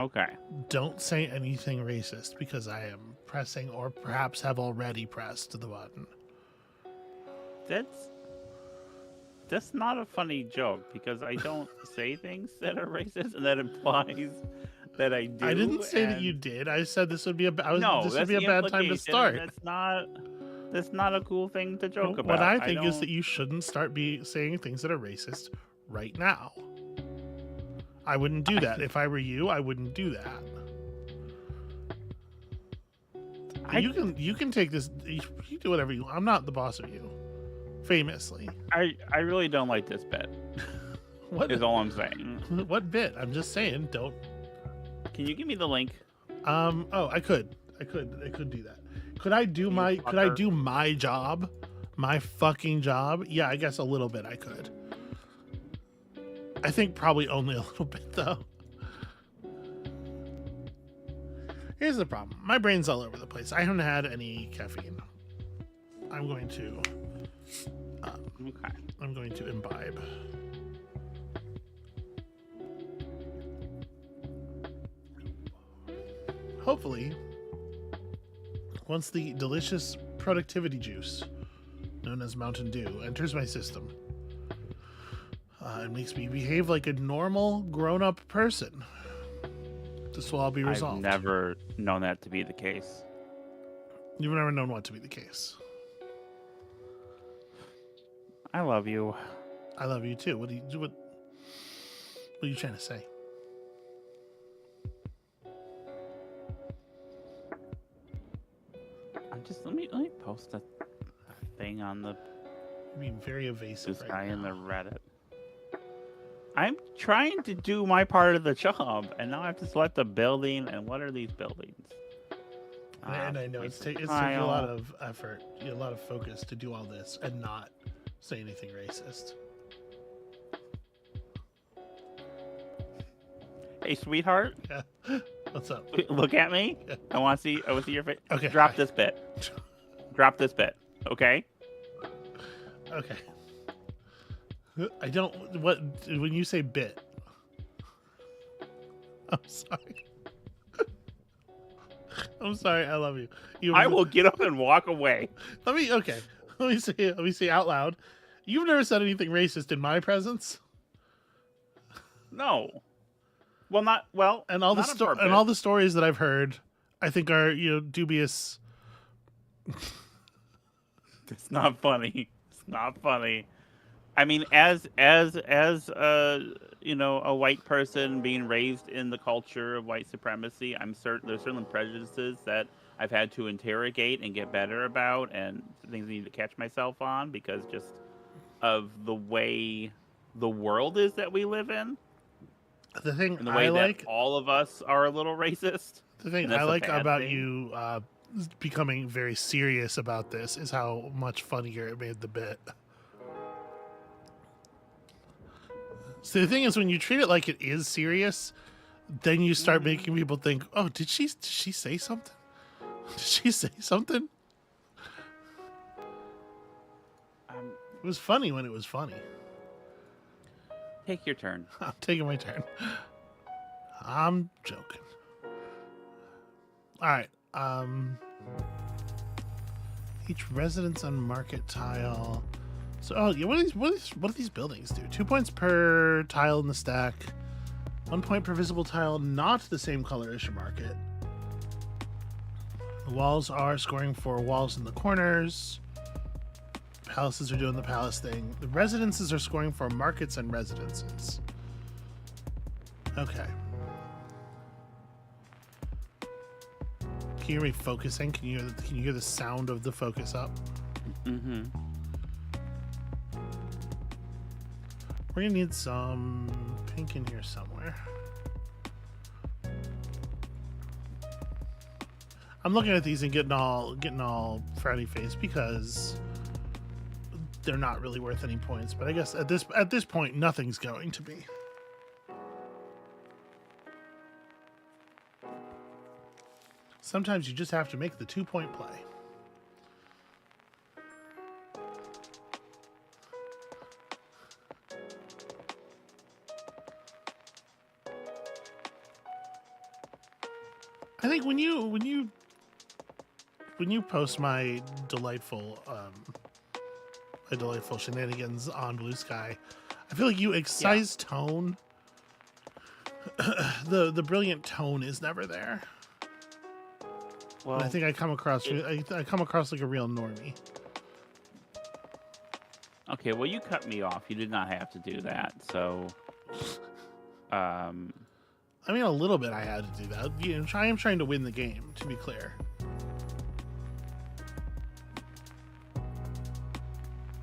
Okay. Don't say anything racist because I am pressing or perhaps have already pressed the button. That's not a funny joke because I don't say things that are racist, and that implies that I do. I didn't say that and you did. I said this would be a No, this would that's be a the bad time to implication, and start. that's not a cool thing to joke What about. I I think is that don't. you shouldn't start saying things that are racist right now. I wouldn't do that. If I were you, I wouldn't do that. I You can take this. You do whatever you want. I'm not the boss of you. Famously. I really don't like this bit. What Is all I'm saying. what bit? I'm just saying. Don't. Can you give me the link? Oh, I could do that. Could I do my job? My fucking job? Yeah, I guess a little bit I could. I think probably only a little bit though. Here's the problem. My brain's all over the place. I haven't had any caffeine. I'm going to Okay. I'm going to imbibe. Hopefully, once the delicious productivity juice, known as Mountain Dew, enters my system, it makes me behave like a normal, grown-up person. This will all be resolved. I've never known that to be the case. You've never known what to be the case. I love you. I love you too. What are you trying to say? I'm just let me post a thing on the You're being very evasive this right guy now. in the Reddit. I'm trying to do my part of the job, and now I have to select the building. And what are these buildings? And I know it's taking a lot of effort, a lot of focus to do all this and not say anything racist. Hey, sweetheart. Yeah. What's up? Look at me. Yeah. I want to see your face. Okay. Drop this bit. Drop this bit. Okay. Okay. I don't. What when you say bit? I'm sorry. I'm sorry. I love you. I will get up and walk away. Let me say out loud. You've never said anything racist in my presence. No. Well, not well. And all the stories that I've heard, I think are dubious. It's not funny. It's not funny. I mean, as a white person being raised in the culture of white supremacy, there's certain prejudices that I've had to interrogate and get better about, and things I need to catch myself on because just of the way the world is that we live in. The thing And the way I like, that all of us are a little racist. the thing I like about you becoming very serious about this is how much funnier it made the bit. So the thing is, when you treat it like it is serious, then you start making people think, "Oh, did she say something? Did she say something?" It was funny when it was funny. Take your turn. I'm taking my turn. I'm joking. All right. Each residence on market tile. So, oh yeah, what do these buildings do? 2 points per tile in the stack. 1 point per visible tile, not the same color as your market. The walls are scoring for walls in the corners. Palaces are doing the palace thing. The residences are scoring for markets and residences. Okay. Can you hear me focusing? Can you hear the sound of the focus up? Mm-hmm. We're gonna need some pink in here somewhere. I'm looking at these and getting all frowny face because they're not really worth any points. But I guess at this point, nothing's going to be. Sometimes you just have to make the 2-point play. I think when you post my delightful shenanigans on Blue Sky, I feel like you excise tone. The brilliant tone is never there. Well, and I think I come across like a real normie. Okay, well, you cut me off. You did not have to do that. So, I mean, a little bit I had to do that. I am trying to win the game, to be clear.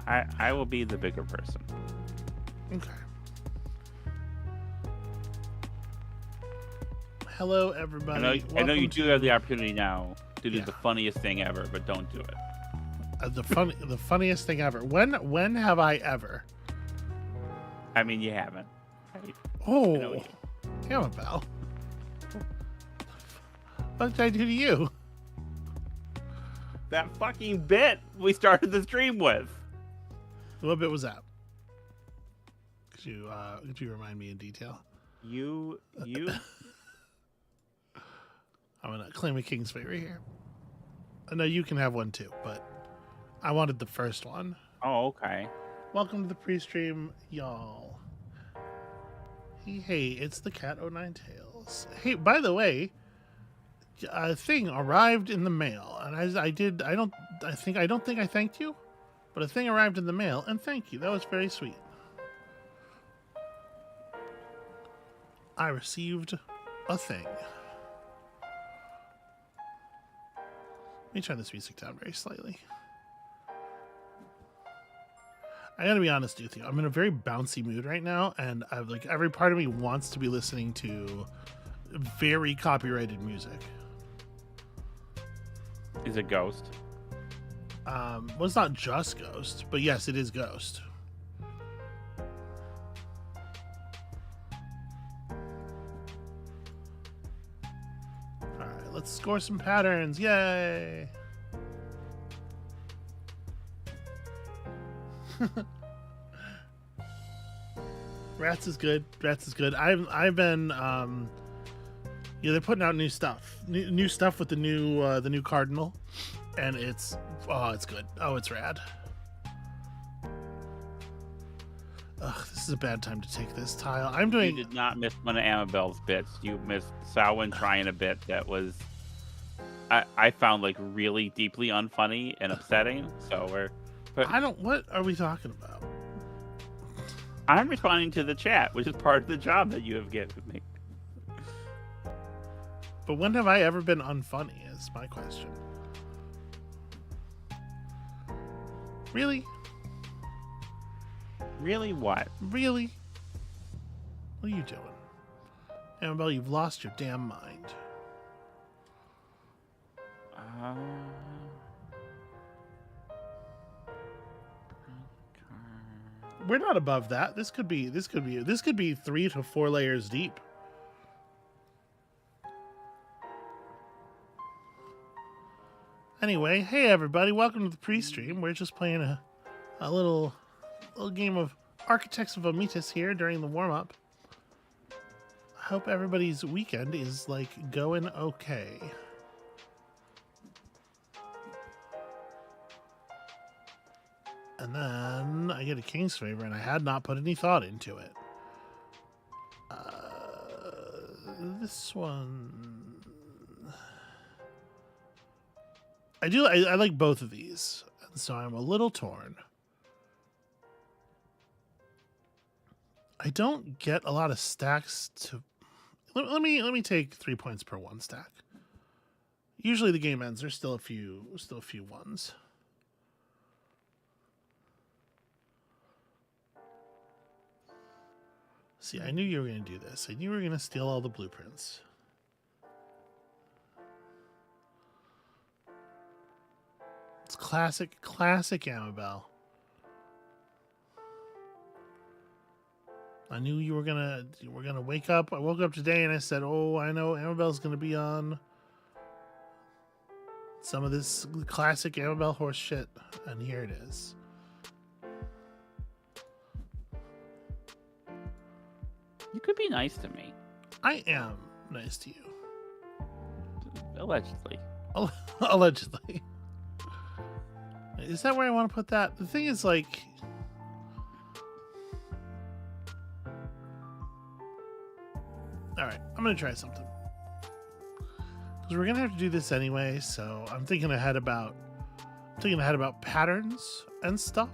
I will be the bigger person. Okay. Hello, everybody. I know you do have the opportunity now to do the funniest thing ever, but don't do it. The funniest thing ever. When have I ever? I mean, you haven't. Oh, Amabel. What did I do to you? That fucking bit we started the stream with. What bit was that? Could you remind me in detail? You. I'm gonna claim a king's favor here. I know you can have one too, but I wanted the first one. Oh, okay. Welcome to the pre-stream, y'all. Hey, it's the Cat O' Nine Tails. Hey, by the way, a thing arrived in the mail, and I don't think I thanked you, but a thing arrived in the mail, and thank you. That was very sweet. I received a thing. Let me turn this music down very slightly. I gotta be honest with you. I'm in a very bouncy mood right now, and I've like every part of me wants to be listening to very copyrighted music. Is it Ghost? Well, it's not just Ghost, but yes, it is Ghost. All right, let's score some patterns. Yay! Rats is good. I've been they're putting out new stuff. New stuff with the new cardinal, and it's good. Oh, it's rad. Ugh, this is a bad time to take this tile. You did not miss one of Amabel's bits. You missed Samhain trying a bit that was I found like really deeply unfunny and upsetting. So what are we talking about? I'm responding to the chat, which is part of the job that you have given me. But when have I ever been unfunny is my question. Really? Really what? Really? What are you doing? Amabel, you've lost your damn mind. We're not above that. This could be 3 to 4 layers deep. Anyway, hey everybody, welcome to the pre-stream. We're just playing a little game of Architects of Ammitas here during the warm-up. I hope everybody's weekend is like going okay. And then I get a king's favor, and I had not put any thought into it. This one... I like both of these, and so I'm a little torn. I don't get a lot of stacks to... Let me take 3 points per one stack. Usually the game ends. There's still a few ones. See, I knew you were going to do this. I knew you were going to steal all the blueprints. It's classic Amabel. I knew you were gonna wake up. I woke up today and I said, "Oh, I know Amabel's gonna be on some of this classic Amabel horse shit," and here it is. You could be nice to me. I am nice to you. Allegedly. Allegedly. Is that where I want to put that? The thing is, like, all right, I'm gonna try something because we're gonna have to do this anyway. So I'm thinking ahead about patterns and stuff.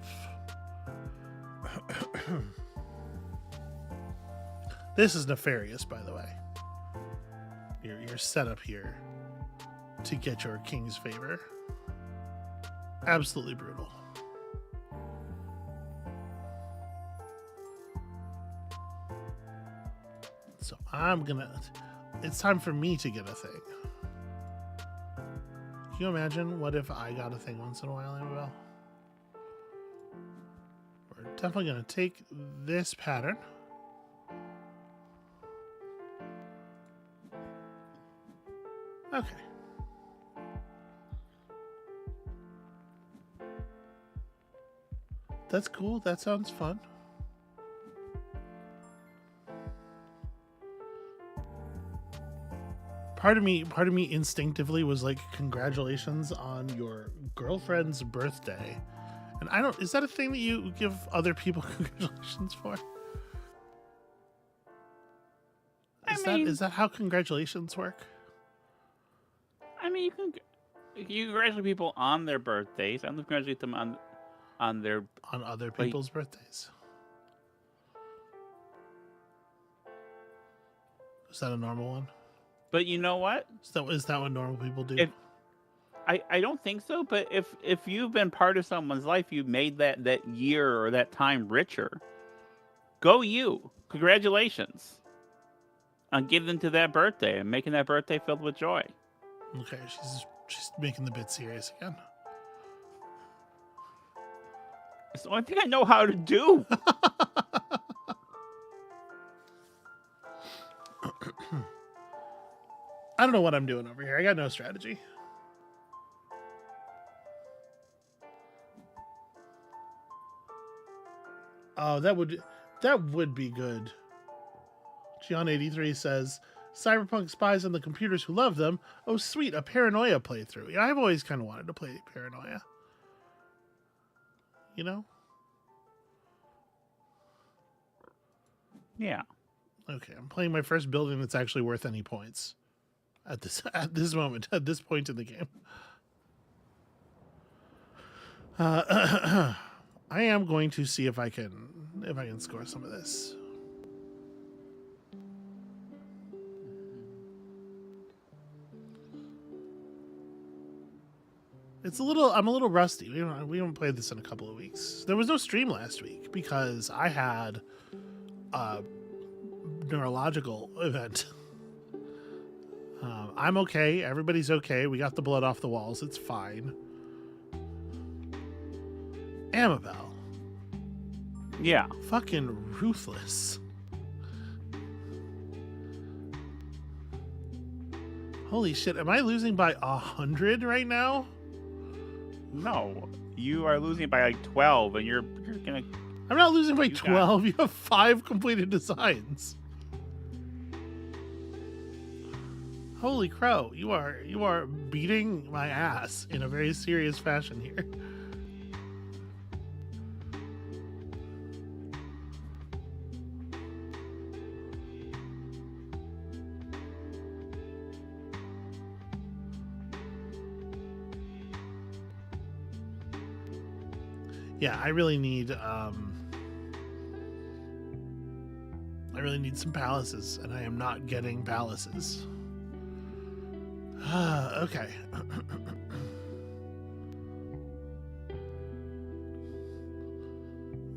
This is nefarious, by the way. Your setup here to get your king's favor. Absolutely brutal. So it's time for me to get a thing. Can you imagine what if I got a thing once in a while, Amabel? We're definitely going to take this pattern. Okay. That's cool. That sounds fun. Part of me instinctively was like, congratulations on your girlfriend's birthday. And is that a thing that you give other people congratulations for? Is that how congratulations work? I mean, you congratulate people on their birthdays. I don't congratulate them on other people's birthdays. Is that a normal one? But you know what? Is that what normal people do? I don't think so. But if you've been part of someone's life, you made that year or that time richer. Go you! Congratulations on giving to that birthday and making that birthday filled with joy. Okay, she's making the bit serious again. It's the only thing I know how to do. I don't know what I'm doing over here. I got no strategy. Oh, that would be good. Gian83 says, Cyberpunk spies on the computers who love them. Oh, sweet, a Paranoia playthrough. Yeah, I've always kind of wanted to play Paranoia. You know? Yeah. Okay, I'm playing my first building that's actually worth any points at this moment, at this point in the game. I am going to see if I can score some of this. I'm a little rusty. We haven't played this in a couple of weeks. There was no stream last week because I had a neurological event. I'm okay. Everybody's okay. We got the blood off the walls. It's fine. Amabel. Yeah. Fucking ruthless. Holy shit. Am I losing by 100 right now? No. You are losing by like 12 and you're gonna... I'm not losing by 12. You have 5 completed designs. Holy crow. You are beating my ass in a very serious fashion here. Yeah, I really need some palaces, and I am not getting palaces. Okay.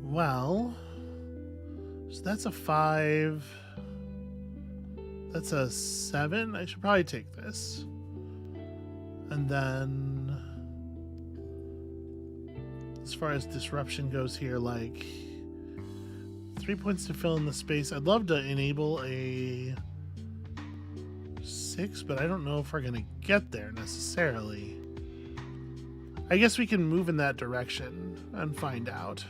Well, so that's a 5. That's a 7. I should probably take this. And then, as far as disruption goes here, like 3 points to fill in the space. I'd love to enable a 6, but I don't know if we're going to get there necessarily. I guess we can move in that direction and find out.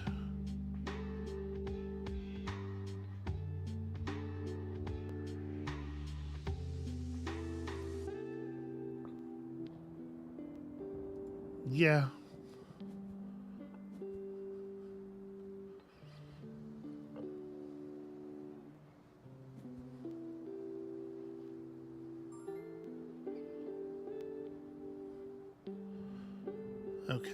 Yeah. Okay.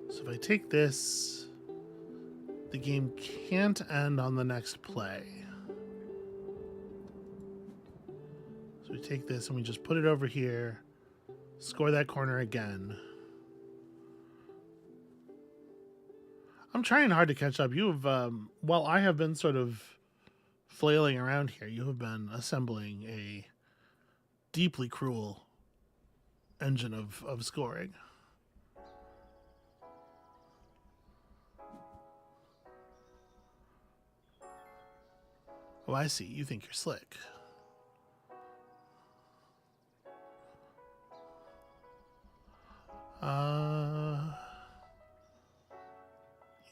So if I take this, the game can't end on the next play. So we take this and we just put it over here, score that corner again. I'm trying hard to catch up. You have, while I have been sort of flailing around here, you have been assembling a deeply cruel engine of scoring. Oh, I see. You think you're slick.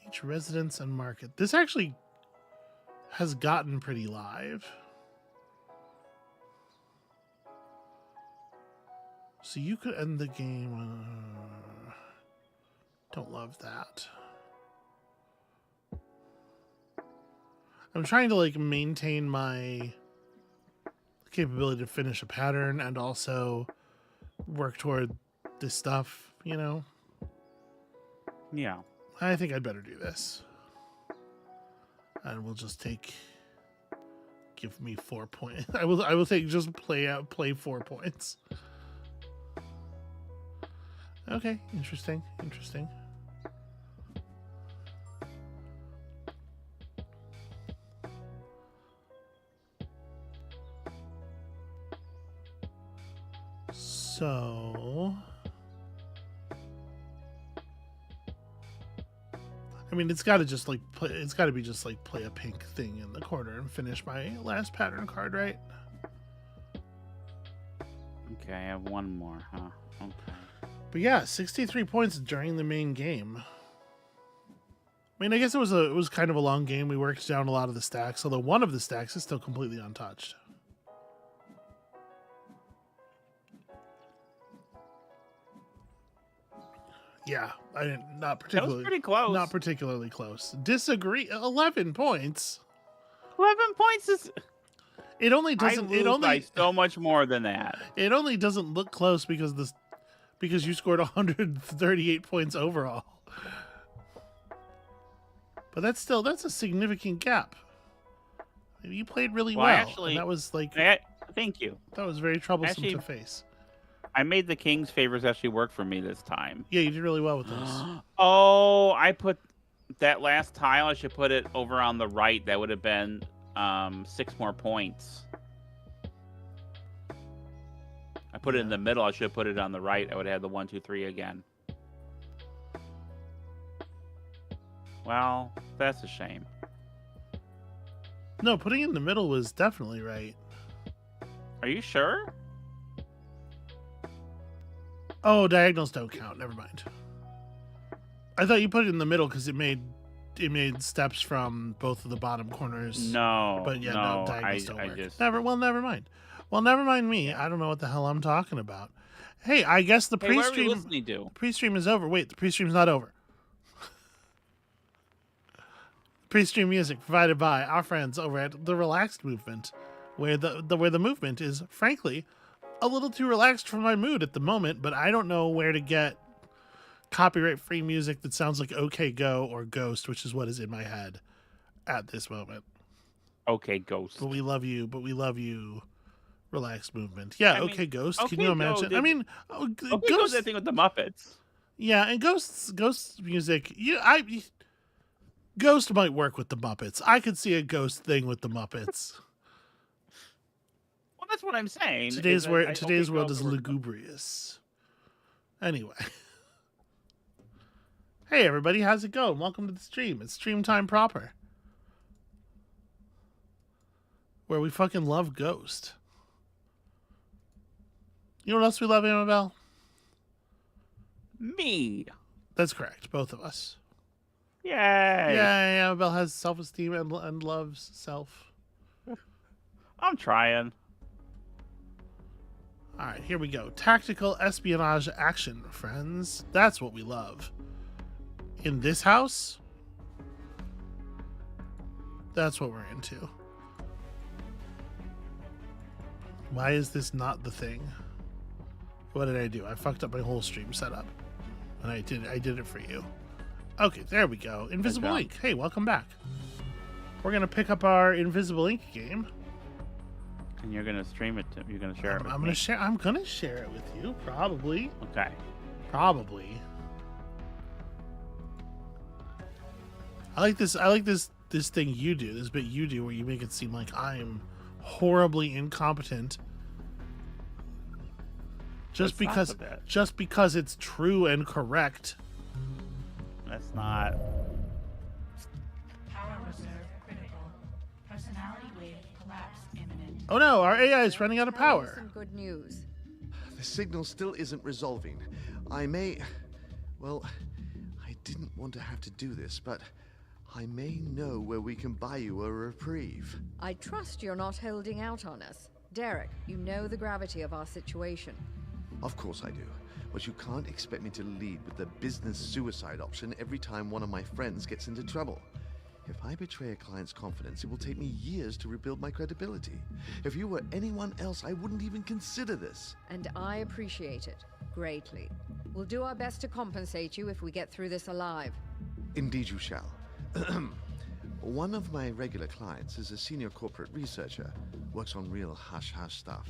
Each residence and market. This actually has gotten pretty live. So you could end the game. Don't love that. I'm trying to like maintain my capability to finish a pattern and also work toward this stuff, you know? Yeah. I think I'd better do this. And we'll just give me 4 points. I will take just play 4 points. Okay, interesting. So, I mean, it's got to just like play. It's got to be just like play a pink thing in the corner and finish my last pattern card, right? Okay, I have one more, huh? Okay. But yeah, 63 points during the main game. I mean, I guess it was kind of a long game. We worked down a lot of the stacks, although one of the stacks is still completely untouched. Yeah, not particularly. That was pretty close. Not particularly close. Disagree. 11 points. 11 points is. It only doesn't. It only by so much more than that. It only doesn't look close because you scored 138 points overall. But that's a significant gap. You played really well. Actually, and that was like. Thank you. That was very troublesome to face. I made the king's favors actually work for me this time. Yeah, you did really well with those. Oh, I put that last tile. I should put it over on the right. That would have been 6 more points. I put it in the middle. I should have put it on the right. I would have had the 1, 2, 3 again. Well, that's a shame. No, putting it in the middle was definitely right. Are you sure? Oh, diagonals don't count. Never mind. I thought you put it in the middle because it made steps from both of the bottom corners. No, but yeah, no, diagonals don't work. Never mind. Well, never mind me. I don't know what the hell I'm talking about. Hey, I guess the pre-stream. What are we listening to? Pre-stream is over. Wait, the pre-stream's not over. Pre-stream music provided by our friends over at TheRelaxedMovement, where the movement is frankly a little too relaxed for my mood at the moment, but I don't know where to get copyright-free music that sounds like OK Go or Ghost, which is what is in my head at this moment. OK Ghost. But we love you, Relaxed Movement. Yeah, OK Ghost. Can you imagine? I mean, Ghost that thing with the Muppets. Yeah, and Ghost music. Ghost might work with the Muppets. I could see a Ghost thing with the Muppets. Well, that's what I'm saying. Today's world is lugubrious. Anyway. Hey everybody, how's it going? Welcome to the stream. It's stream time proper. Where we fucking love Ghost. You know what else we love, Amabel? Me. That's correct, both of us. Yay! Yay, Amabel has self-esteem and loves self. I'm trying. All right, here we go. Tactical espionage action, friends. That's what we love. In this house, that's what we're into. Why is this not the thing? What did I do? I fucked up my whole stream setup. And I did it for you. Okay, there we go. Invisible Ink. Hey, welcome back. We're gonna pick up our Invisible Ink game. And you're gonna stream it to you're gonna share it with I'm me. gonna share it with you, probably. Okay. Probably. I like this thing you do, this bit you do where you make it seem like I'm horribly incompetent. Just because it's true and correct. That's not. Power reserve critical. Personality wave collapse imminent. Oh no, our AI is running out of power. Some good news. The signal still isn't resolving. Well, I didn't want to have to do this, but I may know where we can buy you a reprieve. I trust you're not holding out on us. Derek, you know the gravity of our situation. Of course I do. But you can't expect me to lead with the business suicide option every time one of my friends gets into trouble. If I betray a client's confidence, it will take me years to rebuild my credibility. If you were anyone else, I wouldn't even consider this. And I appreciate it greatly. We'll do our best to compensate you if we get through this alive. Indeed you shall. One of my regular clients is a senior corporate researcher, works on real hush-hush stuff.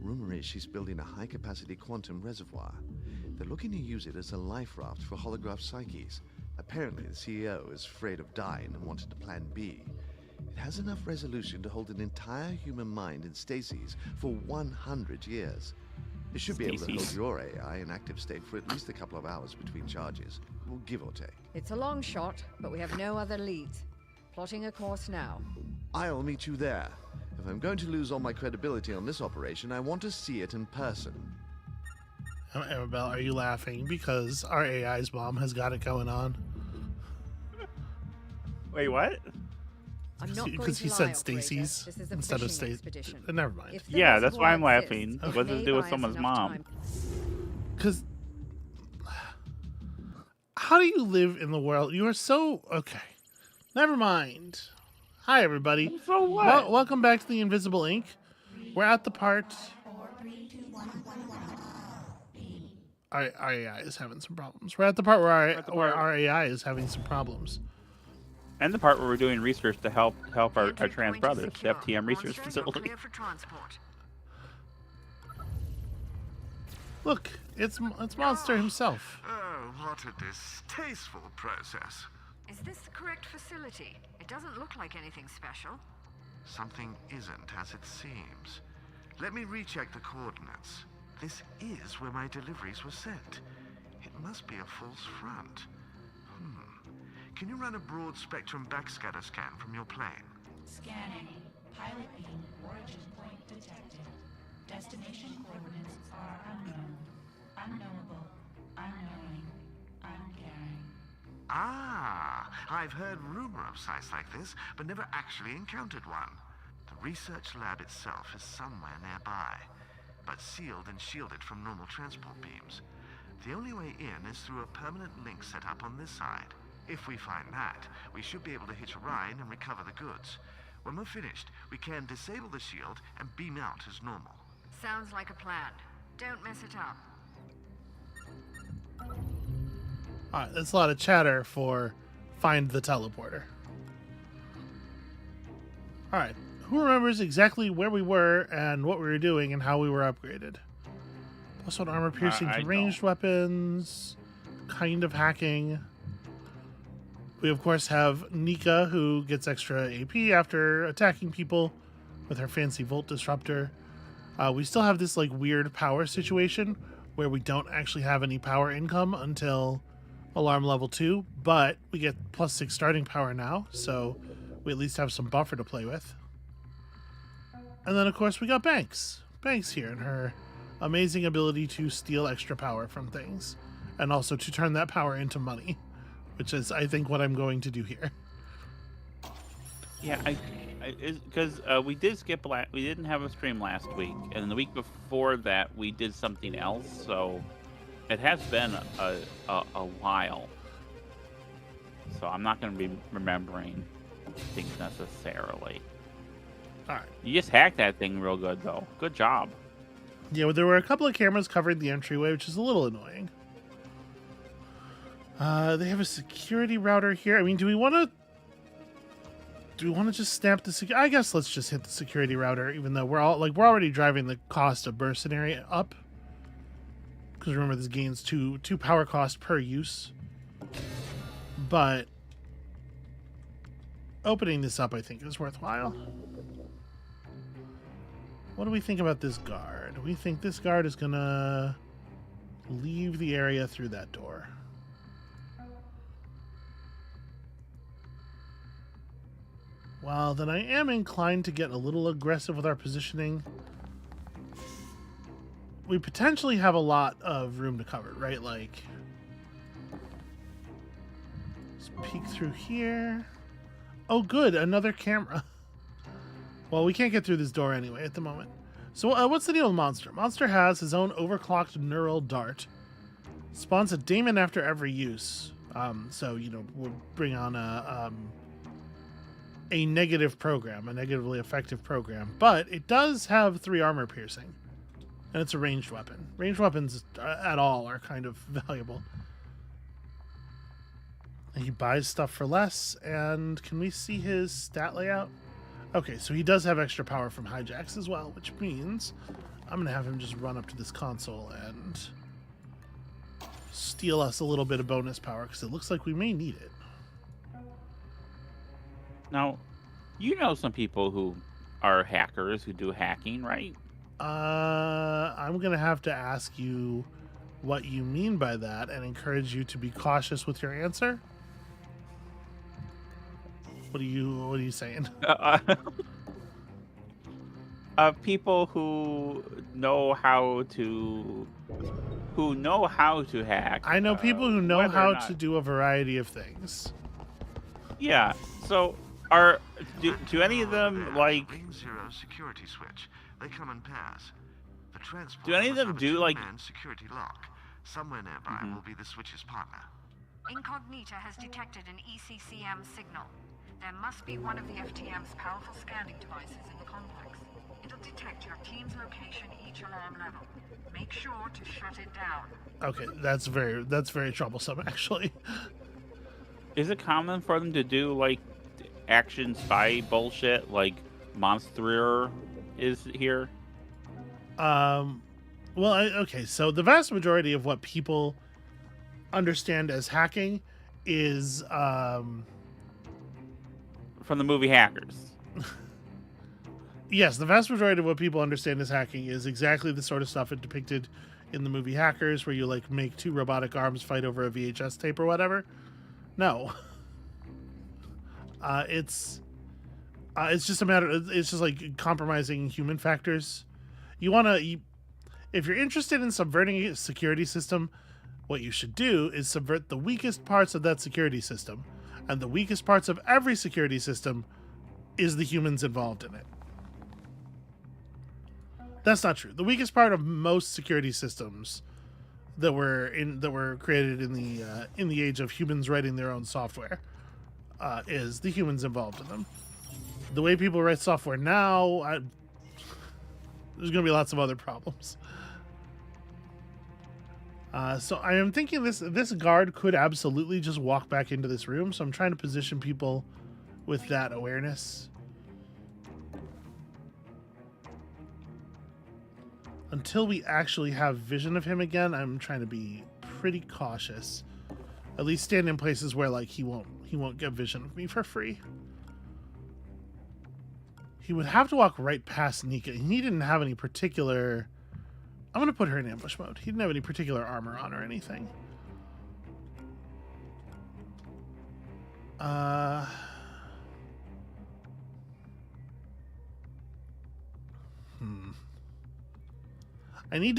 Rumor is she's building a high-capacity quantum reservoir. They're looking to use it as a life raft for holograph psyches. Apparently, the CEO is afraid of dying and wanted a plan B. It has enough resolution to hold an entire human mind in stasis for 100 years. It should be able to hold your AI in active state for at least a couple of hours between charges, well, give or take. It's a long shot, but we have no other leads. Plotting a course now. I'll meet you there. If I'm going to lose all my credibility on this operation, I want to see it in person. Amabel, are you laughing because our AI's mom has got it going on? Wait, what? I'm not Because he going to said lie, Stacy's operator. This is a instead of fishing Stacy. expedition. Never mind. If the Yeah, that's why I'm reservoir laughing. exists, What does it it do may with buy us someone's enough mom? time. Because how do you live in the world? You are so okay. Never mind. Hi, everybody. So what? Welcome back to the Invisible Ink. We're at the part. Our AI is having some problems. We're at the part where our AI is having some problems. And the part where we're doing research to help our Entry trans point brothers, the secure. FTM research Monsters are facility. clear for transport. Look, it's Monster himself. Oh, what a distasteful process. Is this the correct facility? It doesn't look like anything special. Something isn't as it seems. Let me recheck the coordinates. This is where my deliveries were sent. It must be a false front. Can you run a broad spectrum backscatter scan from your plane? Scanning. Pilot beam origin point detected. Destination coordinates are unknown. Unknowable. Unknowing. Uncaring. Ah, I've heard rumor of sites like this, but never actually encountered one. The research lab itself is somewhere nearby, but sealed and shielded from normal transport beams. The only way in is through a permanent link set up on this side. If we find that, we should be able to hitch a ride and recover the goods. When we're finished, we can disable the shield and beam out as normal. Sounds like a plan. Don't mess it up. All right, that's a lot of chatter for find the teleporter. All right, who remembers exactly where we were and what we were doing and how we were upgraded? Plus one armor piercing I to ranged weapons, kind of hacking. We of course have Nika, who gets extra AP after attacking people with her fancy Volt Disruptor. We still have this like weird power situation where we don't actually have any power income until alarm level 2, but we get +6 starting power now, so we at least have some buffer to play with. And then of course we got Banks. Banks here and her amazing ability to steal extra power from things and also to turn that power into money, which is I think what I'm going to do here. Yeah, Because we did skip we didn't have a stream last week, and the week before that we did something else. So it has been a while. So I'm not going to be remembering things necessarily. All right. You just hacked that thing real good, though. Good job. Yeah, well, there were a couple of cameras covering the entryway, which is a little annoying. They have a security router here. I mean, do we want to just snap the I guess let's just hit the security router, even though we're already driving the cost of mercenary up. Because remember, this gains two power cost per use. But opening this up, I think, is worthwhile. What do we think about this guard? We think this guard is gonna leave the area through that door. Well, then I am inclined to get a little aggressive with our positioning. We potentially have a lot of room to cover, right? Like, let's peek through here. Oh, good, another camera. Well, we can't get through this door anyway at the moment. So what's the deal with Monster? Monster has his own overclocked neural dart. Spawns a daemon after every use. So, you know, we'll bring on a negative program, a negatively effective program. But it does have 3 armor piercing. And it's a ranged weapon. Ranged weapons at all are kind of valuable. And he buys stuff for less. And can we see his stat layout? Okay, so he does have extra power from hijacks as well, which means I'm going to have him just run up to this console and steal us a little bit of bonus power, because it looks like we may need it. Now, you know some people who are hackers who do hacking, right? I'm going to have to ask you what you mean by that and encourage you to be cautious with your answer. What are you saying? People who know how to hack. I know people who know how to do a variety of things. Yeah. So do any of them like Ring 0 security switch. They come in pairs. The transport Do any of must them have a do, like- two-man security lock. Somewhere nearby will be the switch's partner. Incognita has detected an ECCM signal. There must be one of the FTM's powerful scanning devices in the complex. It'll detect your team's location each alarm level. Make sure to shut it down. Okay, that's very troublesome, actually. Is it common for them to do like action spy bullshit like Monster is here? Well, okay, so the vast majority of what people understand as hacking is From the movie Hackers. yes, the vast majority of what people understand as hacking is exactly the sort of stuff it depicted in the movie Hackers, where you like make 2 robotic arms fight over a VHS tape or whatever. No. It's just a matter. It's just like compromising human factors. If you're interested in subverting a security system, what you should do is subvert the weakest parts of that security system, and the weakest parts of every security system is the humans involved in it. That's not true. The weakest part of most security systems that were created in the age of humans writing their own software is the humans involved in them. The way people write software now, there's going to be lots of other problems. So I am thinking this guard could absolutely just walk back into this room. So I'm trying to position people with that awareness. Until we actually have vision of him again, I'm trying to be pretty cautious. At least stand in places where like he won't get vision of me for free. He would have to walk right past Nika. He didn't have any particular... I'm going to put her in ambush mode. He didn't have any particular armor on or anything. I need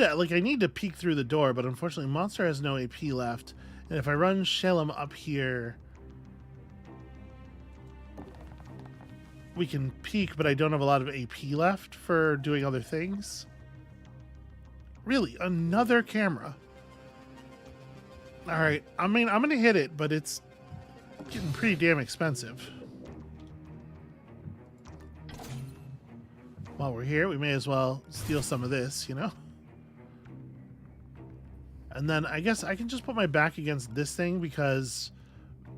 to peek through the door, but unfortunately Monster has no AP left. And if I run Shalem up here... we can peek, but I don't have a lot of AP left for doing other things. Really, another camera. All right, I mean, I'm gonna hit it, but it's getting pretty damn expensive. While we're here, we may as well steal some of this, you know? And then I guess I can just put my back against this thing because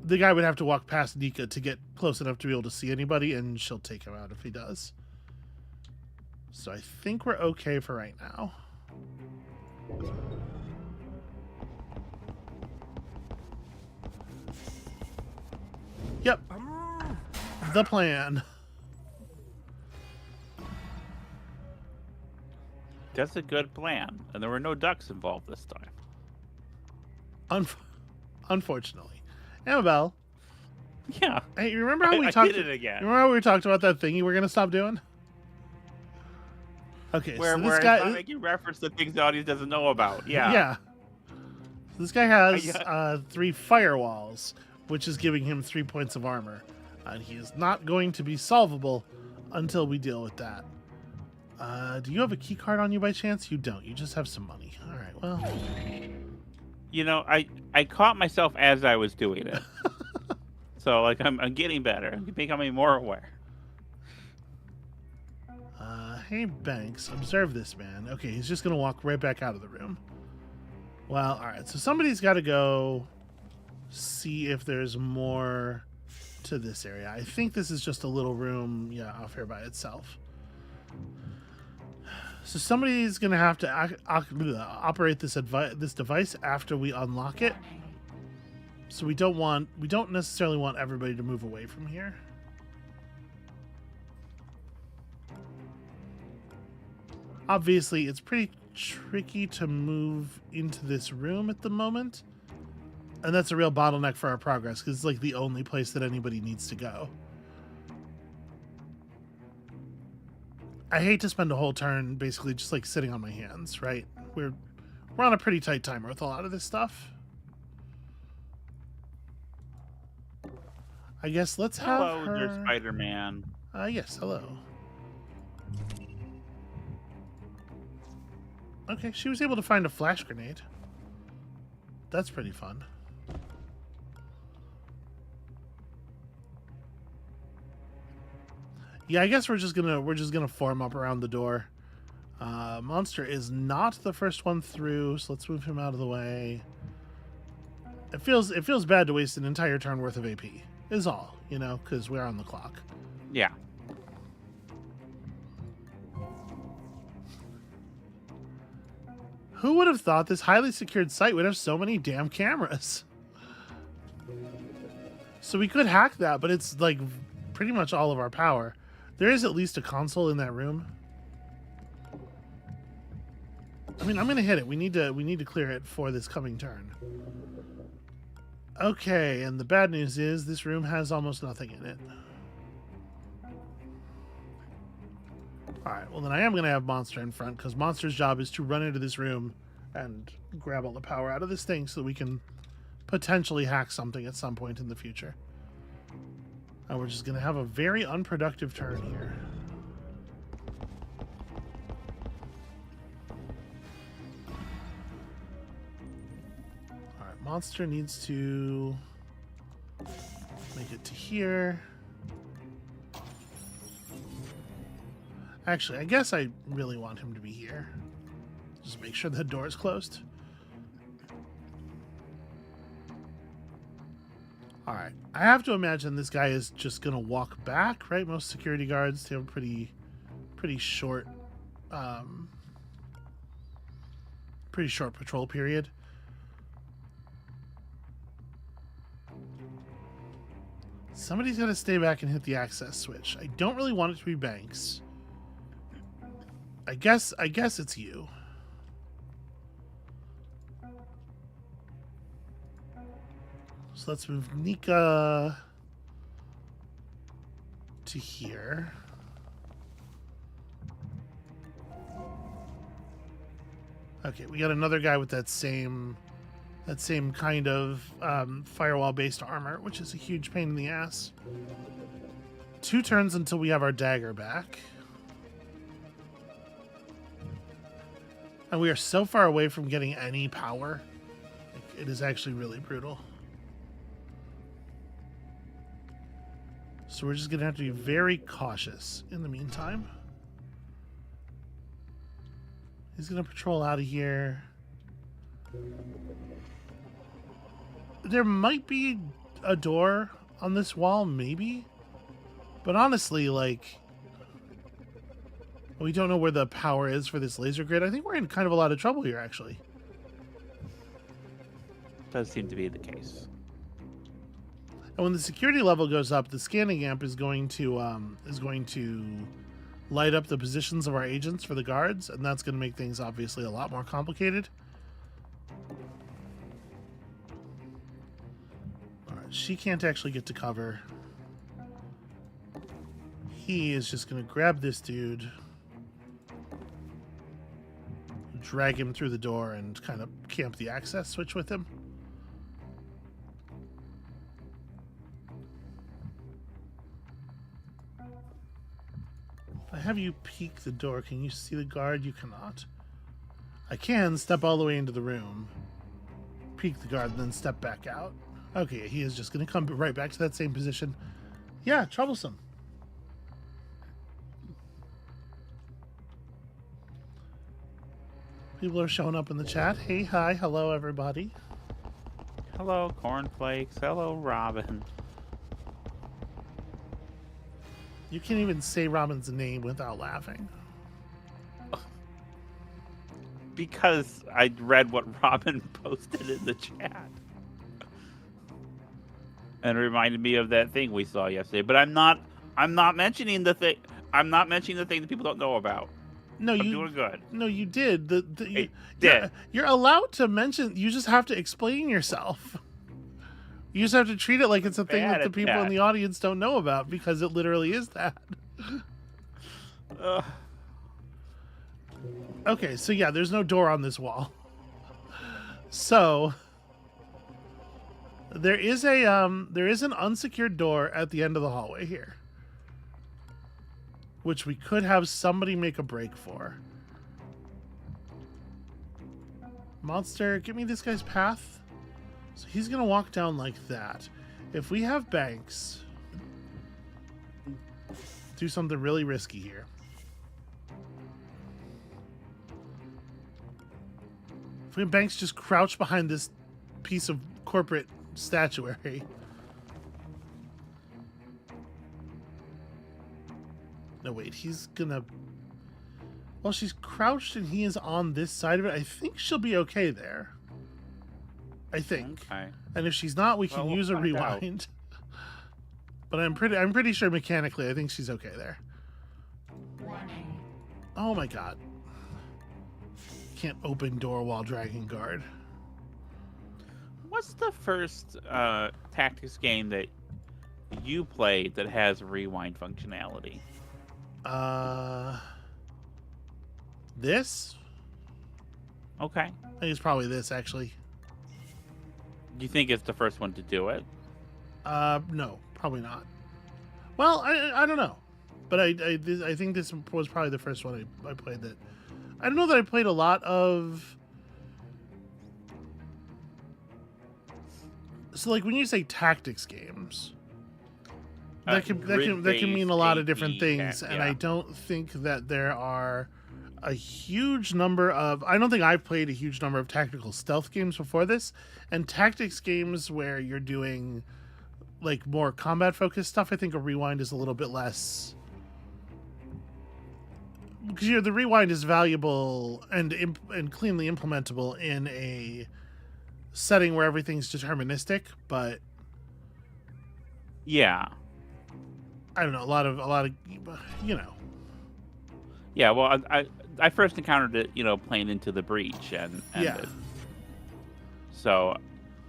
the guy would have to walk past Nika to get close enough to be able to see anybody, and she'll take him out if he does. So I think we're okay for right now. Yep. The plan. That's a good plan. And there were no ducks involved this time. Unfortunately. Amabel. Yeah. Hey, you remember how we I talked? did it again. You remember how we talked about that thing you were going to stop doing? Okay, Where so this it's guy not making reference to things the audience doesn't know about. Yeah. Yeah. So this guy has 3 firewalls, which is giving him 3 points of armor. And he is not going to be solvable until we deal with that. Do you have a key card on you by chance? You don't. You just have some money. All right, well. You know, I caught myself as I was doing it. So, like, I'm getting better. I'm becoming more aware. Hey, Banks, observe this man. Okay, he's just going to walk right back out of the room. Well, all right, so somebody's got to go see if there's more to this area. I think this is just a little room, yeah, off here by itself. So somebody's going to have to operate this device after we unlock it. So we don't necessarily want everybody to move away from here. Obviously, it's pretty tricky to move into this room at the moment. And that's a real bottleneck for our progress, because it's like the only place that anybody needs to go. I hate to spend a whole turn basically just like sitting on my hands, right? We're on a pretty tight timer with a lot of this stuff. I guess let's have Hello, her... dear Spider-Man. Yes, hello. Okay, she was able to find a flash grenade. That's pretty fun. Yeah, I guess we're just gonna form up around the door. Monster is not the first one through, so let's move him out of the way. It feels bad to waste an entire turn worth of AP. Is all, you know, because we're on the clock. Yeah. Who would have thought this highly secured site would have so many damn cameras? So we could hack that, but it's like pretty much all of our power. There is at least a console in that room. I mean, I'm gonna hit it. We need to clear it for this coming turn. Okay, and the bad news is this room has almost nothing in it. Alright, well then I am going to have Monster in front, because Monster's job is to run into this room and grab all the power out of this thing so that we can potentially hack something at some point in the future. And we're just going to have a very unproductive turn here. Alright, Monster needs to make it to here. Actually, I guess I really want him to be here. Just make sure the door is closed. Alright. I have to imagine this guy is just going to walk back, right? Most security guards have a pretty short patrol period. Somebody's got to stay back and hit the access switch. I don't really want it to be Banks. I guess it's you. So let's move Nika to here. Okay, we got another guy with that same kind of firewall-based armor, which is a huge pain in the ass. 2 turns until we have our dagger back. And we are so far away from getting any power. Like, it is actually really brutal. So we're just going to have to be very cautious in the meantime. He's going to patrol out of here. There might be a door on this wall, maybe. But honestly, like, we don't know where the power is for this laser grid. I think we're in kind of a lot of trouble here, actually. Does seem to be the case. And when the security level goes up, the scanning amp is going to light up the positions of our agents for the guards, and that's going to make things obviously a lot more complicated. All right, she can't actually get to cover. He is just going to grab this dude, drag him through the door, and kind of camp the access switch with him. I have you peek the door. Can you see the guard? You cannot. I can step all the way into the room, peek the guard, and then step back out. Okay, he is just going to come right back to that same position. Yeah, troublesome. People are showing up in the chat. Hey, hi, hello, everybody. Hello, Cornflakes. Hello, Robin. You can't even say Robin's name without laughing. Because I read what Robin posted in the chat. And it reminded me of that thing we saw yesterday. But I'm not mentioning the thing. I'm not mentioning the thing that people don't know about. No, I'm doing good. No, you did. I did. You're allowed to mention. You just have to explain yourself. You just have to treat it like it's a thing that the people in the audience don't know about, because it literally is that. Okay, so yeah, there's no door on this wall. So there is an unsecured door at the end of the hallway here, which we could have somebody make a break for. Monster, give me this guy's path. So he's going to walk down like that. If we have Banks do something really risky here. If we have Banks just crouch behind this piece of corporate statuary. No, wait, he's going to... Well, she's crouched and he is on this side of it. I think she'll be okay there. I think. Okay. And if she's not, we can use a rewind. But I'm pretty sure mechanically I think she's okay there. Warning. Oh my god. Can't open door while dragging guard. What's the first tactics game that you played that has rewind functionality? This? Okay. I think it's probably this, actually. Do you think it's the first one to do it? No, probably not. Well, I don't know, but I think this was probably the first one I played that. I don't know that I played a lot of. So, like, when you say tactics games, that can mean a lot of different things, and I don't think that there are a huge number of... I don't think I've played a huge number of tactical stealth games before this, and tactics games where you're doing, like, more combat-focused stuff, I think a rewind is a little bit less... Because the rewind is valuable and cleanly implementable in a setting where everything's deterministic, but... Yeah. I don't know, a lot of, you know... Yeah, well, I first encountered it, playing Into the Breach, and yeah. So,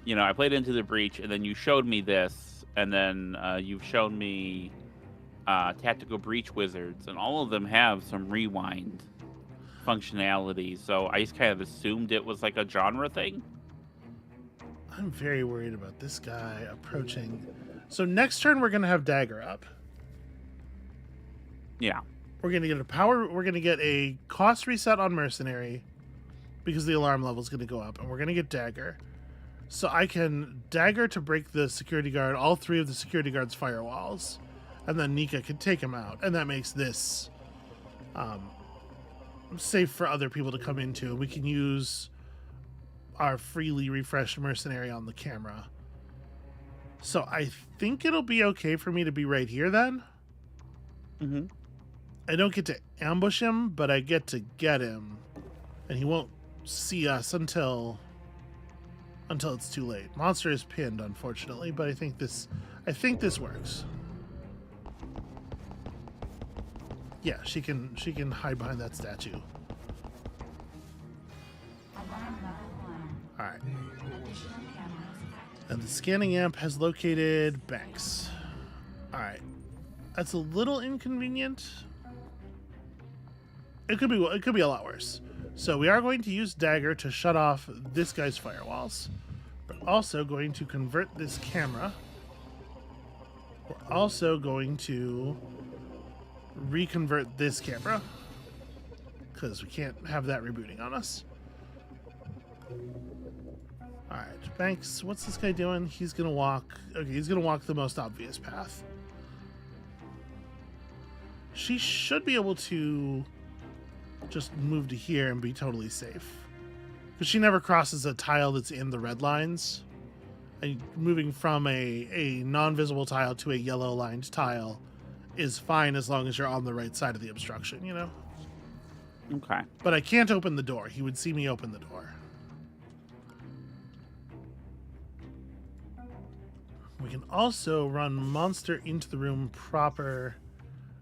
I played Into the Breach, and then you showed me this, and then you've shown me Tactical Breach Wizards, and all of them have some rewind functionality. So I just kind of assumed it was like a genre thing. I'm very worried about this guy approaching. So next turn we're gonna have Dagger up. Yeah. We're gonna get a power. We're gonna get a cost reset on mercenary because the alarm level is gonna go up, and we're gonna get dagger. So I can dagger to break the security guard, all 3 of the security guard's firewalls, and then Nika can take him out, and that makes this safe for other people to come into. We can use our freely refreshed mercenary on the camera. So I think it'll be okay for me to be right here then. Mm-hmm. I don't get to ambush him, but I get to get him, and he won't see us until it's too late. Monster is pinned, unfortunately, but I think this works. Yeah, she can hide behind that statue. Alarm level 1. All right. Additional cameras active. And the scanning amp has located Banks. All right. That's a little inconvenient. It could be a lot worse. So we are going to use dagger to shut off this guy's firewalls. We're also going to convert this camera. We're also going to reconvert this camera because we can't have that rebooting on us. All right, Banks, what's this guy doing? He's gonna walk. Okay, he's gonna walk the most obvious path. She should be able to just move to here and be totally safe, because she never crosses a tile that's in the red lines. And moving from a non-visible tile to a yellow lined tile is fine as long as you're on the right side of the obstruction, you know? Okay. But I can't open the door. He would see me open the door. We can also run Monster into the room proper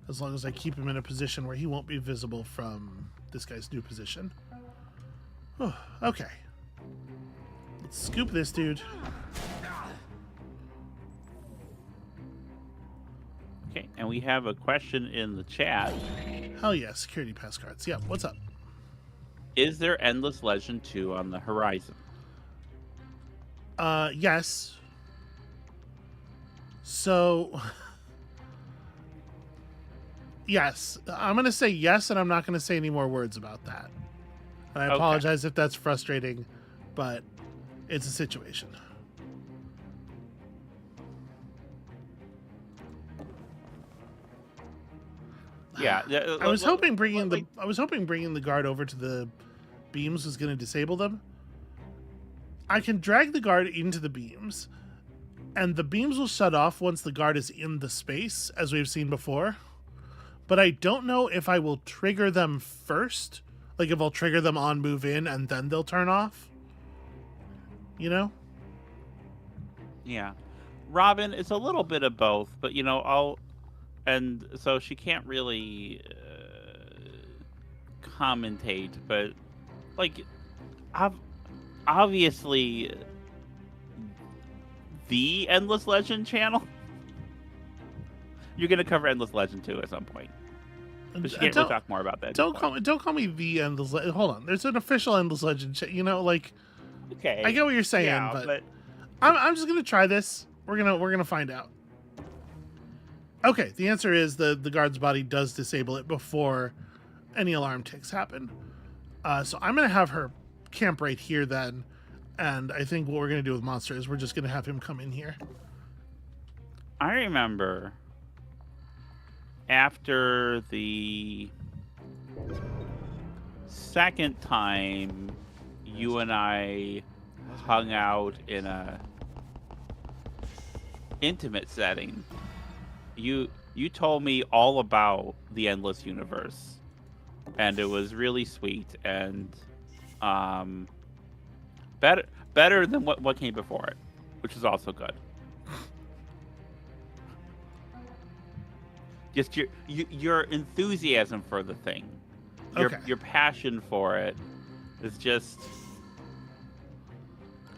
as long as I keep him in a position where he won't be visible from this guy's new position. Oh, okay. Let's scoop this dude. Okay, and we have a question in the chat. Hell yeah, security pass cards. Yeah, what's up? Is there Endless Legend 2 on the horizon? Yes. So, yes. I'm going to say yes, and I'm not going to say any more words about that. And I Okay. apologize if that's frustrating, but it's a situation. Yeah. I was hoping bringing the guard over to the beams was going to disable them. I can drag the guard into the beams, and the beams will shut off once the guard is in the space, as we've seen before. But I don't know if I will trigger them first, like if I'll trigger them on move in and then they'll turn off. You know? Yeah. Robin, it's a little bit of both, but and so she can't really commentate, but like obviously the Endless Legend channel, you're gonna cover Endless Legend 2 at some point, but she can't really talk more about that. Don't call me the Endless Legend. Hold on, there's an official Endless Legend. Okay, I get what you're saying, yeah, but I'm just gonna try this. We're gonna find out. Okay, the answer is the guard's body does disable it before any alarm ticks happen. So I'm gonna have her camp right here then, and I think what we're gonna do with Monster is we're just gonna have him come in here. I remember after the second time you and I hung out in a intimate setting, you told me all about the Endless Universe, and it was really sweet and better than what came before it, which is also good. Just your enthusiasm for the thing, your passion for it is just.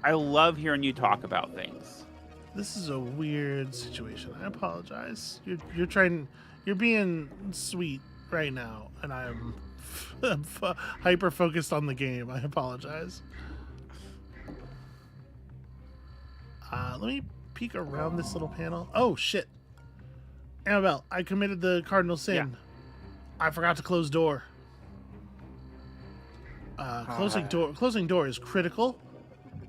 I love hearing you talk about things. This is a weird situation. I apologize. You're being sweet right now, and I'm hyper focused on the game. I apologize. Let me peek around this little panel. Oh shit, Amabel, I committed the cardinal sin. I forgot to close door. Closing door is critical,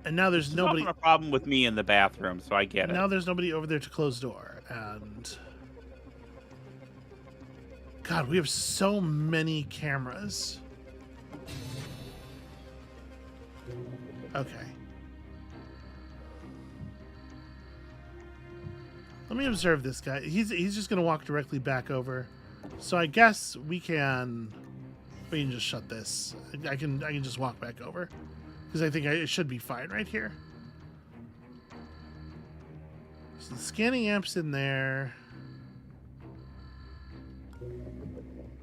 and now there's There's nobody. often a problem with me in the bathroom, so I get it. Now there's nobody over there to close door, and God, we have so many cameras. Okay. Let me observe this guy. He's just gonna walk directly back over. So I guess we can just shut this. I can just walk back over because I think it should be fine right here. So the scanning amp's in there.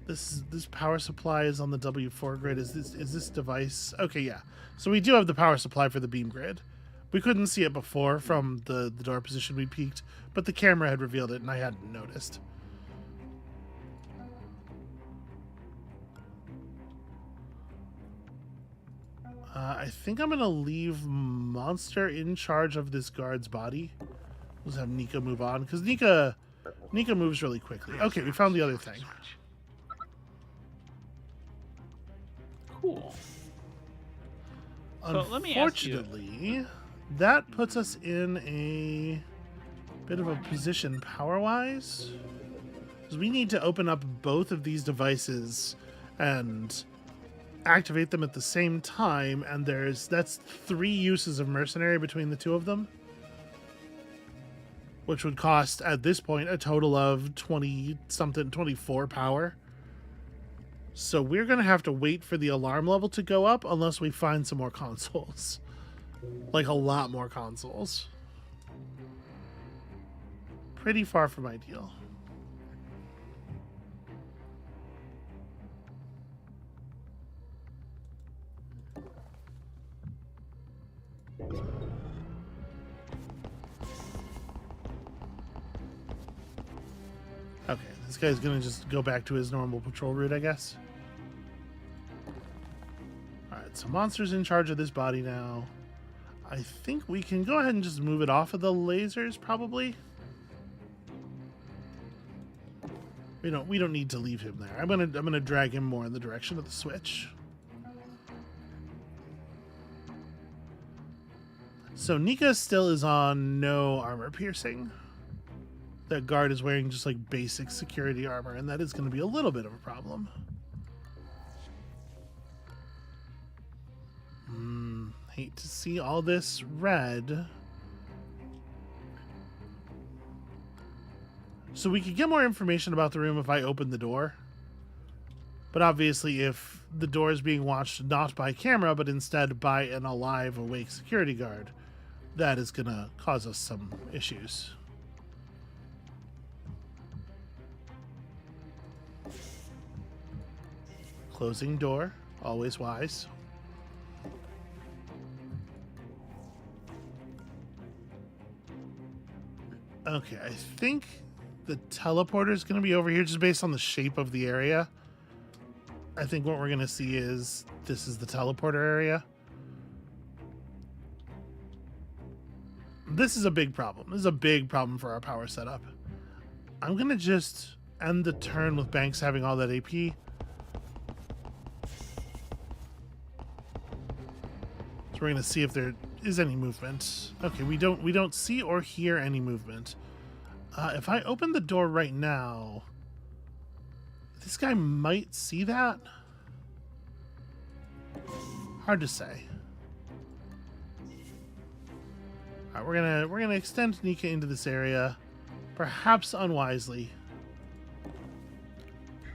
This power supply is on the W4 grid. Is this device? Okay, yeah. So we do have the power supply for the beam grid. We couldn't see it before from the door position we peeked, but the camera had revealed it and I hadn't noticed. I think I'm gonna leave Monster in charge of this guard's body. Let's have Nika move on because Nika moves really quickly. Okay, we found the other thing. Cool. So let me ask you. Unfortunately, that puts us in a bit of a position power-wise. Because we need to open up both of these devices and activate them at the same time, and that's 3 uses of mercenary between the two of them. Which would cost, at this point, a total of 24 power. So we're going to have to wait for the alarm level to go up unless we find some more consoles. Like a lot more consoles. Pretty far from ideal. Okay, this guy's going to just go back to his normal patrol route, I guess. Alright, so Monster's in charge of this body now. I think we can go ahead and just move it off of the lasers, probably. We don't need to leave him there. I'm gonna drag him more in the direction of the switch. So Nika still is on no armor piercing. That guard is wearing just like basic security armor, and that is going to be a little bit of a problem. Hate to see all this red. So we could get more information about the room if I open the door. But obviously if the door is being watched not by camera, but instead by an alive, awake security guard, that is going to cause us some issues. Closing door, always wise. Okay, I think the teleporter is going to be over here just based on the shape of the area. I think what we're going to see is this is the teleporter area. This is a big problem. This is a big problem for our power setup. I'm going to just end the turn with Banks having all that AP. So we're going to see if there is any movement. Okay, we don't see or hear any movement. If I open the door right now, this guy might see that. Hard to say. All right, we're gonna extend Nika into this area, perhaps unwisely.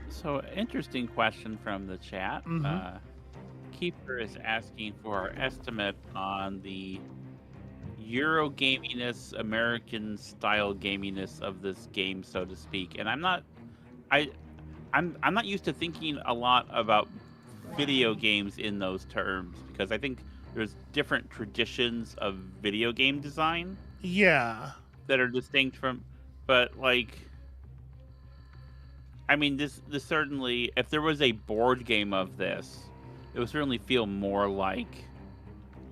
So, interesting question from the chat. Keeper is asking for our estimate on the Euro gaminess, American style gaminess of this game, so to speak. And I'm not used to thinking a lot about video games in those terms because I think there's different traditions of video game design. Yeah. That are distinct from, but like, I mean, this certainly, if there was a board game of this, it would certainly feel more like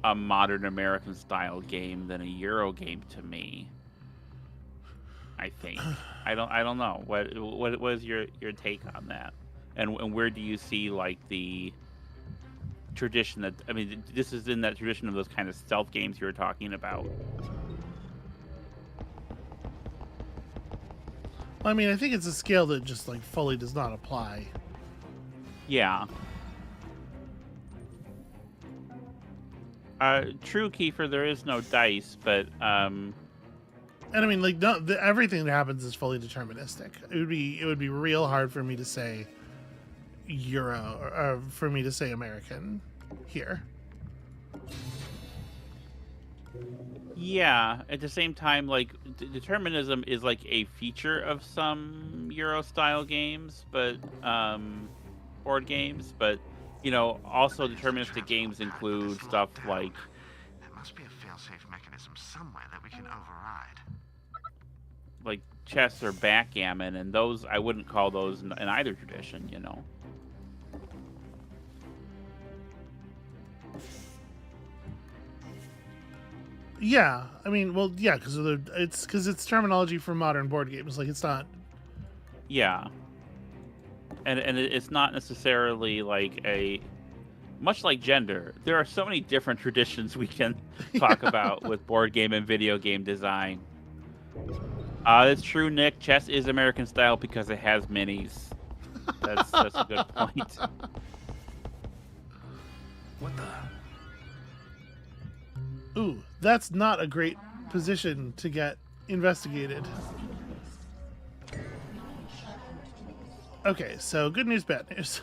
a modern American style game than a Euro game to me. I think. I don't know. What is your take on that? and where do you see like the tradition that, I mean, this is in that tradition of those kind of stealth games you were talking about. I mean, I think it's a scale that just like fully does not apply. Yeah. True, Kiefer, there is no dice, but And I mean, like, no, everything that happens is fully deterministic. It would be real hard for me to say Euro or for me to say American here. yeah, at the same time, like determinism is like a feature of some Euro style games, but board games, but you know, also deterministic games include stuff like There must be a fail-safe mechanism somewhere that we can override. chess or backgammon, and those I wouldn't call those in either tradition, you know. Yeah, I mean, well, yeah, because it's terminology for modern board games. Like, it's not. Yeah, and it's not necessarily like a, much like gender. There are so many different traditions we can talk about with board game and video game design. That's true, Nick. Chess is American style because it has minis. That's a good point. What the? Ooh, that's not a great position to get investigated. Okay, so good news, bad news.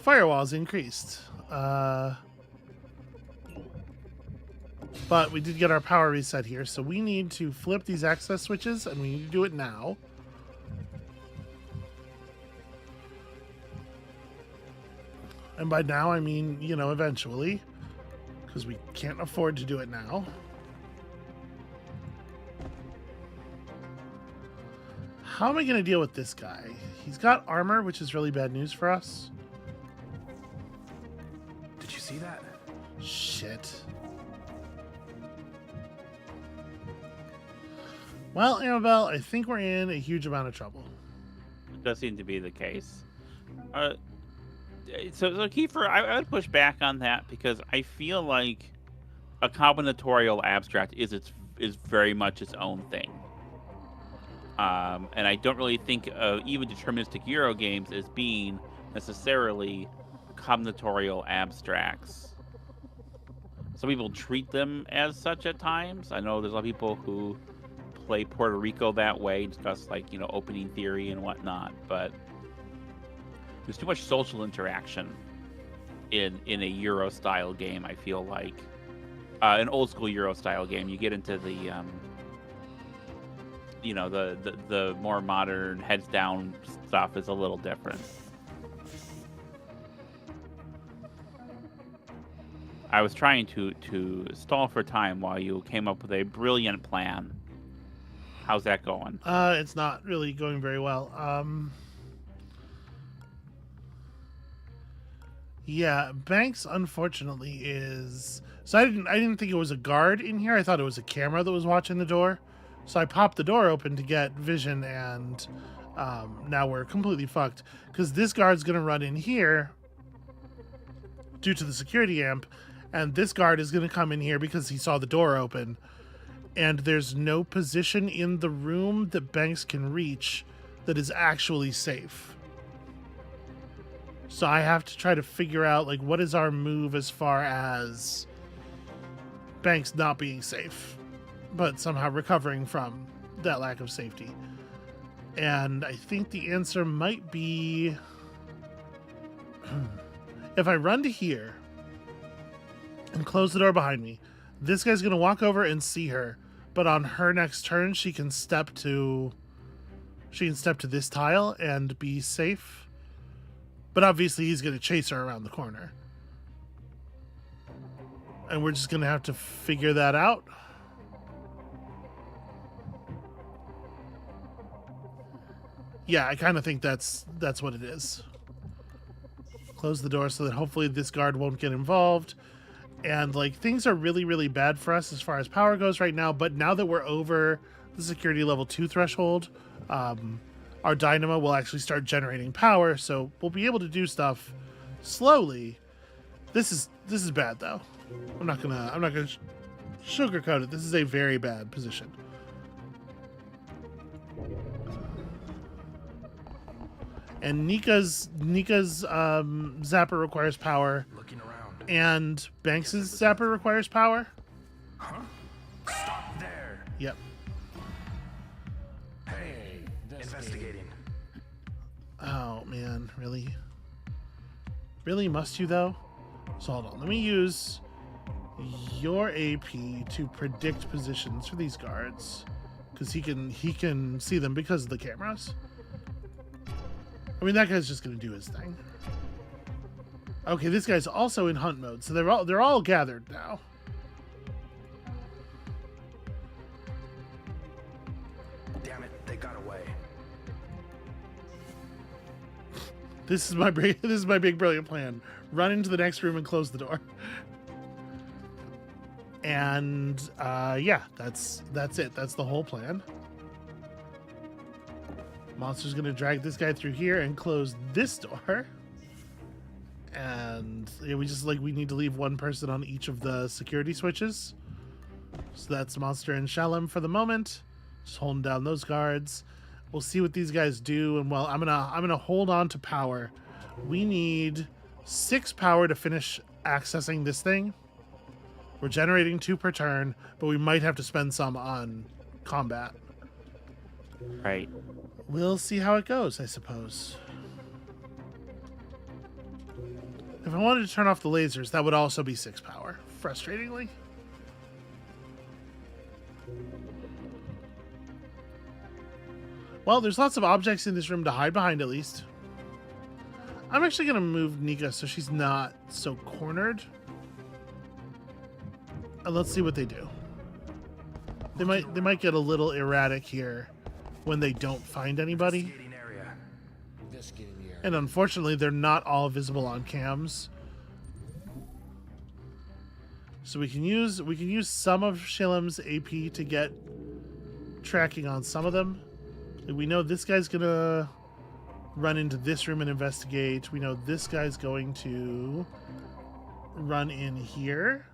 Firewalls increased. But we did get our power reset here, so we need to flip these access switches, and we need to do it now. And by now, I mean, you know, eventually. Because we can't afford to do it now. How am I going to deal with this guy? He's got armor, which is really bad news for us. Did you see that? Shit. Well, Amabel, I think we're in a huge amount of trouble. It does seem to be the case. So Kiefer, I would push back on that because I feel like a combinatorial abstract is very much its own thing. And I don't really think of even deterministic Euro games as being necessarily combinatorial abstracts. Some people treat them as such at times. I know there's a lot of people who play Puerto Rico that way, discuss like, you know, opening theory and whatnot, but there's too much social interaction in a Euro style game. I feel like an old school Euro style game, you get into the you know, the more modern heads down stuff is a little different. I was trying to stall for time while you came up with a brilliant plan. How's that going? It's not really going very well. Yeah, Banks unfortunately is. So I didn't think it was a guard in here. I thought it was a camera that was watching the door. So I popped the door open to get vision, and now we're completely fucked because this guard's gonna run in here due to the security amp, and this guard is gonna come in here because he saw the door open, and there's no position in the room that Banks can reach that is actually safe. So I have to try to figure out, like, what is our move as far as Banks not being safe, but somehow recovering from that lack of safety. And I think the answer might be if I run to here and close the door behind me, this guy's going to walk over and see her, but on her next turn, she can step to this tile and be safe. But obviously he's going to chase her around the corner. And we're just going to have to figure that out. Yeah, I kind of think that's what it is. Close the door so that hopefully this guard won't get involved. And like, things are really, really bad for us as far as power goes right now. But now that we're over the security level 2 threshold, our dynamo will actually start generating power, so we'll be able to do stuff slowly. This is bad though. I'm not gonna sugarcoat it. This is a very bad position. And Nika's zapper requires power, Looking around. and Banks's zapper requires power. Huh? Stop there. Yep. Hey, investigating. Oh man, really? Really, must you though? So hold on, let me use your AP to predict positions for these guards, because he can see them because of the cameras. I mean, that guy's just gonna do his thing. Okay, this guy's also in hunt mode, so they're all gathered now. Damn it, they got away. This is my big brilliant plan. Run into the next room and close the door. And yeah, that's it. That's the whole plan. Monster's gonna drag this guy through here and close this door. And yeah, we need to leave one person on each of the security switches. So that's Monster and Shalom for the moment. Just holding down those guards. We'll see what these guys do, and well, I'm gonna hold on to power. We need 6 power to finish accessing this thing. We're generating 2 per turn, but we might have to spend some on combat. Right. We'll see how it goes, I suppose. If I wanted to turn off the lasers, that would also be 6 power, frustratingly. Well, there's lots of objects in this room to hide behind, at least. I'm actually going to move Nika so she's not so cornered. And let's see what they do. They might get a little erratic here when they don't find anybody. Investigating area. And unfortunately, they're not all visible on cams. So we can use some of Shalom's AP to get tracking on some of them. We know this guy's gonna run into this room and investigate. We know this guy's going to run in here,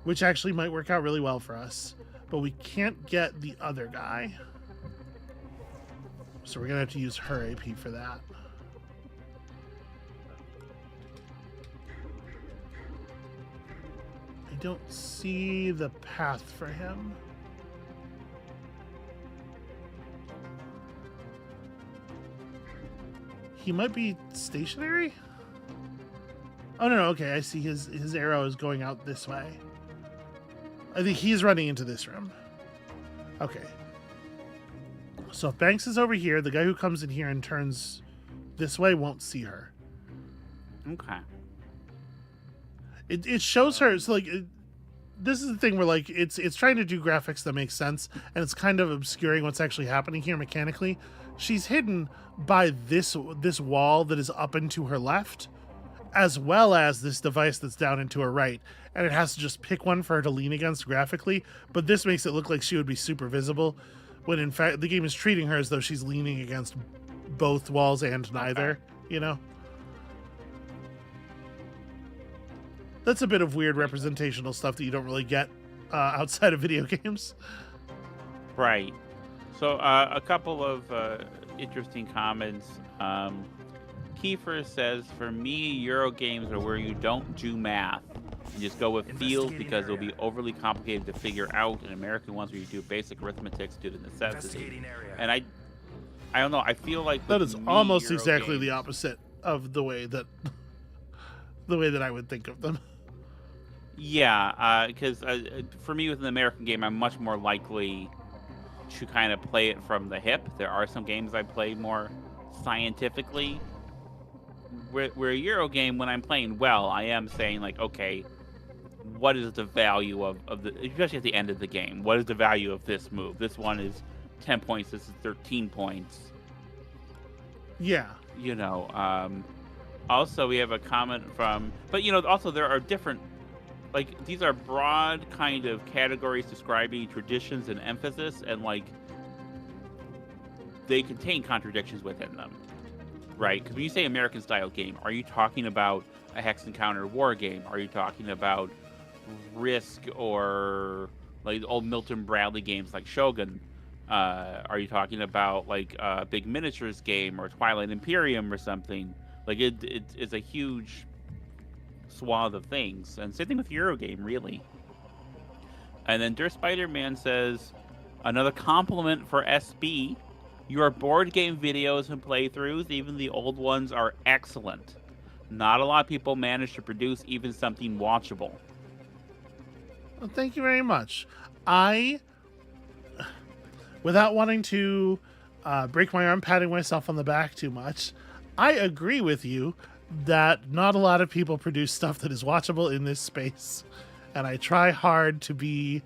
which actually might work out really well for us. But we can't get the other guy. So we're gonna have to use her AP for that. I don't see the path for him. He might be stationary? Oh, no, okay. I see his arrow is going out this way. I think he's running into this room. Okay. So if Banks is over here, the guy who comes in here and turns this way won't see her. Okay. It shows her. So like, this is the thing where like it's trying to do graphics that make sense, and it's kind of obscuring what's actually happening here mechanically. She's hidden by this wall that is up and to her left, as well as this device that's down and to her right, and it has to just pick one for her to lean against graphically. But this makes it look like she would be super visible, when in fact the game is treating her as though she's leaning against both walls and neither. You know. That's a bit of weird representational stuff that you don't really get outside of video games. Right. So a couple of interesting comments. Kiefer says, for me, Euro games are where you don't do math. You just go with feels because it'll be overly complicated to figure out. And American ones where you do basic arithmetic due to necessity. And I don't know. I feel like that is me, almost Euro exactly games, the opposite of the way that I would think of them. Yeah, because for me with an American game, I'm much more likely to kind of play it from the hip. There are some games I play more scientifically. Where a Euro game, when I'm playing well, I am saying like, okay, what is the value of the, especially at the end of the game, what is the value of this move? This one is 10 points, this is 13 points. Yeah. You know, also we have a comment from, but you know, also there are different, like, these are broad kind of categories describing traditions and emphasis, and like, they contain contradictions within them, right? Because when you say American style game, are you talking about a hex encounter war game? Are you talking about Risk or like old Milton Bradley games like Shogun? Are you talking about like a big miniatures game or Twilight Imperium or something? Like it's a huge swath of things, and same thing with Eurogame, really. And then Dirt Spider-Man says, another compliment for SB. Your board game videos and playthroughs, even the old ones, are excellent. Not a lot of people manage to produce even something watchable. Well, thank you very much. Without wanting to break my arm patting myself on the back too much, I agree with you that not a lot of people produce stuff that is watchable in this space. And I try hard to be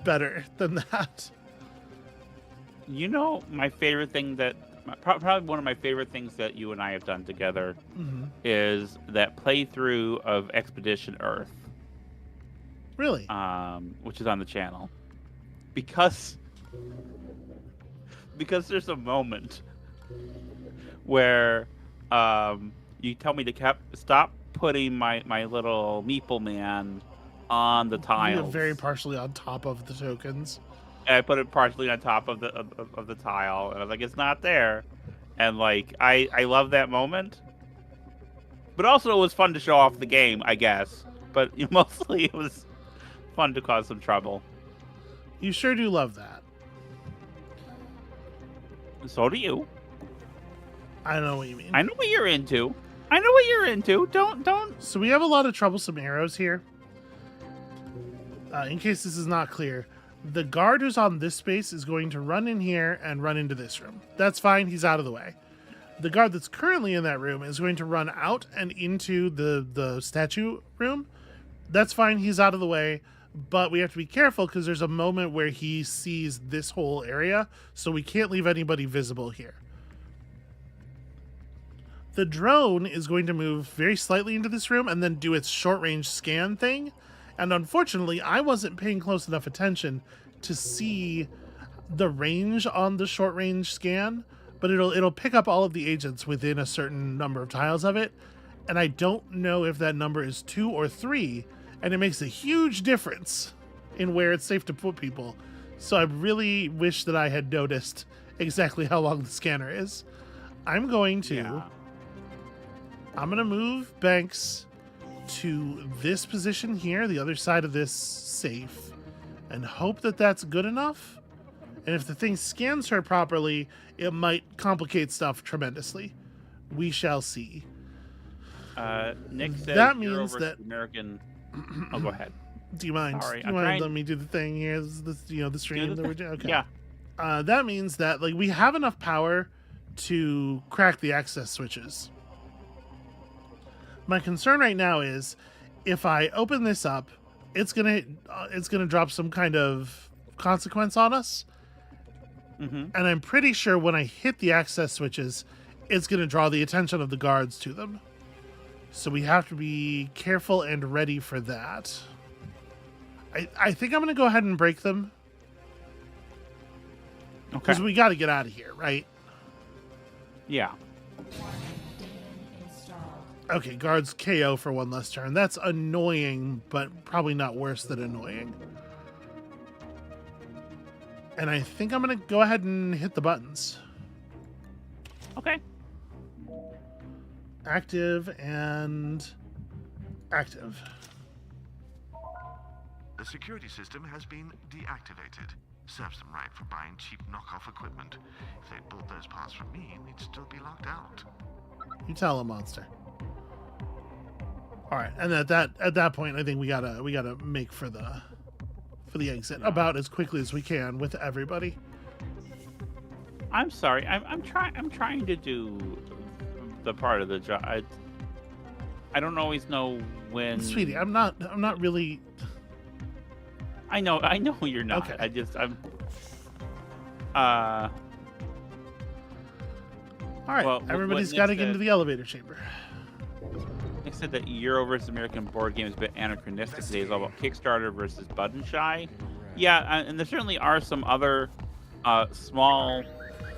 better than that. You know, my favorite thing that probably one of my favorite things that you and I have done together is that playthrough of Expedition Earth. Really? Which is on the channel. Because there's a moment where you tell me to stop putting my little meeple man on the tiles. You're very partially on top of the tokens. And I put it partially on top of the tile, and I was like, it's not there. And like I love that moment. But also it was fun to show off the game, I guess. But mostly it was fun to cause some trouble. You sure do love that. So do you. I don't know what you mean. I know what you're into. Don't. So we have a lot of troublesome arrows here. In case this is not clear, the guard who's on this space is going to run in here and run into this room. That's fine. He's out of the way. The guard that's currently in that room is going to run out and into the statue room. That's fine. He's out of the way. But we have to be careful because there's a moment where he sees this whole area. So we can't leave anybody visible here. The drone is going to move very slightly into this room and then do its short-range scan thing. And unfortunately, I wasn't paying close enough attention to see the range on the short-range scan, but it'll pick up all of the agents within a certain number of tiles of it. And I don't know if that number is 2 or 3, and it makes a huge difference in where it's safe to put people. So I really wish that I had noticed exactly how long the scanner is. I'm going to move Banks to this position here, the other side of this safe, and hope that that's good enough. And if the thing scans her properly, it might complicate stuff tremendously. We shall see. Nick says that means that American. Oh, go ahead. Do you mind? Sorry, do you mind letting me do the thing here? The stream that we're doing. Okay. Yeah. That means that like we have enough power to crack the access switches. My concern right now is if I open this up, it's gonna drop some kind of consequence on us. And I'm pretty sure when I hit the access switches, it's gonna draw the attention of the guards to them. So we have to be careful and ready for that. I think I'm gonna go ahead and break them. Okay. Because we got to get out of here, right? Yeah. Okay, guards KO for one less turn. That's annoying, but probably not worse than annoying. And I think I'm going to go ahead and hit the buttons. Okay. Active and active. The security system has been deactivated. Serves them right for buying cheap knockoff equipment. If they'd bought those parts from me, we'd still be locked out. You tell a monster. All right, and at that point, I think we gotta make for the exit about as quickly as we can with everybody. I'm sorry. I'm trying to do the part of the job. I don't always know when. Sweetie, I'm not really. I know you're not. Okay. All right, well, everybody's got to get into the elevator chamber. Nick said that Euro versus American board game is a bit anachronistic today. It's all about Kickstarter versus Button Shy. Yeah, and there certainly are some other small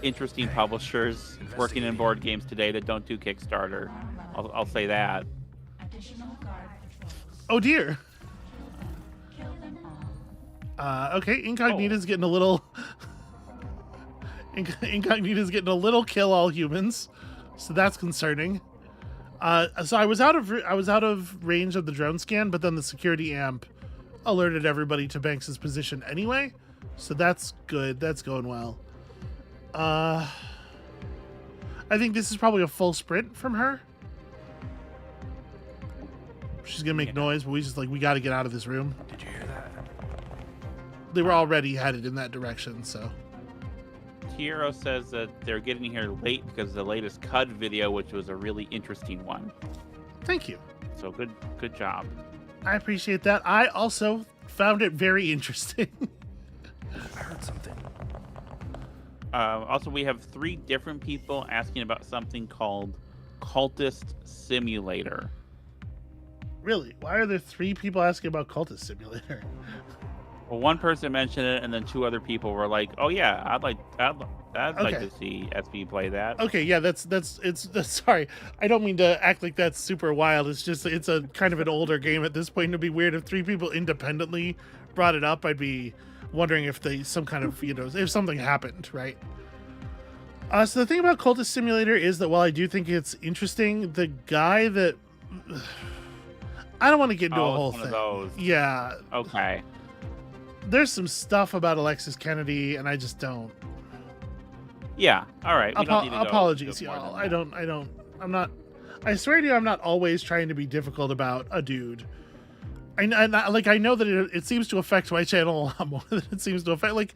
interesting publishers working in board games today that don't do Kickstarter. I'll say that. Additional guard patrols. Oh dear. Kill them all. Okay, Incognita's getting a little. Incognita's getting a little kill all humans, so that's concerning. So I was out of range of the drone scan, but then the security amp alerted everybody to Banks's position anyway, so that's good. That's going well. I think this is probably a full sprint from her. She's gonna make noise, but we got to get out of this room. Did you hear that? They were already headed in that direction, so. Tiero says that they're getting here late because of the latest CUD video, which was a really interesting one. Thank you. So good job. I appreciate that. I also found it very interesting. I heard something. Also, we have 3 different people asking about something called Cultist Simulator. Really? Why are there 3 people asking about Cultist Simulator? Well, one person mentioned it, and then 2 other people were like, "Oh yeah, I'd like to see SB play that." Okay, yeah, that's sorry. I don't mean to act like that's super wild. It's just it's a kind of an older game at this point. It'd be weird if 3 people independently brought it up. I'd be wondering if some kind of, if something happened, right? So the thing about Cultist Simulator is that while I do think it's interesting, the guy that I don't want to get into a whole one thing. of those. Yeah. Okay. There's some stuff about Alexis Kennedy, and I just don't. Yeah. All right. We don't need to go Apologies, more y'all. than that. I swear to you, I'm not always trying to be difficult about a dude. I know that it seems to affect my channel a lot more than it seems to affect.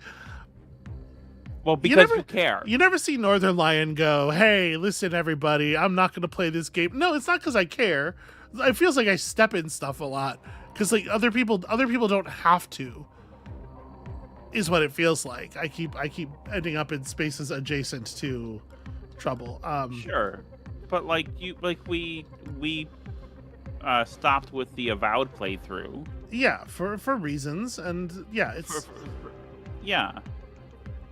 Well, because you care. You never see Northern Lion go, "Hey, listen, everybody, I'm not going to play this game." No, it's not because I care. It feels like I step in stuff a lot because other people don't have to. Is what it feels like. I keep ending up in spaces adjacent to trouble. Sure, but we stopped with the Avowed playthrough. Yeah, for reasons, and yeah, it's yeah,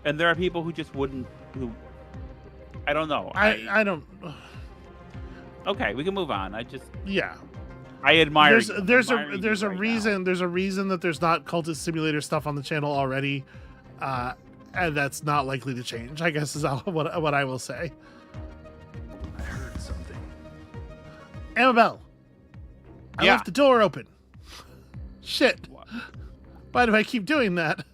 and there are people who just wouldn't. Who I don't know. I don't. Okay, we can move on. Yeah. I admire. There's a reason that there's not Cultist Simulator stuff on the channel already, and that's not likely to change, I guess is what I will say. I heard something. Amabel, I Yeah. left the door open. Shit. Why do I keep doing that?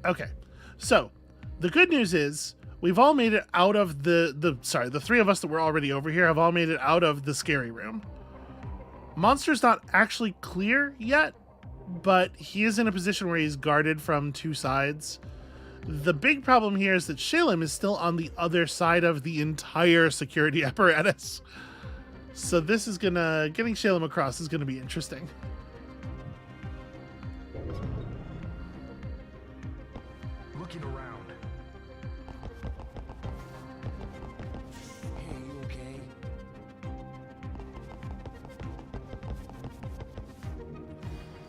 Okay, so the good news is we've all made it out of the 3 of us that were already over here have all made it out of the scary room. Monster's not actually clear yet, but he is in a position where he's guarded from 2 sides. The big problem here is that Shalem is still on the other side of the entire security apparatus. So this is getting Shalem across is gonna be interesting. Looking around. Hey, you okay?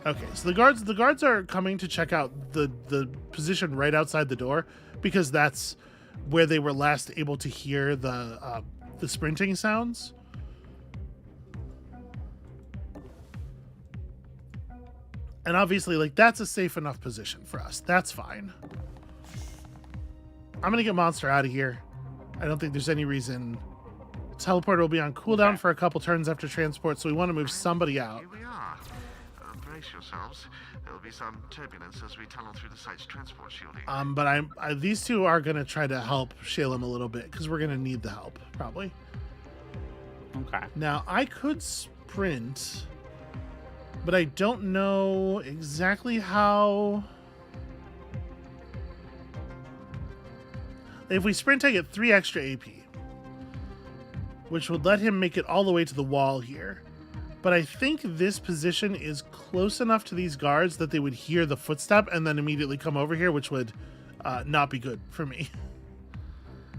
Okay, so the guards are coming to check out the position right outside the door because that's where they were last able to hear the sprinting sounds. And obviously, that's a safe enough position for us. That's fine. I'm gonna get Monster out of here. I don't think there's any reason. Teleporter will be on cooldown for a couple turns after transport, so we want to move somebody out. Here we are. Brace yourselves. There will be some turbulence as we tunnel through the site's transport shielding. But these 2 are gonna try to help Shalem a little bit because we're gonna need the help probably. Okay. Now I could sprint, but I don't know exactly how. If we sprint, I get 3 extra AP, which would let him make it all the way to the wall here. But I think this position is close enough to these guards that they would hear the footstep and then immediately come over here, which would not be good for me.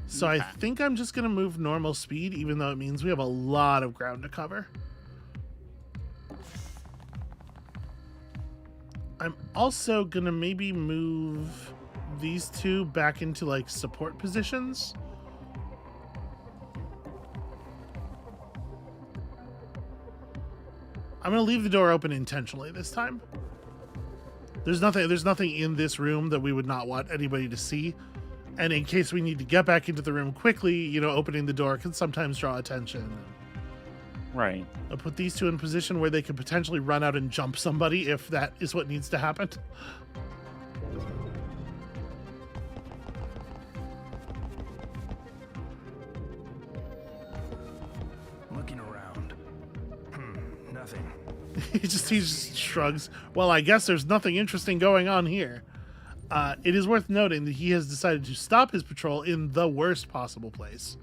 So I think I'm just going to move normal speed, even though it means we have a lot of ground to cover. I'm also gonna maybe move these two back into like support positions. I'm gonna leave the door open intentionally this time. There's nothing in this room that we would not want anybody to see. And in case we need to get back into the room quickly, you know, opening the door can sometimes draw attention. Right. I'll put these two in position where they could potentially run out and jump somebody if that is what needs to happen. Looking around. Nothing. he just shrugs. Well, I guess there's nothing interesting going on here. It is worth noting that he has decided to stop his patrol in the worst possible place.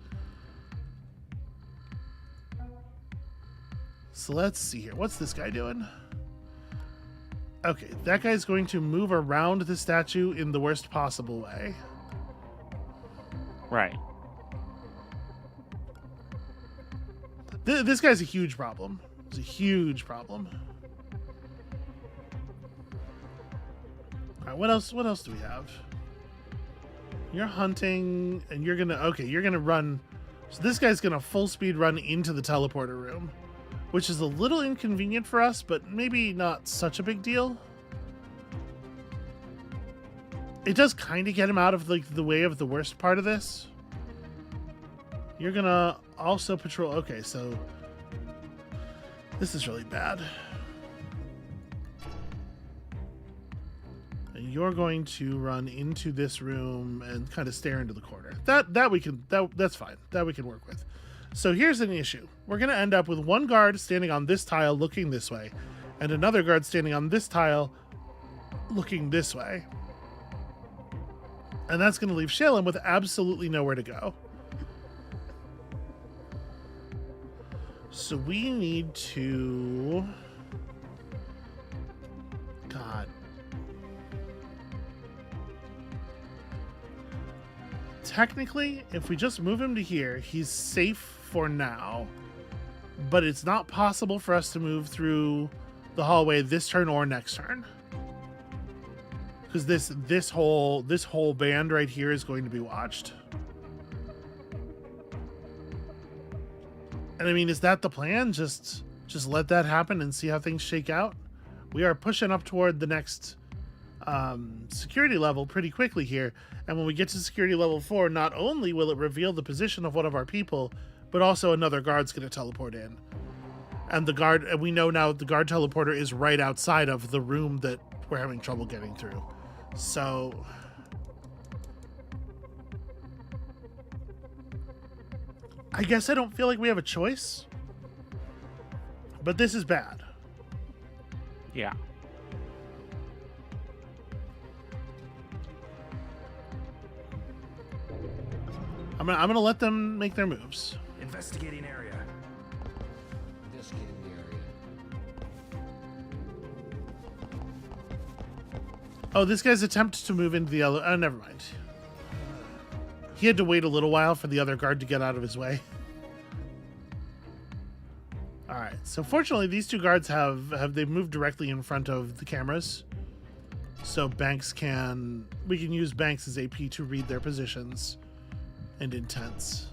So let's see here. What's this guy doing? Okay, that guy's going to move around the statue in the worst possible way. Right. This guy's a huge problem. It's a huge problem. All right, what else do we have? You're hunting, and you're gonna run. So this guy's gonna full speed run into the teleporter room, which is a little inconvenient for us, but maybe not such a big deal. It does kind of get him out of like the way of the worst part of this. You're gonna also patrol. Okay, so this is really bad. And you're going to run into this room and kind of stare into the corner. That's fine. That we can work with. So here's an issue. We're going to end up with one guard standing on this tile looking this way, and another guard standing on this tile looking this way. And that's going to leave Shalem with absolutely nowhere to go. So we need to... God. Technically, if we just move him to here, he's safe for now. But it's not possible for us to move through the hallway this turn or next turn. Because this whole band right here is going to be watched. And I mean, is that the plan? Just let that happen and see how things shake out? We are pushing up toward the next security level pretty quickly here. And when we get to security level 4, not only will it reveal the position of one of our people, but also another guard's going to teleport in. And we know now the guard teleporter is right outside of the room that we're having trouble getting through. So... I guess I don't feel like we have a choice. But this is bad. Yeah. I'm gonna let them make their moves. Investigating area. Investigating the area. Oh, this guy's attempt to move into the other... Oh, never mind. He had to wait a little while for the other guard to get out of his way. Alright, so fortunately these two guards they've moved directly in front of the cameras. So we can use Banks as AP to read their positions and intents.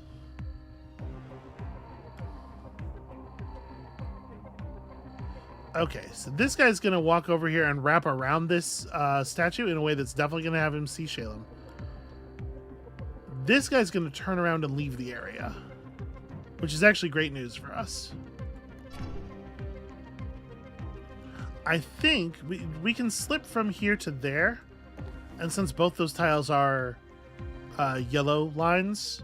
Okay, so this guy's gonna walk over here and wrap around this statue in a way that's definitely gonna have him see Shalem. This guy's gonna turn around and leave the area, which is actually great news for us. I think we can slip from here to there, and since both those tiles are yellow lines,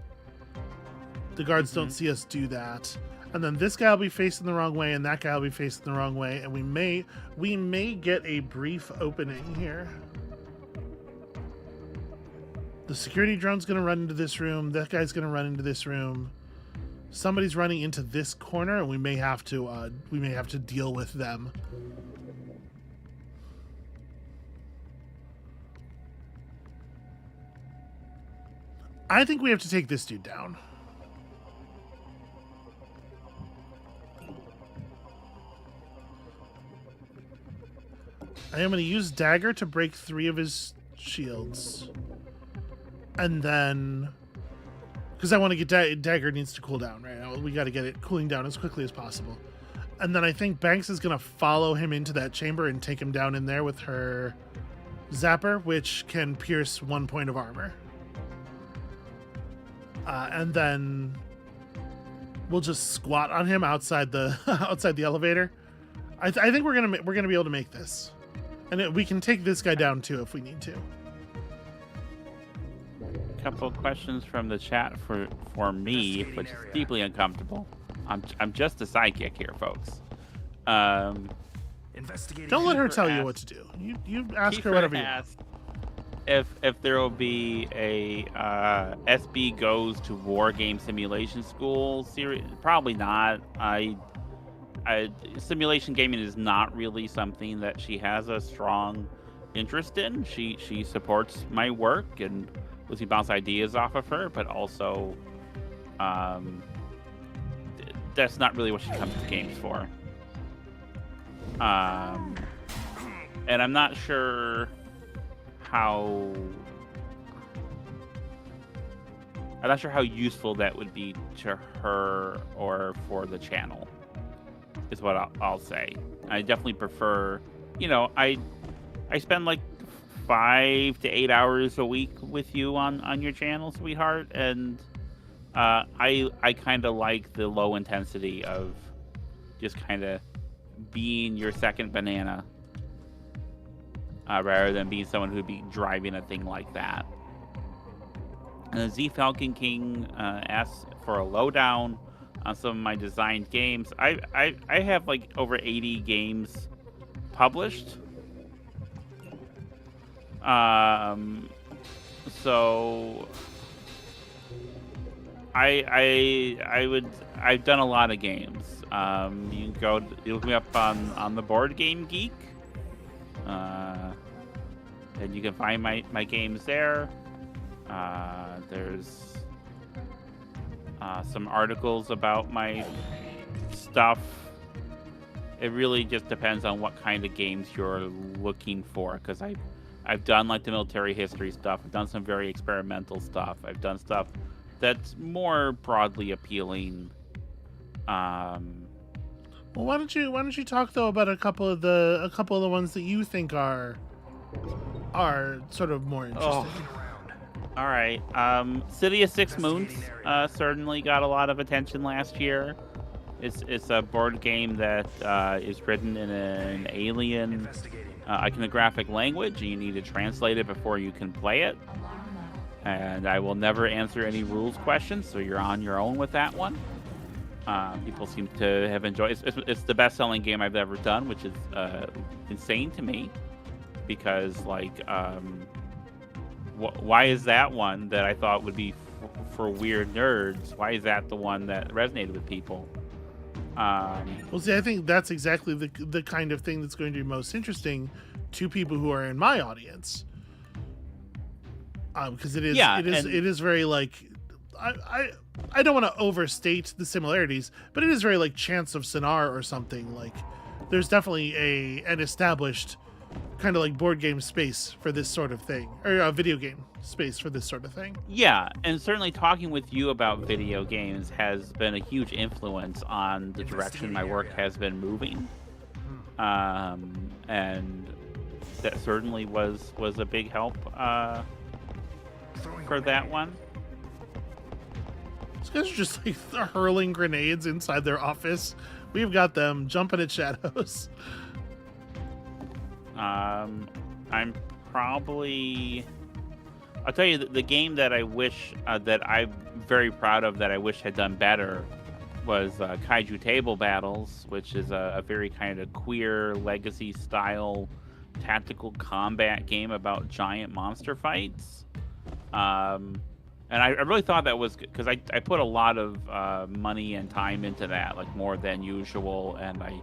the guards don't see us do that. And then this guy will be facing the wrong way, and that guy will be facing the wrong way, and we may get a brief opening here. The security drone's going to run into this room. That guy's going to run into this room. Somebody's running into this corner, and we may have to deal with them. I think we have to take this dude down. I am going to use Dagger to break 3 of his shields. And then... Because I want to get... Dagger needs to cool down, right? We got to get it cooling down as quickly as possible. And then I think Banks is going to follow him into that chamber and take him down in there with her Zapper, which can pierce 1 point of armor. And then we'll just squat on him outside the outside the elevator. I think we're gonna be able to make this, and we can take this guy down too if we need to. A couple of questions from the chat for me, which is deeply uncomfortable. I'm just a sidekick here, folks. Don't let her tell you what to do. You ask her whatever you want. If there will be a SB Goes to War Game Simulation School series, probably not. Simulation gaming is not really something that she has a strong interest in. She supports my work and lets me bounce ideas off of her, but also that's not really what she comes to games for. And I'm not sure how useful that would be to her or for the channel, is what I'll say. I definitely prefer, I spend like 5 to 8 hours a week with you on your channel, sweetheart, and I kind of like the low intensity of just kind of being your second banana. Rather than being someone who'd be driving a thing like that. And Z Falcon King asks for a lowdown on some of my designed games. I have like over 80 games published. So I've done a lot of games. You look me up on the Board Game Geek. And you can find my games there. There's some articles about my stuff. It really just depends on what kind of games you're looking for, because I've done like the military history stuff. I've done some very experimental stuff. I've done stuff that's more broadly appealing. Well, why don't you talk though about a couple of the ones that you think are sort of more interesting. All right. City of Six Moons certainly got a lot of attention last year. It's a board game that is written in an alien iconographic language, and you need to translate it before you can play it. And I will never answer any rules questions, so you're on your own with that one. People seem to have enjoyed it. It's the best-selling game I've ever done, which is insane to me. Because, why is that one that I thought would be for weird nerds? Why is that the one that resonated with people? Well, see, I think that's exactly the kind of thing that's going to be most interesting to people who are in my audience. Because it is very like, I don't want to overstate the similarities, but it is very like Chants of Sinar or something. Like, there's definitely an established kind of like board game space for this sort of thing, or a video game space for this sort of thing. Yeah, and certainly talking with you about video games has been a huge influence on the direction my work has been moving. And that certainly was a big help for that one. These guys are just like hurling grenades inside their office. We've got them jumping at shadows. I'm probably... I'll tell you, the game that I wish, that I'm very proud of, that I wish had done better, was Kaiju Table Battles, which is a very kind of queer, legacy-style tactical combat game about giant monster fights. And I really thought that was good, because I put a lot of money and time into that, like more than usual, and I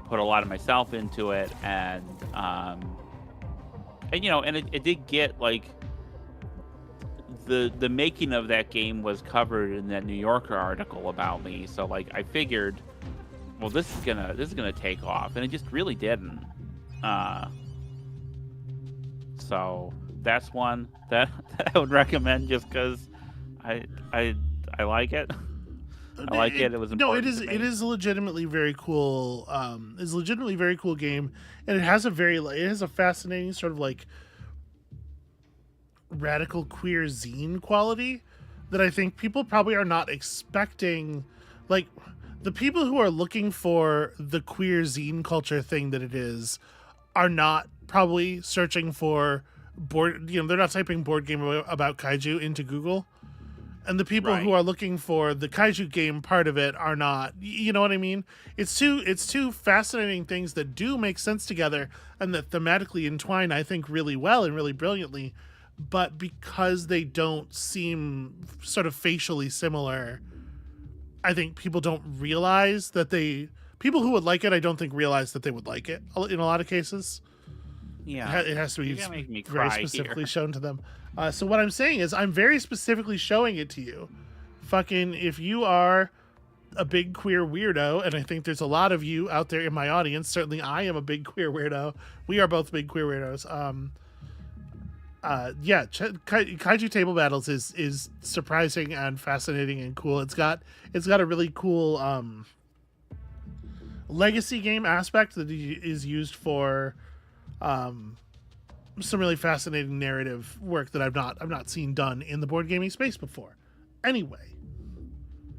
put a lot of myself into it, and you know, and it did get like the making of that game was covered in that New Yorker article about me, so like I figured, well, this is gonna take off, and it just really didn't. So that's one that I would recommend just because I I like it. I like it. It was No, important to me. it is legitimately very cool. It's legitimately very cool game, and it has a fascinating sort of like radical queer zine quality that I think people probably are not expecting. Like the people who are looking for the queer zine culture thing that it is are not probably searching for they're not typing board game about kaiju into Google. And the people who Right. are looking for the kaiju game part of it are not, you know what I mean? It's two fascinating things that do make sense together and that thematically entwine, I think, really well and really brilliantly. But because they don't seem sort of facially similar, I think people don't realize that people who would like it, I don't think realize that they would like it in a lot of cases. Yeah. It has to be You're gonna make me very cry specifically here. shown to them. So what I'm saying is I'm very specifically showing it to you. Fucking, if you are a big queer weirdo, and I think there's a lot of you out there in my audience, certainly I am a big queer weirdo. We are both big queer weirdos. Yeah, Kaiju Table Battles is surprising and fascinating and cool. It's got a really cool legacy game aspect that is used for some really fascinating narrative work that I've not seen done in the board gaming space before. Anyway,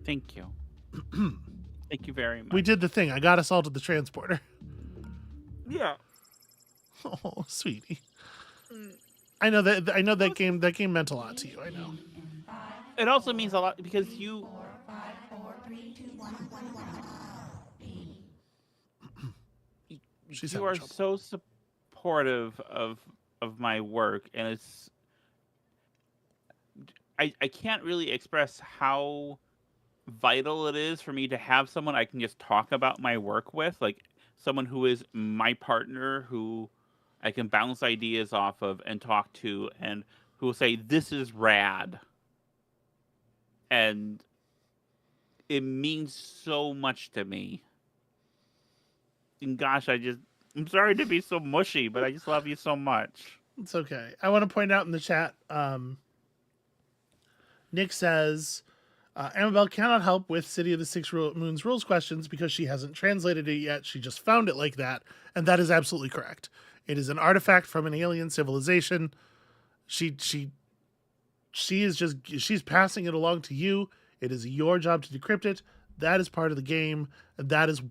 Thank you. Thank you very much. we did the thing. I got us all to the transporter. Yeah. Oh, sweetie. I know that game meant a lot to you. I know. It also means a lot because you She's you having are trouble. so supportive of my work, and it's I can't really express how vital it is for me to have someone I can just talk about my work with, like someone who is my partner who I can bounce ideas off of and talk to, and who will say this is rad, and it means so much to me. And gosh, I'm sorry to be so mushy, but I just love you so much. It's okay. I want to point out in the chat. Nick says Amabel cannot help with City of the Moons rules questions because she hasn't translated it yet. She just found it like that, and that is absolutely correct. It is an artifact from an alien civilization. She's passing it along to you. It is your job to decrypt it. That is part of the game, and that is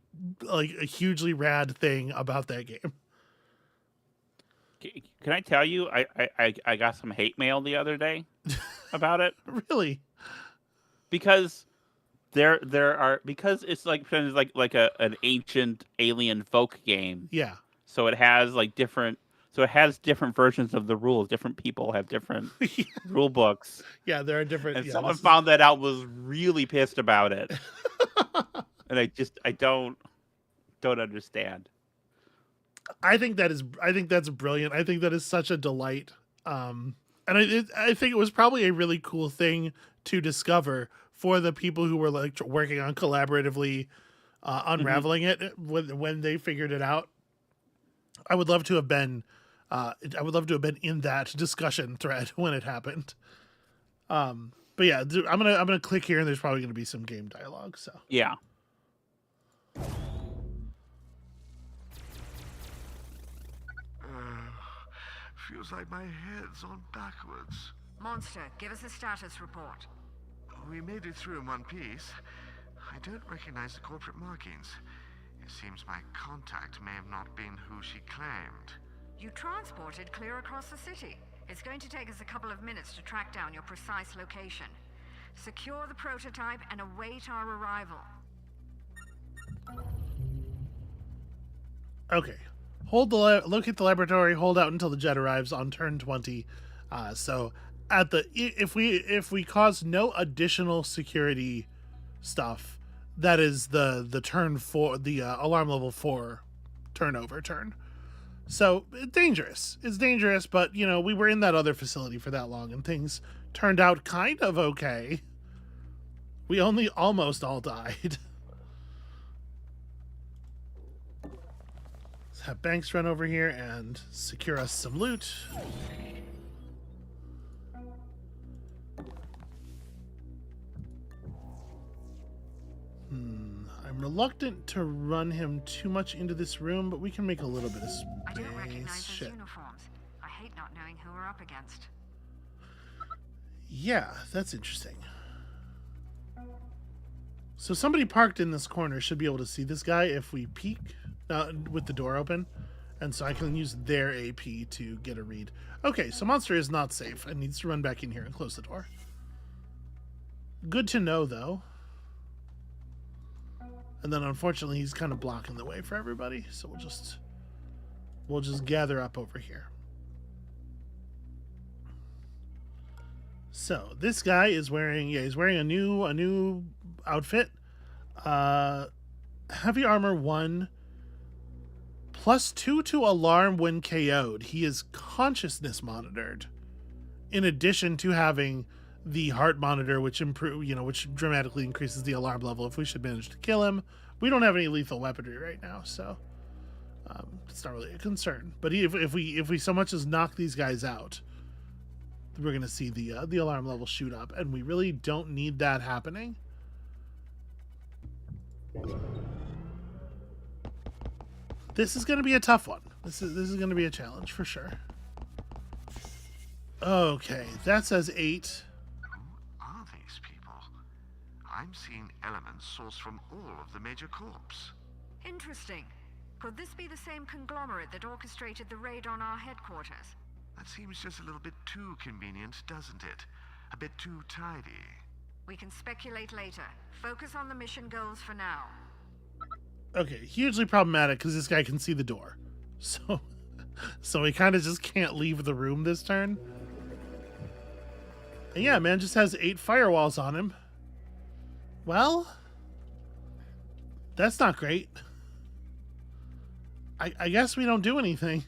like a hugely rad thing about that game. Can I tell you, I got some hate mail the other day about it Really? because because it's like an ancient alien folk game, Yeah. so it has different versions of the rules. Different people have different rule books, Yeah, there are different. and Yeah, someone found that out, was really pissed about it, and I don't understand. I think that's brilliant. I think that is such a delight. And I think it was probably a really cool thing to discover for the people who were like working on collaboratively unraveling it when they figured it out. I would love to have been in that discussion thread when it happened. But yeah, I'm gonna click here, and there's probably gonna be some game dialogue. So Yeah. Feels like my head's on backwards. Monster, give us a status report. We made it through in one piece. I don't recognize the corporate markings. It seems my contact may have not been who she claimed. You transported clear across the city. It's going to take us a couple of minutes to track down your precise location. Secure the prototype and await our arrival. okay, locate the laboratory. Hold out until the jet arrives on turn 20. So at the if we cause no additional security stuff, that is the turn 4, the alarm level 4 turnover turn. So dangerous. It's dangerous, but you know, we were in that other facility for that long, and things turned out kind of okay. We only almost all died. have Banks run over here and secure us some loot. I'm reluctant to run him too much into this room, but we can make a little bit of space. I don't recognize those Shit. uniforms. I hate not knowing who we're up against. Yeah, that's interesting. So somebody parked in this corner should be able to see this guy if we peek with the door open. And so I can use their AP to get a read. Okay, so Monster is not safe and needs to run back in here and close the door. Good to know, though. And then unfortunately he's kind of blocking the way for everybody, so we'll just gather up over here. So this guy is wearing he's wearing a new outfit. Heavy armor 1 +2 to alarm when KO'd. He is consciousness monitored, in addition to having the heart monitor, which which dramatically increases the alarm level if we should manage to kill him. We don't have any lethal weaponry right now, so it's not really a concern. But if we so much as knock these guys out, we're gonna see the alarm level shoot up, and we really don't need that happening. This is gonna be a tough one. This is gonna be a challenge for sure. Okay, that says 8. Who are these people? I'm seeing elements sourced from all of the major corps. Interesting. Could this be the same conglomerate that orchestrated the raid on our headquarters? That seems just a little bit too convenient, doesn't it? A bit too tidy. We can speculate later. Focus on the mission goals for now. Okay, hugely problematic because this guy can see the door. So he kind of just can't leave the room this turn. And yeah, man just has 8 firewalls on him. Well, that's not great. I guess we don't do anything.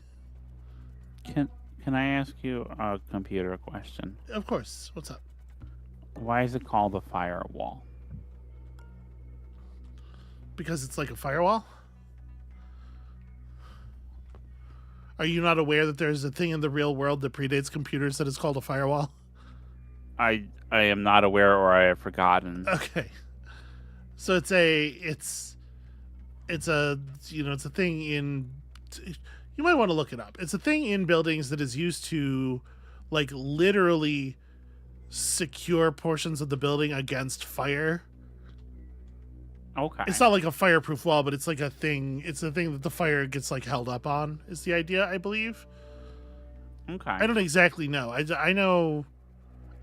Can I ask you a computer question? Of course. What's up? Why is it called a firewall? Because it's like a firewall? Are you not aware that there's a thing in the real world that predates computers that is called a firewall? I am not aware, or I have forgotten. Okay. So it's a thing in, you might want to look it up. It's a thing in buildings that is used to like literally secure portions of the building against fire. Okay. It's not like a fireproof wall, but it's like a thing. It's a thing that the fire gets like held up on is the idea, I believe. Okay. I don't exactly know. I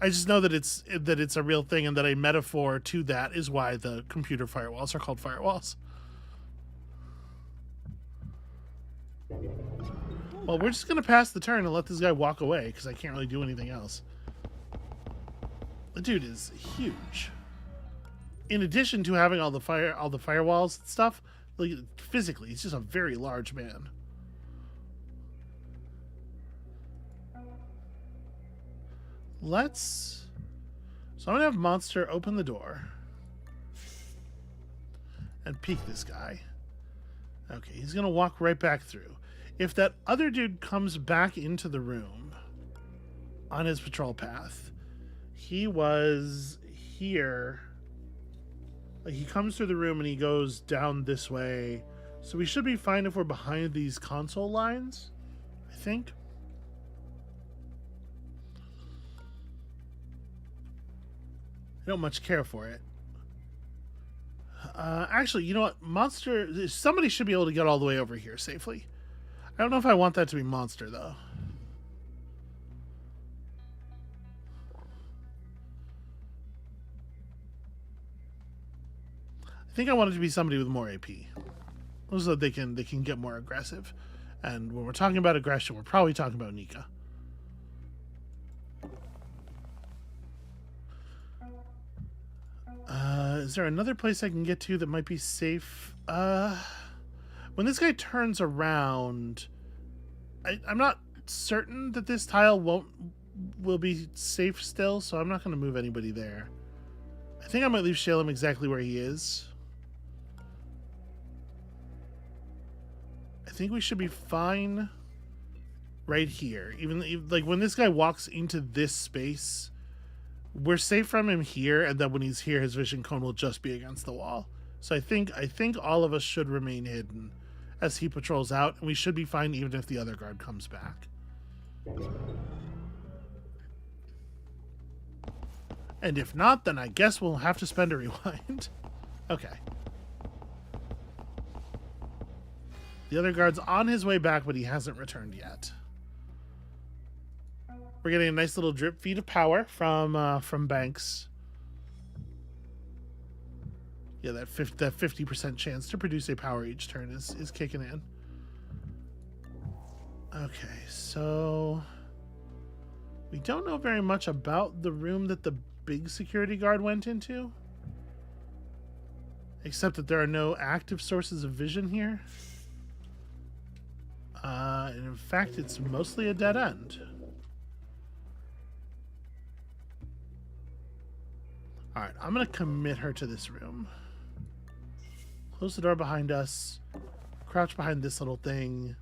just know that it's a real thing, and that a metaphor to that is why the computer firewalls are called firewalls. Well, we're just gonna pass the turn and let this guy walk away because I can't really do anything else. The dude is huge. In addition to having all the firewalls and stuff, like physically, he's just a very large man. So I'm gonna have Monster open the door and peek this guy. Okay, he's gonna walk right back through. If that other dude comes back into the room on his patrol path, he was here. Like, he comes through the room and he goes down this way. So we should be fine if we're behind these console lines, I think. I don't much care for it. Actually, you know what? Monster, somebody should be able to get all the way over here safely. I don't know if I want that to be Monster, though. I think I want it to be somebody with more AP, so that they can get more aggressive. And when we're talking about aggression, we're probably talking about Nika. Is there another place I can get to that might be safe? When this guy turns around, I'm not certain that this tile will be safe still, so I'm not going to move anybody there. I think I might leave Shalem exactly where he is. I think we should be fine right here. Even like when this guy walks into this space, we're safe from him here, and then when he's here, his vision cone will just be against the wall. So I think all of us should remain hidden as he patrols out, and we should be fine even if the other guard comes back. And if not, then I guess we'll have to spend a rewind. Okay. The other guard's on his way back, but he hasn't returned yet. We're getting a nice little drip feed of power from Banks. Yeah, that 50% chance to produce a power each turn is kicking in. Okay, so we don't know very much about the room that the big security guard went into, except that there are no active sources of vision here. And in fact, it's mostly a dead end. Alright, I'm going to commit her to this room. Close the door behind us. Crouch behind this little thing.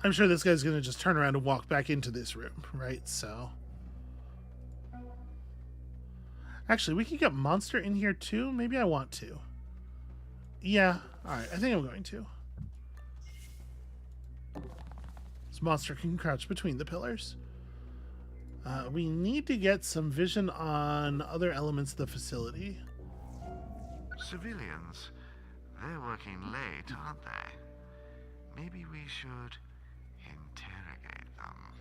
I'm sure this guy's going to just turn around and walk back into this room, right? So... Actually, we could get Monster in here too. Maybe I want to. Yeah. Alright, I think I'm going to. This monster can crouch between the pillars. We need to get some vision on other elements of the facility. Civilians, they're working late, aren't they? Maybe we should interrogate them.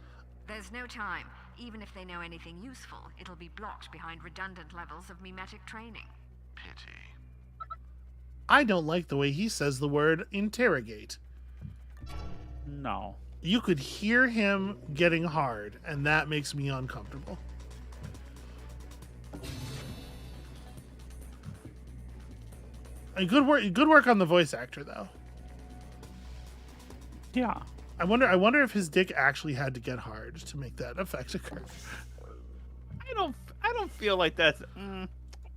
There's no time. Even if they know anything useful, it'll be blocked behind redundant levels of mimetic training. Pity. I don't like the way he says the word interrogate. No. You could hear him getting hard, and that makes me uncomfortable. And good work on the voice actor, though. Yeah. I wonder if his dick actually had to get hard to make that effect occur. I don't feel like that's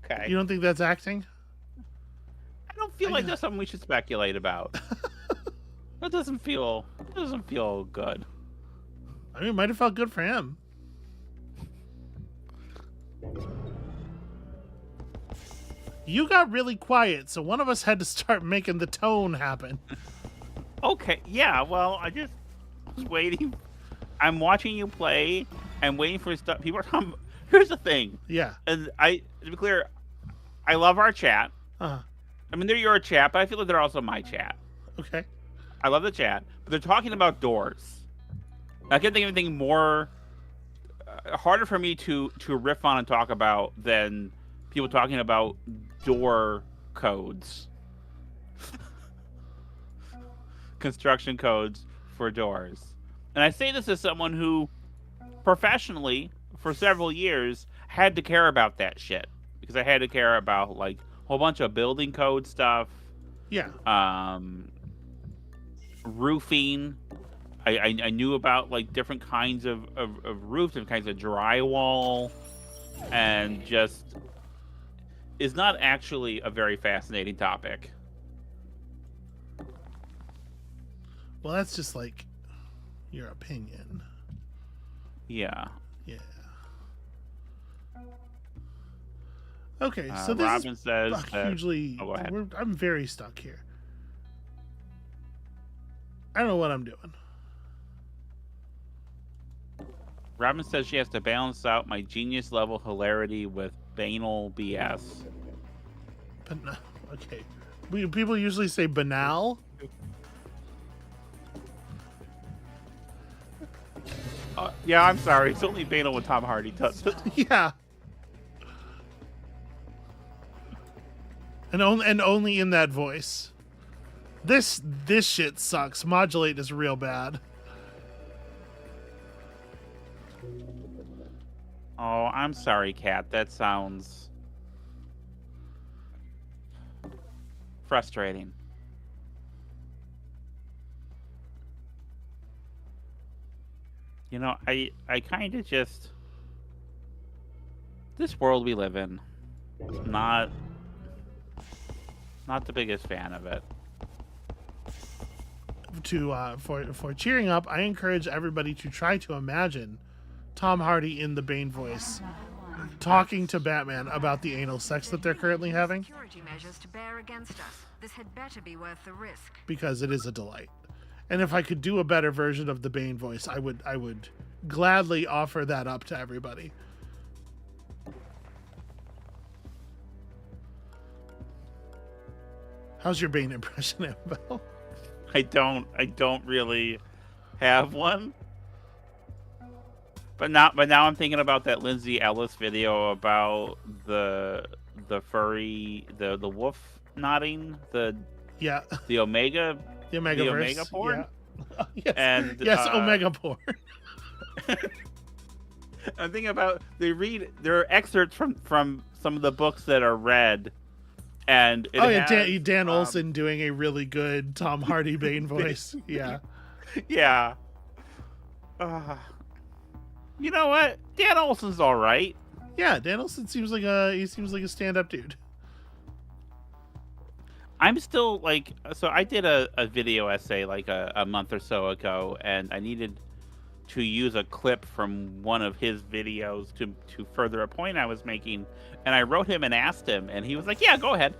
okay. You don't think that's acting? I don't feel like that's something we should speculate about. That doesn't feel good. I mean, it might have felt good for him. You got really quiet, so one of us had to start making the tone happen. Okay, yeah, well, I just was waiting. I'm watching you play and waiting for stuff. People are talking. Here's the thing. Yeah. And to be clear, I love our chat. Uh-huh. I mean, they're your chat, but I feel like they're also my chat. Okay. I love the chat, but they're talking about doors. I can't think of anything more harder for me to riff on and talk about than people talking about door codes. Construction codes for doors. And I say this as someone who professionally for several years had to care about that shit, because I had to care about like a whole bunch of building code stuff. Yeah. Roofing. I knew about like different kinds of roofs and kinds of drywall, and just is not actually a very fascinating topic. Well, that's just like your opinion. Yeah. Yeah. Okay, so this Robin says that, hugely. Oh, go ahead. I'm very stuck here. I don't know what I'm doing. Robin says she has to balance out my genius level hilarity with banal BS. Okay. People usually say banal. Yeah, I'm sorry. It's only banal when Tom Hardy does it. Yeah. And only in that voice. This shit sucks. Modulate is real bad. Oh, I'm sorry, Kat. That sounds frustrating. You know, I kind of just... This world we live in, not the biggest fan of it. for cheering up, I encourage everybody to try to imagine Tom Hardy in the Bane voice talking to Batman about the anal sex that they're currently having, Security measures to bear against us. This had better be worth the risk. because it is a delight. And if I could do a better version of the Bane voice, I would gladly offer that up to everybody. How's your Bane impression, Amabel? I don't really have one. But now I'm thinking about that Lindsay Ellis video about the furry the wolf nodding the Omega the Omega porn. Yeah. Yes. And yes, Omega porn. I'm thinking about there are excerpts from some of the books that are read, and Dan Olsen doing a really good Tom Hardy Bane voice. Yeah. Yeah. You know what? Dan Olsen's all right. Yeah, Dan Olsen seems like a stand-up dude. I'm still so I did a video essay like a month or so ago, and I needed to use a clip from one of his videos to further a point I was making, and I wrote him and asked him, and he was like, yeah, go ahead.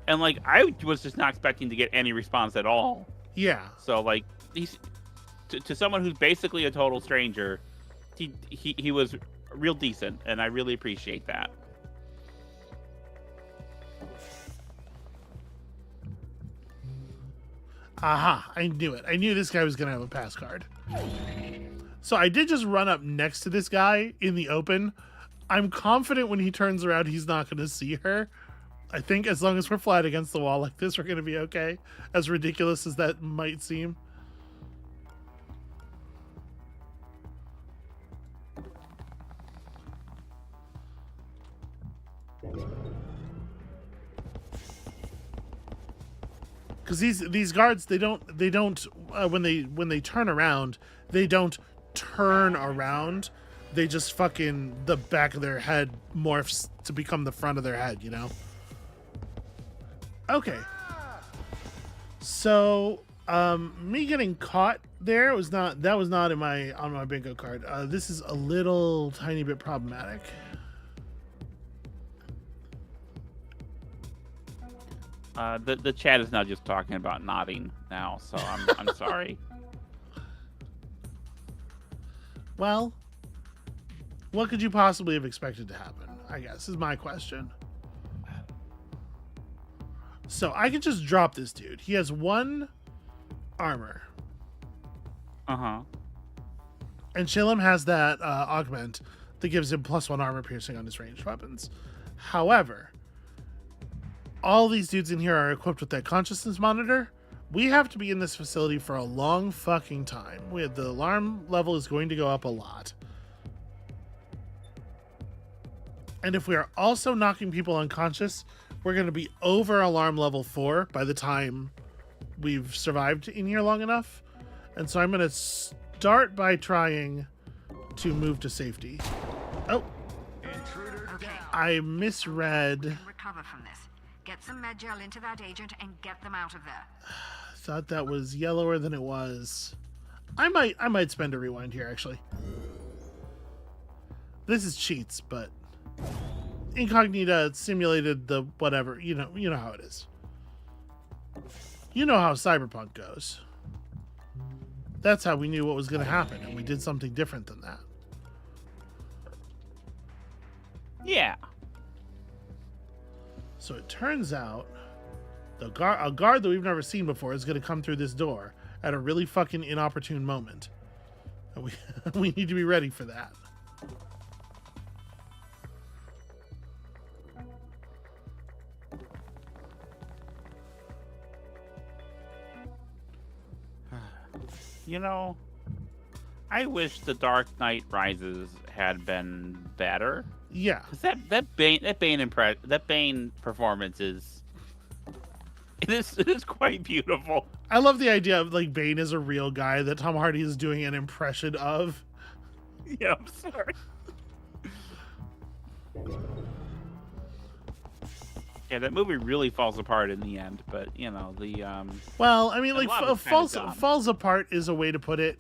And I was just not expecting to get any response at all. Yeah. So he's to someone who's basically a total stranger, he was real decent, and I really appreciate that. Aha, I knew it. I knew this guy was going to have a pass card. So I did just run up next to this guy in the open. I'm confident when he turns around, he's not going to see her. I think as long as we're flat against the wall like this, we're going to be okay. As ridiculous as that might seem. Because these guards, they don't when they turn around, they don't turn around. They just fucking, the back of their head morphs to become the front of their head, you know? Okay. So, me getting caught there was not on my bingo card. This is a little tiny bit problematic. The chat is now just talking about nodding now, so I'm sorry. Well, what could you possibly have expected to happen, I guess, is my question. So I can just drop this dude. He has 1 armor. Uh-huh. And Shalem has that augment that gives him +1 armor piercing on his ranged weapons. However, all these dudes in here are equipped with that consciousness monitor. We have to be in this facility for a long fucking time. The alarm level is going to go up a lot. And if we are also knocking people unconscious, we're going to be over alarm level 4 by the time we've survived in here long enough. And so I'm going to start by trying to move to safety. Oh. Okay. I misread. Recover from this. Get some med gel into that agent and get them out of there. Thought that was yellower than it was. I might spend a rewind here, actually. This is cheats, but Incognita simulated the whatever. You know how it is. You know how Cyberpunk goes. That's how we knew what was going to happen, and we did something different than that. Yeah. So it turns out a guard that we've never seen before is going to come through this door at a really fucking inopportune moment. And we need to be ready for that. You know, I wish The Dark Knight Rises had been better. Yeah. Cause that Bane performance is it is quite beautiful. I love the idea of Bane is a real guy that Tom Hardy is doing an impression of. Yeah, I'm sorry. Yeah, that movie really falls apart in the end, but you know the Well, I mean, a like lot of it's kinda dumb. falls apart is a way to put it.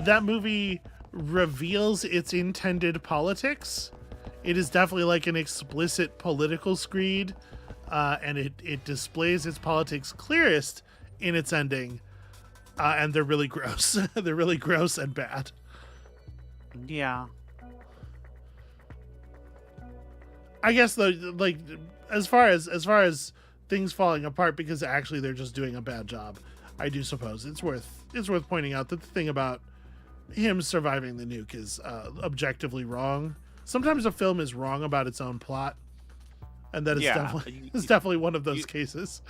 That movie reveals its intended politics. It is definitely like an explicit political screed, and it displays its politics clearest in its ending. And they're really gross. They're really gross and bad. Yeah. I guess though, like as far as things falling apart because actually they're just doing a bad job, I do suppose it's worth pointing out that the thing about him surviving the nuke is objectively wrong. Sometimes a film is wrong about its own plot, and that is definitely one of those cases.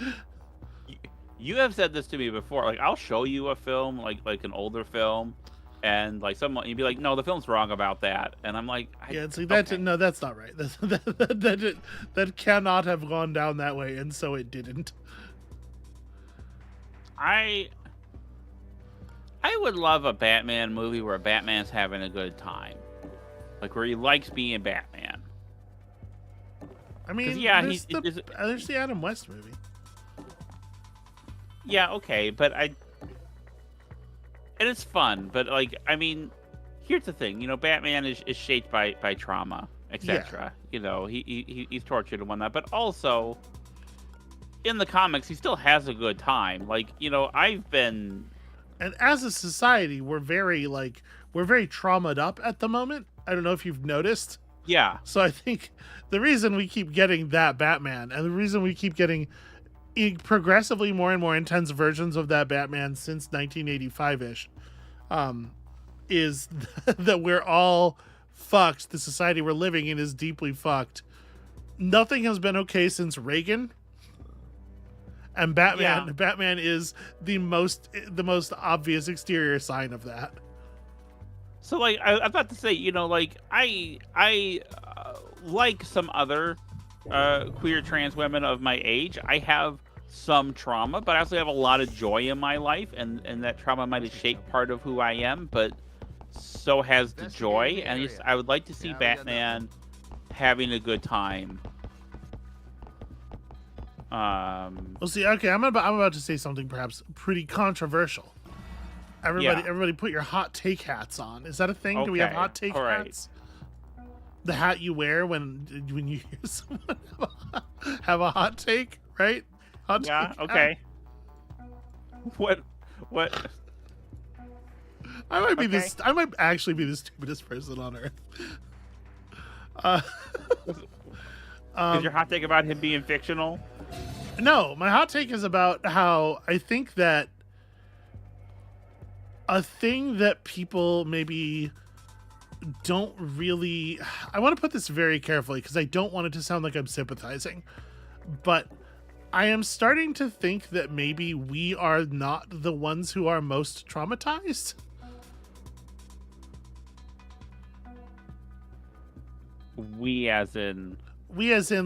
You have said this to me before. Like, I'll show you a film, like an older film, and like someone you'd be like, "No, the film's wrong about that," and I'm like, "Yeah, it's like that. No, that's not right. That cannot have gone down that way, and so it didn't." I would love a Batman movie where Batman's having a good time, like where he likes being Batman. I mean, yeah, there's the Adam West movie. Yeah, okay, but and it's fun, but like, I mean, here's the thing, you know, Batman is shaped by trauma, etc. Yeah. You know, he's tortured and whatnot, but also in the comics, he still has a good time. Like, you know, and as a society, we're very traumatized up at the moment. I don't know if you've noticed. Yeah. So I think the reason we keep getting that Batman, and the reason we keep getting progressively more and more intense versions of that Batman since 1985-ish, is that we're all fucked. The society we're living in is deeply fucked. Nothing has been okay since Reagan, and Batman is the most obvious exterior sign of that. So, like, I'm about to say, you know, like, I like some other queer trans women of my age, I have some trauma, but I also have a lot of joy in my life, and that trauma might have shaped part of who I am, but so has the joy, and I would like to see Batman having a good time. Well, see, okay, I'm about to say something perhaps pretty controversial. Everybody put your hot take hats on. Is that a thing? Okay. Do we have hot take hats? The hat you wear when you hear someone have a hot take, right? Hot take okay. Hat. What? I might actually be the stupidest person on earth. Is your hot take about him being fictional? No, my hot take is about how I think that a thing that people maybe don't really... I want to put this very carefully because I don't want it to sound like I'm sympathizing, but I am starting to think that maybe we are not the ones who are most traumatized. We as in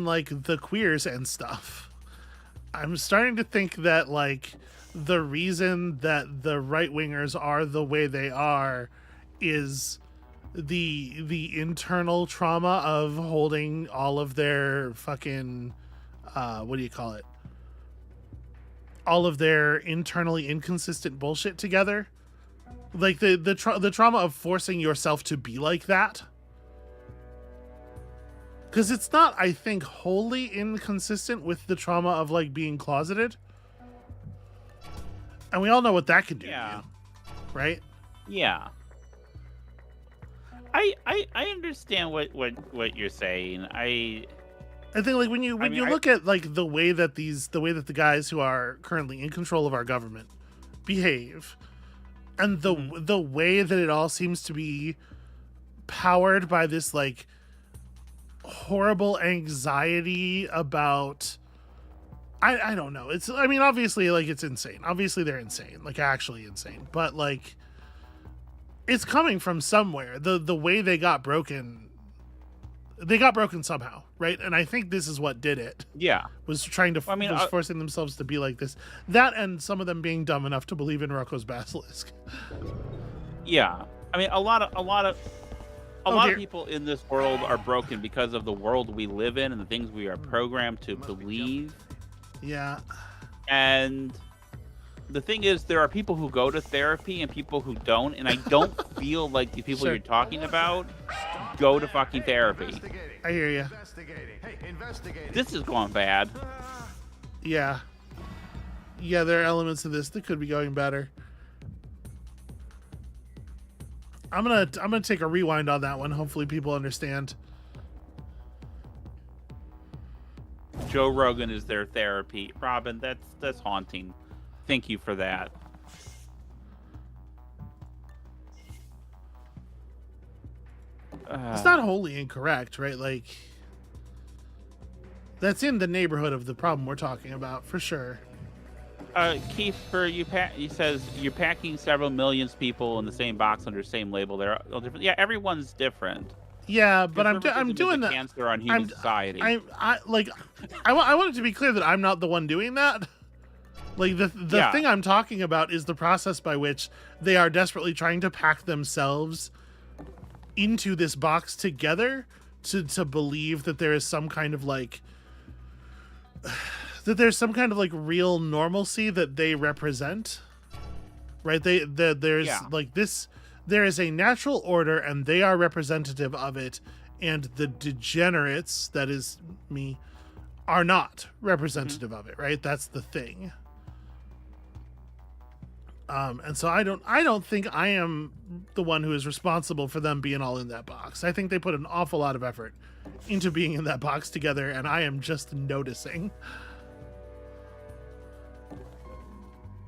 like the queers and stuff. I'm starting to think that like the reason that the right-wingers are the way they are is the internal trauma of holding all of their fucking what do you call it? All of their internally inconsistent bullshit together. Like the trauma of forcing yourself to be like that. Because it's not, I think, wholly inconsistent with the trauma of like being closeted. And we all know what that can do to you, right? Yeah. I understand what you're saying. I think like when you look at like the way that the guys who are currently in control of our government behave, and the way that it all seems to be powered by this like horrible anxiety about I don't know. I mean obviously like it's insane. Obviously they're insane, like actually insane. But like it's coming from somewhere. The way they got broken somehow, right? And I think this is what did it. Yeah. Was trying to was forcing themselves to be like this. That and some of them being dumb enough to believe in Rocco's Basilisk. Yeah. I mean a lot of a Oh, lot dear. of people in this world are broken because of the world we live in and the things we are programmed to believe. Yeah. And the thing is, there are people who go to therapy and people who don't, and I don't feel like the people Sure. you're talking about go to fucking therapy. I hear you. Hey, investigating. This is going bad. Yeah. Yeah, there are elements of this that could be going better. I'm gonna take a rewind on that one. Hopefully people understand. Joe Rogan is their therapy. Robin, that's haunting. Thank you for that. It's not wholly incorrect, right? Like, that's in the neighborhood of the problem we're talking about, for sure. Kiefer, he says you're packing several millions of people in the same box under the same label. They're all different. Yeah, everyone's different. Yeah, but I'm Conservatism doing is a that. cancer on human society. I want it to be clear that I'm not the one doing that. Like the Yeah. thing I'm talking about is the process by which they are desperately trying to pack themselves into this box together to believe that there is some kind of like real normalcy that they represent. Right? There's Yeah. like this. There is a natural order, and they are representative of it, and the degenerates, that is me, are not representative of it, right? That's the thing. And so I don't think I am the one who is responsible for them being all in that box. I think they put an awful lot of effort into being in that box together, and I am just noticing.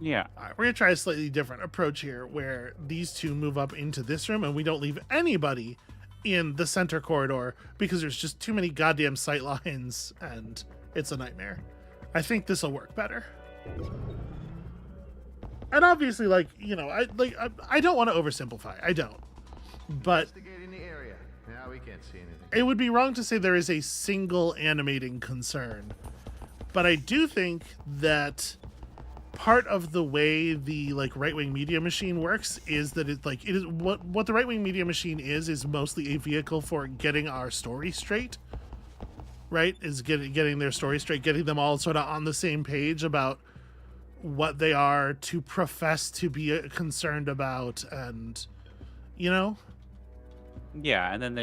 Yeah. All right, we're gonna try a slightly different approach here, where these two move up into this room, and we don't leave anybody in the center corridor because there's just too many goddamn sight lines, and it's a nightmare. I think this will work better. And obviously, I don't want to oversimplify. I don't, but Investigating the area. Now we can't see anything. it would be wrong to say there is a single animating concern. But I do think that part of the way the right-wing media machine works is that it is what the right-wing media machine is mostly a vehicle for getting our story straight, right? Is getting their story straight, getting them all sort of on the same page about what they are to profess to be concerned about, and Yeah, and then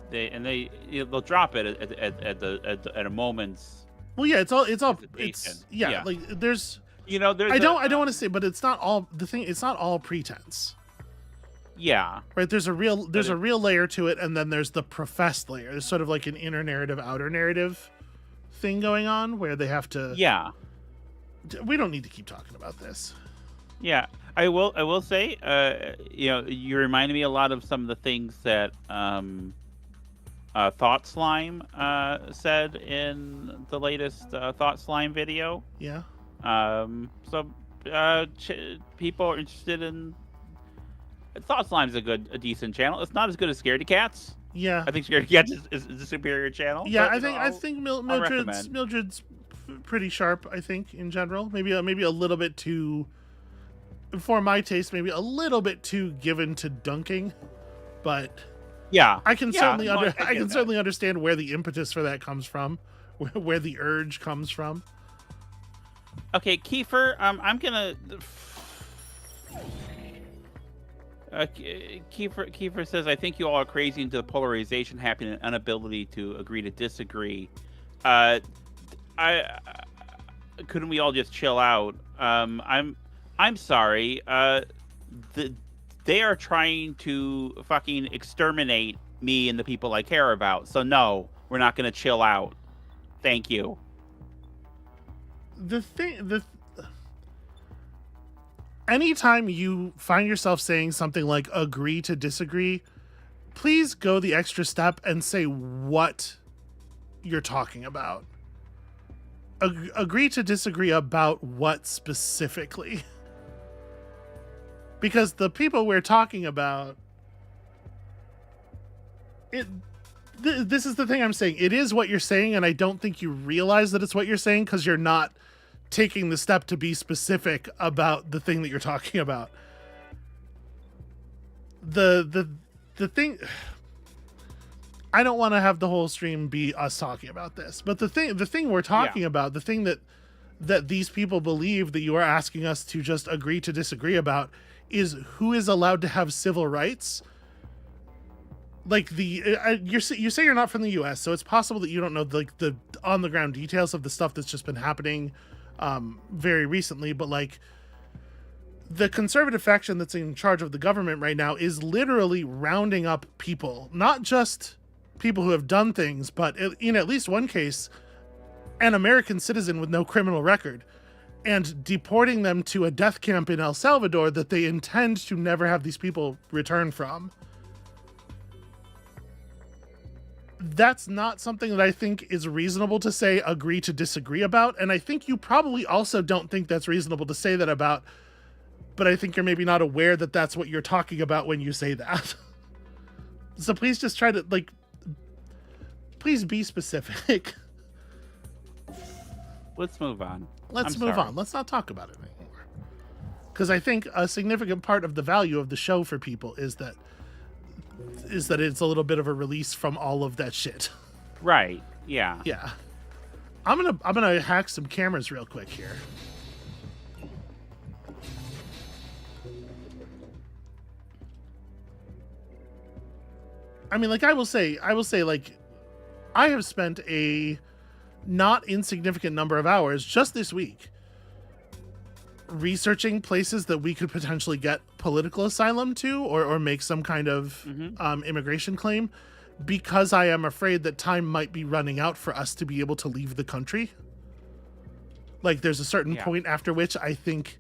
they'll drop it at a moment's. well, yeah, it's hesitation. Yeah. like there's There's I don't want to say, but it's not all the thing. It's not all pretense, Yeah. right? There's a real layer to it, and then there's the professed layer. There's sort of like an inner narrative, outer narrative thing going on where they have to. Yeah. We don't need to keep talking about this. Yeah. I will say, you reminded me a lot of some of the things that Thought Slime said in the latest Thought Slime video. Yeah. People are interested in. Thought Slime's a decent channel. It's not as good as Scaredy Cats. Yeah. I think Scaredy Cats is a superior channel. Yeah, but, I think Mildred's pretty sharp. I think in general, maybe a little bit too, for my taste, maybe a little bit too given to dunking, but yeah, I can certainly I can certainly understand where the impetus for that comes from, where the urge comes from. Okay, Kiefer, I'm gonna. Kiefer says, "I think you all are crazy into the polarization happening and inability to agree to disagree. Couldn't we all just chill out? I'm sorry. They are trying to fucking exterminate me and the people I care about. So no, we're not gonna chill out. Thank you." Anytime you find yourself saying something like agree to disagree, please go the extra step and say what you're talking about. Agree to disagree about what specifically? Because the people we're talking about, this is the thing I'm saying. It is what you're saying, and I don't think you realize that it's what you're saying because you're not taking the step to be specific about the thing that you're talking about. The thing, I don't want to have the whole stream be us talking about this. But the thing we're talking about, the thing that these people believe that you are asking us to just agree to disagree about is who is allowed to have civil rights. Like you say you're not from the U.S., so it's possible that you don't know like the on the ground details of the stuff that's just been happening very recently. But like the conservative faction that's in charge of the government right now is literally rounding up people, not just people who have done things, but in at least one case, an American citizen with no criminal record, and deporting them to a death camp in El Salvador that they intend to never have these people return from. That's not something that I think is reasonable to say agree to disagree about, and I think you probably also don't think that's reasonable to say that about, but I think you're maybe not aware that that's what you're talking about when you say that. So please just try to, like, please be specific. Let's move on. Let's move on. Let's not talk about it anymore. Because I think a significant part of the value of the show for people is that it's a little bit of a release from all of that shit. Right. Yeah. Yeah. I'm gonna hack some cameras real quick here. I mean, like I will say, like, I have spent a not insignificant number of hours just this week researching places that we could potentially get political asylum to or make some kind of immigration claim, because I am afraid that time might be running out for us to be able to leave the country. Like there's a certain point after which I think,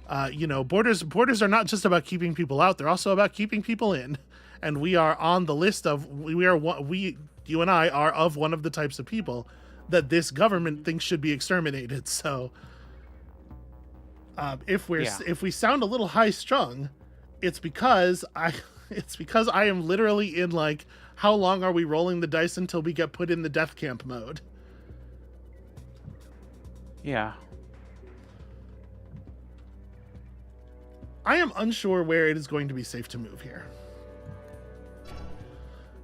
borders are not just about keeping people out. They're also about keeping people in. And we are on the list of, you and I are of one of the types of people that this government thinks should be exterminated. So if we sound a little high strung, it's because I am literally in like, how long are we rolling the dice until we get put in the death camp mode? Yeah. I am unsure where it is going to be safe to move here.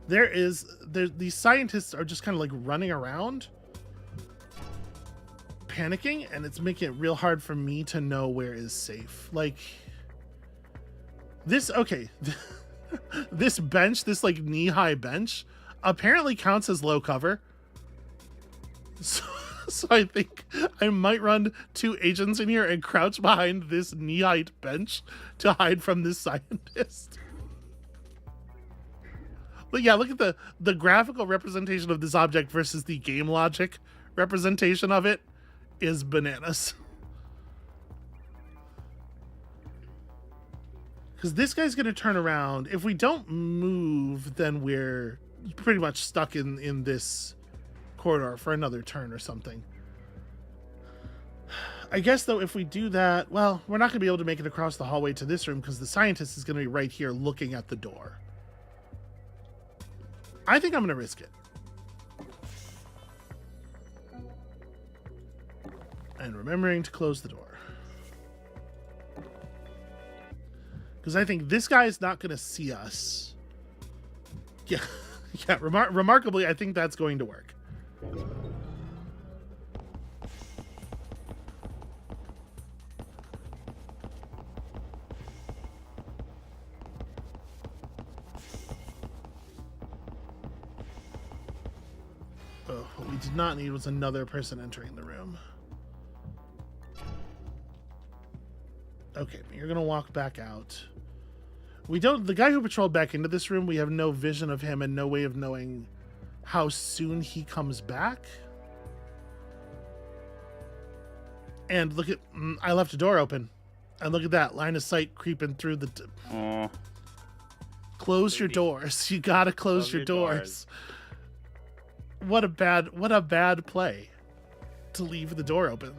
These scientists are just kind of like running around panicking, and it's making it real hard for me to know where is safe. Like this, okay. This bench, this like knee-high bench, apparently counts as low cover. So I think I might run 2 agents in here and crouch behind this knee-height bench to hide from this scientist. But yeah, look at the graphical representation of this object versus the game logic representation of it is bananas. Because this guy's going to turn around. If we don't move, then we're pretty much stuck in this corridor for another turn or something. I guess, though, if we do that, well, we're not going to be able to make it across the hallway to this room because the scientist is going to be right here looking at the door. I think I'm going to risk it. And remembering to close the door. Because I think this guy is not going to see us. Yeah, yeah. Remarkably, I think that's going to work. Oh, what we did not need was another person entering the room. Okay, you're going to walk back out. The guy who patrolled back into this room, we have no vision of him and no way of knowing how soon he comes back. And look at, I left a door open. And look at that, line of sight creeping through the... Close your doors. You gotta close your doors. What a bad play to leave the door open.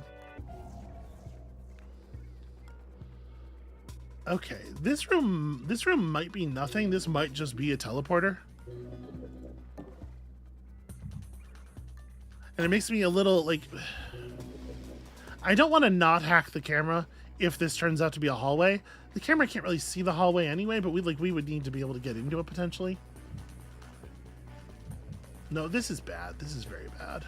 Okay, this room might be nothing. This might just be a teleporter. And it makes me a little like, I don't want to not hack the camera if this turns out to be a hallway. The camera can't really see the hallway anyway, but we would need to be able to get into it potentially. No, this is bad. This is very bad.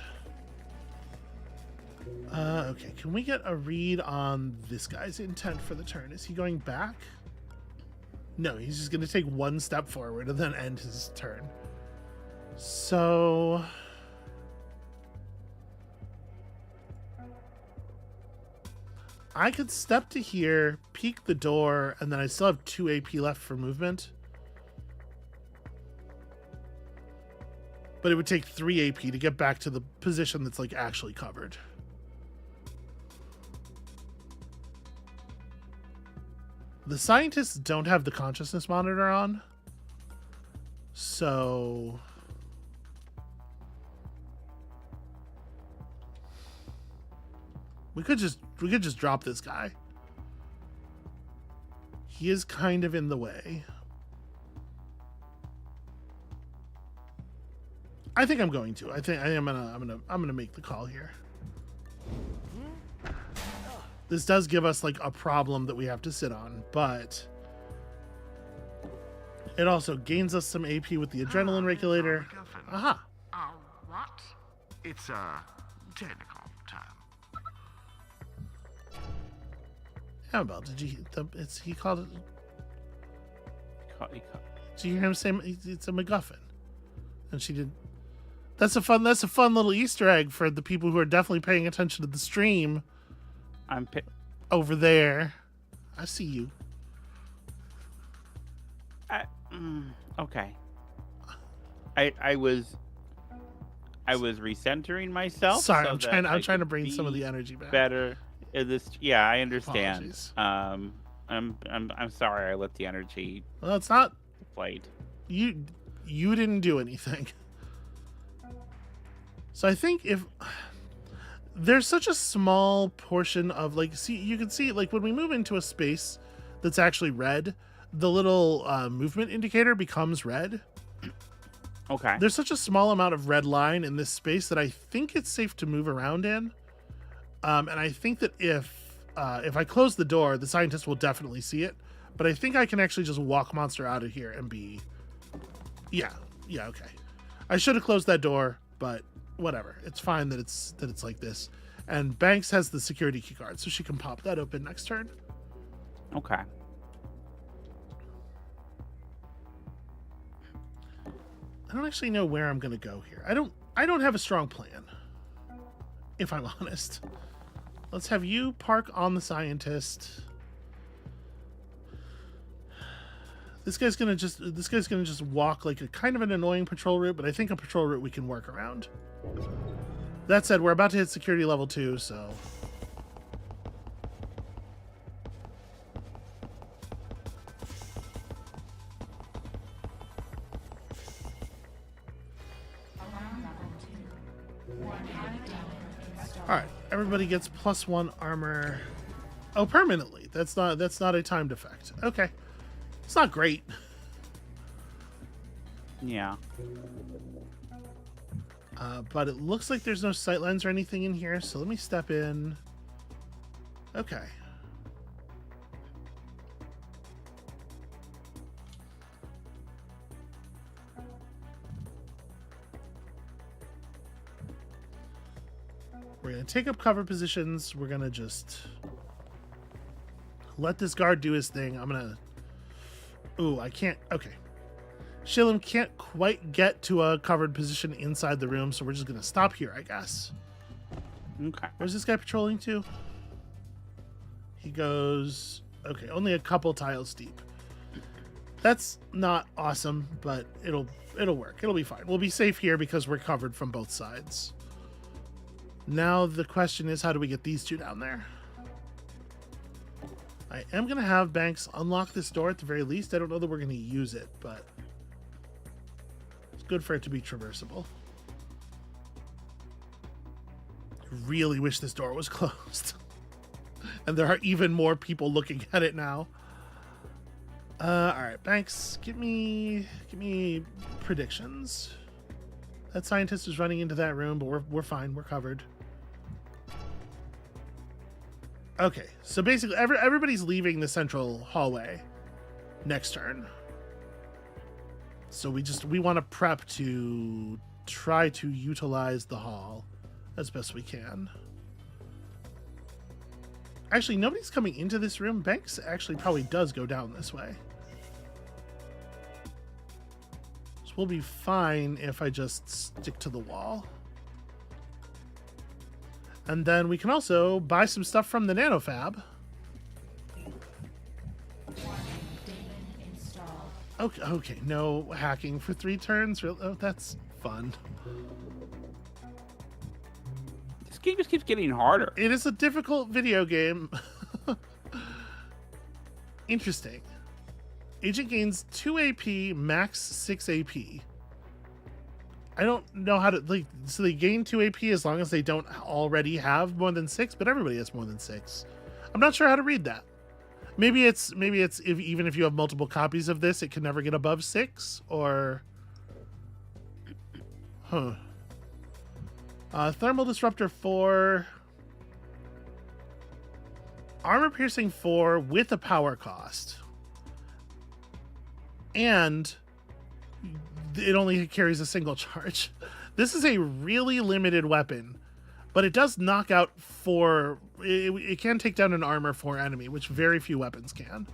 Okay, can we get a read on this guy's intent for the turn? Is he going back? No, he's just going to take one step forward and then end his turn. So... I could step to here, peek the door, and then I still have 2 AP left for movement. But it would take 3 AP to get back to the position that's like actually covered. The scientists don't have the consciousness monitor on. So... We could just drop this guy. He is kind of in the way. I think I'm going to. I'm gonna make the call here. This does give us like a problem that we have to sit on, but it also gains us some AP with the adrenaline regulator. Aha. What? It's a technical term. Amabel, did you? He called it. Did you hear him say it's a MacGuffin? And she did. That's a fun little Easter egg for the people who are definitely paying attention to the stream. Over there. I see you. Okay. I was recentering myself. Sorry, so I'm trying to bring some of the energy back. Better. Yeah, I understand. Apologies. I'm sorry I let the energy. Well, it's not. Deflate. You didn't do anything. So I think if there's such a small portion of like, you can see like when we move into a space that's actually red, the little movement indicator becomes red. Okay. There's such a small amount of red line in this space that I think it's safe to move around in. And I think that if I close the door, the scientist will definitely see it. But I think I can actually just walk Monster out of here and be... Yeah, okay. I should have closed that door, but whatever. It's fine that it's like this. And Banks has the security key card, so she can pop that open next turn. Okay. I don't actually know where I'm going to go here. I don't have a strong plan, if I'm honest. Let's have you park on the scientist. This guy's gonna just walk like a kind of an annoying patrol route, but I think a patrol route we can work around. That said, we're about to hit security level 2, so... Alright, everybody gets +1 armor. Oh, permanently. That's not a timed effect. Okay. It's not great. Yeah. But it looks like there's no sightlines or anything in here, so let me step in. Okay. We're going to take up cover positions. We're going to just let this guard do his thing. I'm going to... Ooh, I can't... Okay. Shillim can't quite get to a covered position inside the room, so we're just going to stop here, I guess. Okay. Where's this guy patrolling to? He goes... Okay, only a couple tiles deep. That's not awesome, but it'll work. It'll be fine. We'll be safe here because we're covered from both sides. Now the question is, how do we get these two down there? I am going to have Banks unlock this door at the very least. I don't know that we're going to use it, but it's good for it to be traversable. Really wish this door was closed. And there are even more people looking at it now. All right, Banks, give me predictions. That scientist is running into that room, but we're fine. We're covered. Okay, so basically everybody's leaving the central hallway next turn. So we want to prep to try to utilize the hall as best we can. Actually, nobody's coming into this room. Banks actually probably does go down this way. So we'll be fine if I just stick to the wall. And then we can also buy some stuff from the nanofab. Okay, okay, no hacking for 3 turns. Oh, that's fun. This game just keeps getting harder. It is a difficult video game. Interesting. Agent gains 2 AP, max 6 AP. I don't know how to, like, so they gain 2 AP as long as they don't already have more than 6, but everybody has more than 6. I'm not sure how to read that. Maybe it's if, even if you have multiple copies of this, it can never get above 6, or... Huh. Thermal Disruptor 4. Armor Piercing 4 with a power cost. And it only carries a single charge. This is a really limited weapon, but it does knock out 4... It can take down an armor 4 enemy, which very few weapons can.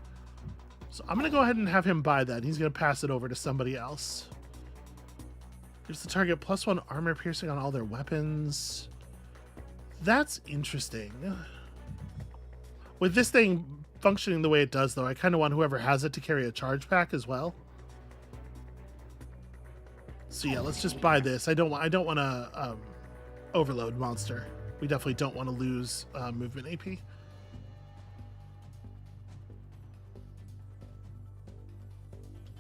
So I'm going to go ahead and have him buy that. He's going to pass it over to somebody else. Gives the target +1 armor piercing on all their weapons. That's interesting. With this thing functioning the way it does, though, I kind of want whoever has it to carry a charge pack as well. So yeah, let's just buy this. I don't want to overload monster. We definitely don't want to lose movement AP.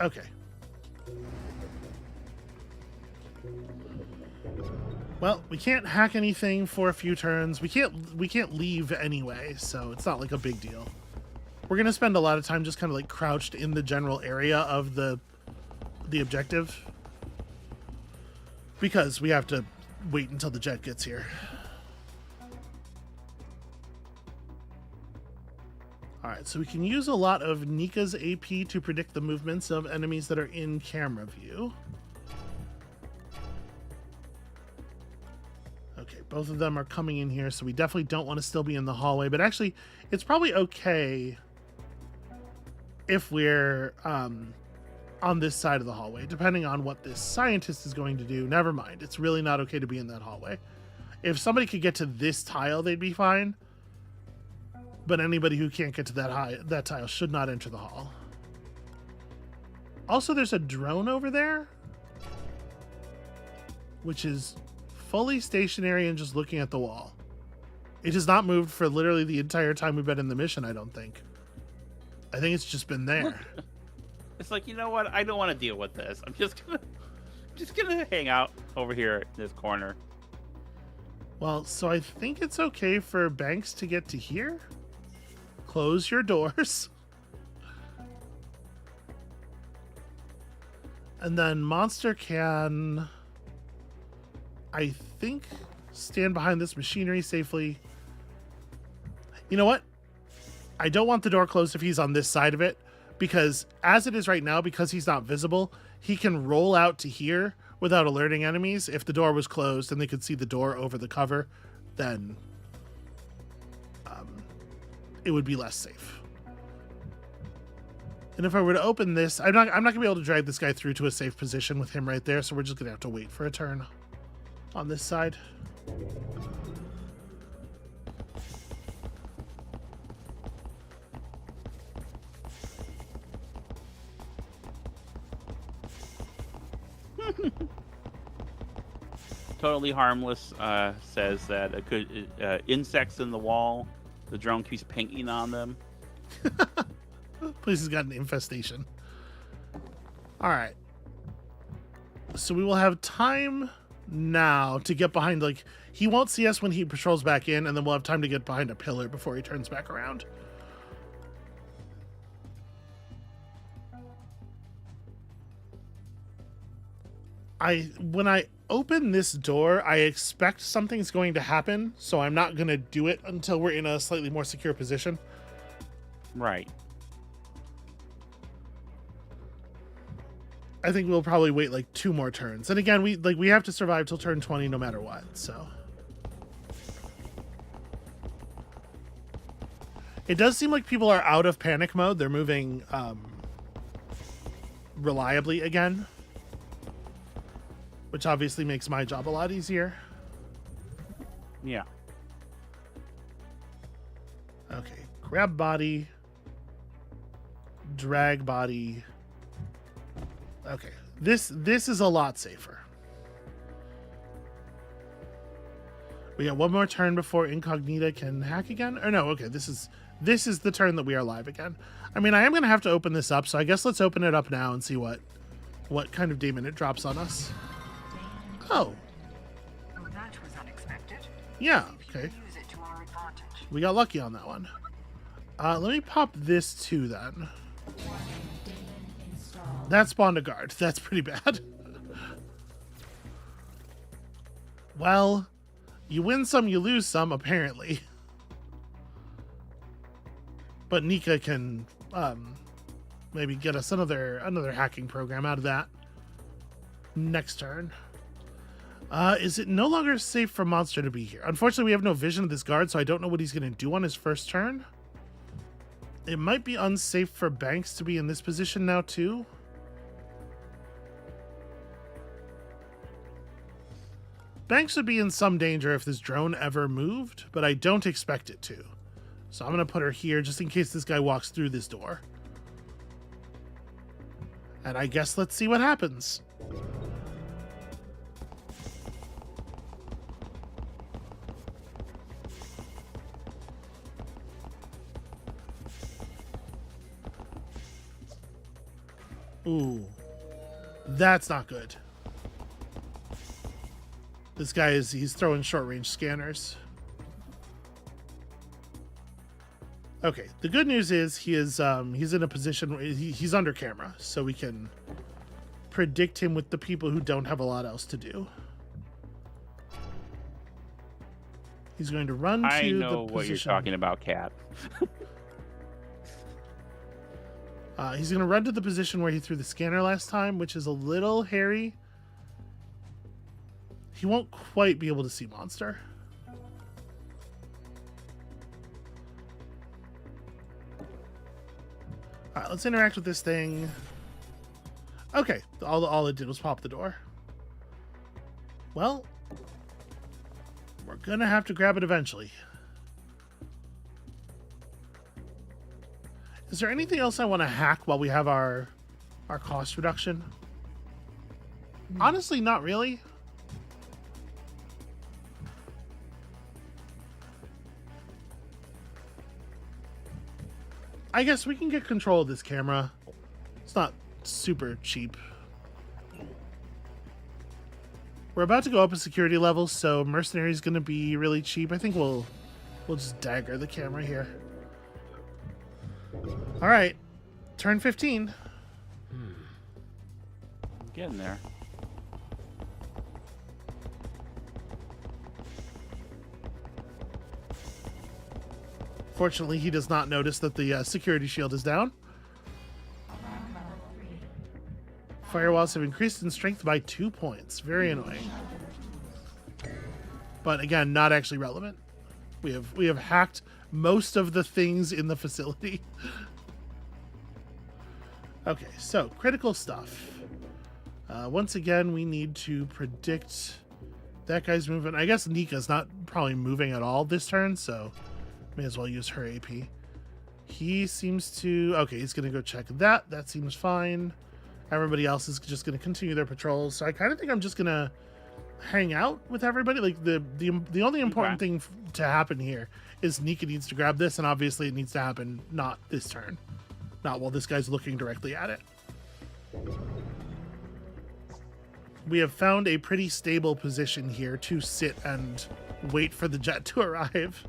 Okay. Well, we can't hack anything for a few turns. We can't leave anyway, so it's not like a big deal. We're gonna spend a lot of time just kind of like crouched in the general area of the objective, because we have to wait until the jet gets here. Alright, so we can use a lot of Nika's AP to predict the movements of enemies that are in camera view. Okay, both of them are coming in here, so we definitely don't want to still be in the hallway, but actually, it's probably okay if we're on this side of the hallway, depending on what this scientist is going to do. Never mind, it's really not okay to be in that hallway. If somebody could get to this tile, they'd be fine. But anybody who can't get to that tile should not enter the hall. Also, there's a drone over there, which is fully stationary and just looking at the wall. It has not moved for literally the entire time we've been in the mission, I don't think. I think it's just been there. It's like, you know what? I don't want to deal with this. I'm just gonna hang out over here in this corner. Well, so I think it's okay for Banks to get to here. Close your doors. And then Monster can, I think, stand behind this machinery safely. You know what? I don't want the door closed if he's on this side of it, because as it is right now, because he's not visible, he can roll out to here without alerting enemies. If the door was closed and they could see the door over the cover, then it would be less safe. And if I were to open this, I'm not gonna be able to drag this guy through to a safe position with him right there, so we're just gonna have to wait for a turn on this side. Totally harmless says that it could insects in the wall. The drone keeps pinging on them. Place has got an infestation. All right. So we will have time now to get behind, like, he won't see us when he patrols back in, and then we'll have time to get behind a pillar before he turns back around. When I open this door, I expect something's going to happen, so I'm not going to do it until we're in a slightly more secure position. Right. I think we'll probably wait like 2 more turns. And again, we have to survive till turn 20 no matter what. So it does seem like people are out of panic mode. They're moving reliably again, which obviously makes my job a lot easier. Yeah. Okay, grab body, drag body. Okay, this is a lot safer. We got 1 more turn before Incognita can hack again. Or no, okay, this is the turn that we are live again. I mean, I am gonna have to open this up, so I guess let's open it up now and see what kind of demon it drops on us. Oh. Oh, that was unexpected. Yeah, okay. Use it to our advantage. We got lucky on that one. Let me pop this too then. That spawned a guard. That's pretty bad. Well, you win some, you lose some, apparently. But Nika can maybe get us another hacking program out of that next turn. Is it no longer safe for Monster to be here? Unfortunately, we have no vision of this guard, so I don't know what he's going to do on his first turn. It might be unsafe for Banks to be in this position now, too. Banks would be in some danger if this drone ever moved, but I don't expect it to. So I'm going to put her here just in case this guy walks through this door. And I guess let's see what happens. Ooh, that's not good. This guy he's throwing short range scanners. Okay, the good news is he's in a position where he's under camera, so we can predict him with the people who don't have a lot else to do. He's going to run to the position. I know what you're talking about, Cat. He's going to run to the position where he threw the scanner last time, which is a little hairy. He won't quite be able to see Monster. All right, let's interact with this thing. Okay, all it did was pop the door. Well, we're going to have to grab it eventually. Is there anything else I want to hack while we have our cost reduction? Honestly, not really. I guess we can get control of this camera. It's not super cheap. We're about to go up a security level, so Mercenary is going to be really cheap. I think we'll just dagger the camera here. All right, turn 15. Getting there. Fortunately, he does not notice that the security shield is down. Firewalls have increased in strength by 2 points. Very annoying. But again, not actually relevant. We have hacked most of the things in the facility. Okay, so critical stuff. Once again, we need to predict that guy's movement. I guess Nika's not probably moving at all this turn, so may as well use her AP. He seems to... Okay, he's going to go check that. That seems fine. Everybody else is just going to continue their patrols. So I kind of think I'm just going to hang out with everybody. Like, the only important thing to happen here is Nika needs to grab this, and obviously it needs to happen not this turn. Not while this guy's looking directly at it. We have found a pretty stable position here to sit and wait for the jet to arrive.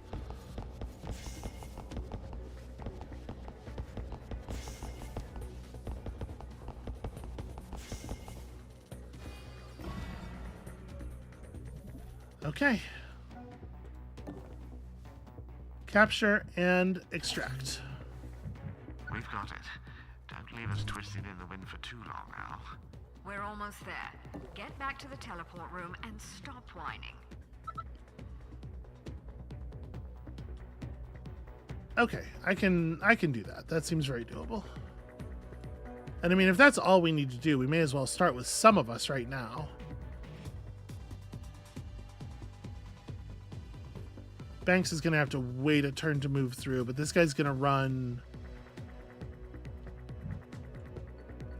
Okay. Capture and extract. We've got it. Don't leave us twisted in the wind for too long, Al. We're almost there. Get back to the teleport room and stop whining. Okay, I can do that. That seems very doable. And I mean, if that's all we need to do, we may as well start with some of us right now. Banks is going to have to wait a turn to move through, but this guy's going to run...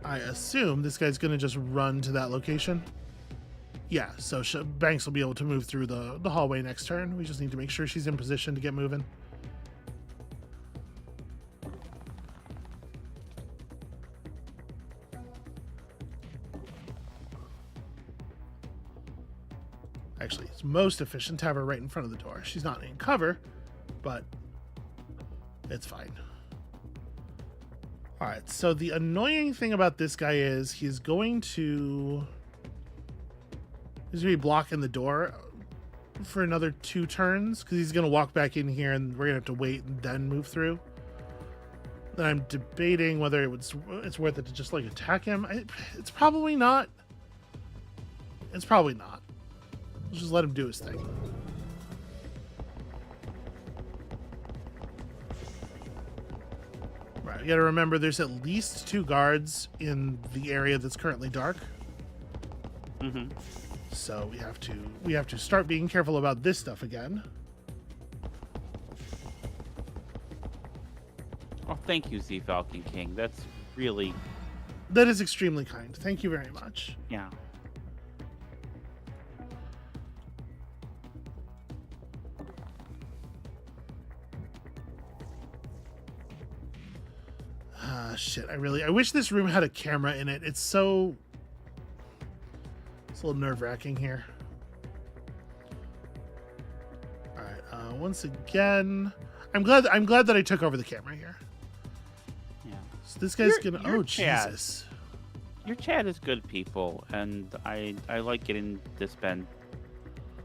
I assume this guy's going to just run to that location. Yeah, so Banks will be able to move through the hallway next turn. We just need to make sure she's in position to get moving. Actually, it's most efficient to have her right in front of the door. She's not in cover, but it's fine. All right, so the annoying thing about this guy is he's going to be blocking the door for another 2 turns because he's going to walk back in here and we're going to have to wait and then move through. Then I'm debating whether it's worth it to just like attack him. It's probably not. It's probably not. Let's just let him do his thing. Right, you gotta remember there's at least 2 guards in the area that's currently dark. Mm-hmm. So we have to start being careful about this stuff again. Oh, thank you, Z Falcon King. That's really... That is extremely kind. Thank you very much. Yeah. Shit, I wish this room had a camera in it. It's a little nerve-wracking here. All right, once again, I'm glad that I took over the camera here. Yeah. So this guy's Your gonna chat. Jesus. Your chat is good people, and I like getting to spend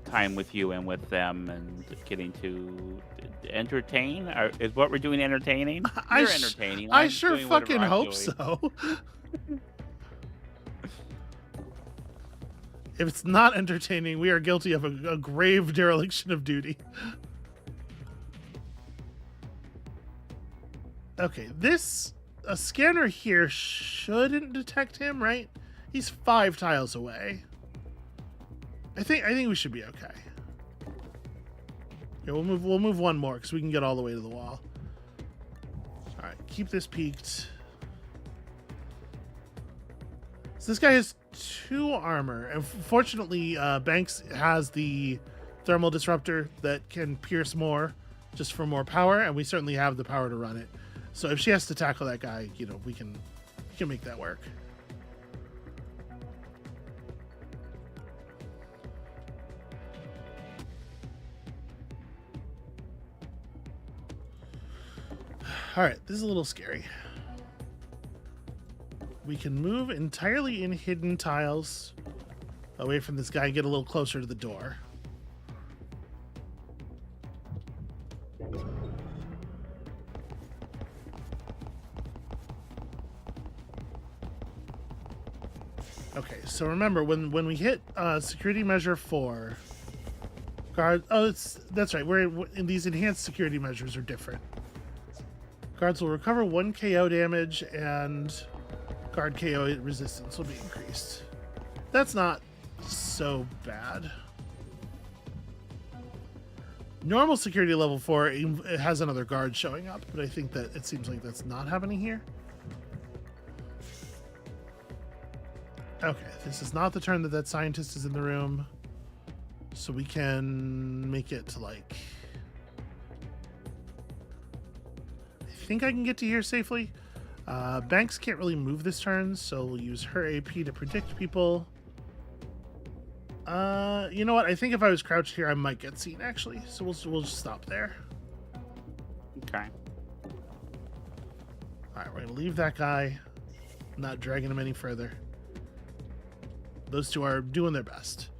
time with you and with them and getting to entertain. Is what we're doing entertaining? You're entertaining. I I'm sure doing whatever fucking I'm hope doing. so. If it's not entertaining, we are guilty of a grave dereliction of duty. Okay, a scanner here shouldn't detect him, right? He's 5 tiles away. I think we should be okay. Yeah, we'll move 1 more because we can get all the way to the wall. All right, keep this peaked. So this guy has 2 armor, and fortunately, Banks has the thermal disruptor that can pierce more, just for more power, and we certainly have the power to run it. So if she has to tackle that guy, we can make that work. All right, this is a little scary. We can move entirely in hidden tiles away from this guy and get a little closer to the door. Okay, so remember when we hit security measure 4, guard. Oh, that's right. We're in these enhanced security measures are different. Guards will recover 1 KO damage and guard KO resistance will be increased. That's not so bad. Normal security level 4 it has another guard showing up, but I think that it seems like that's not happening here. Okay, this is not the turn that scientist is in the room, so we can make it to like... I think I can get to here safely. Banks can't really move this turn, so we'll use her AP to predict people. You know what? I think if I was crouched here, I might get seen, actually. So we'll just stop there. Okay. All right, we're going to leave that guy. Not dragging him any further. Those 2 are doing their best.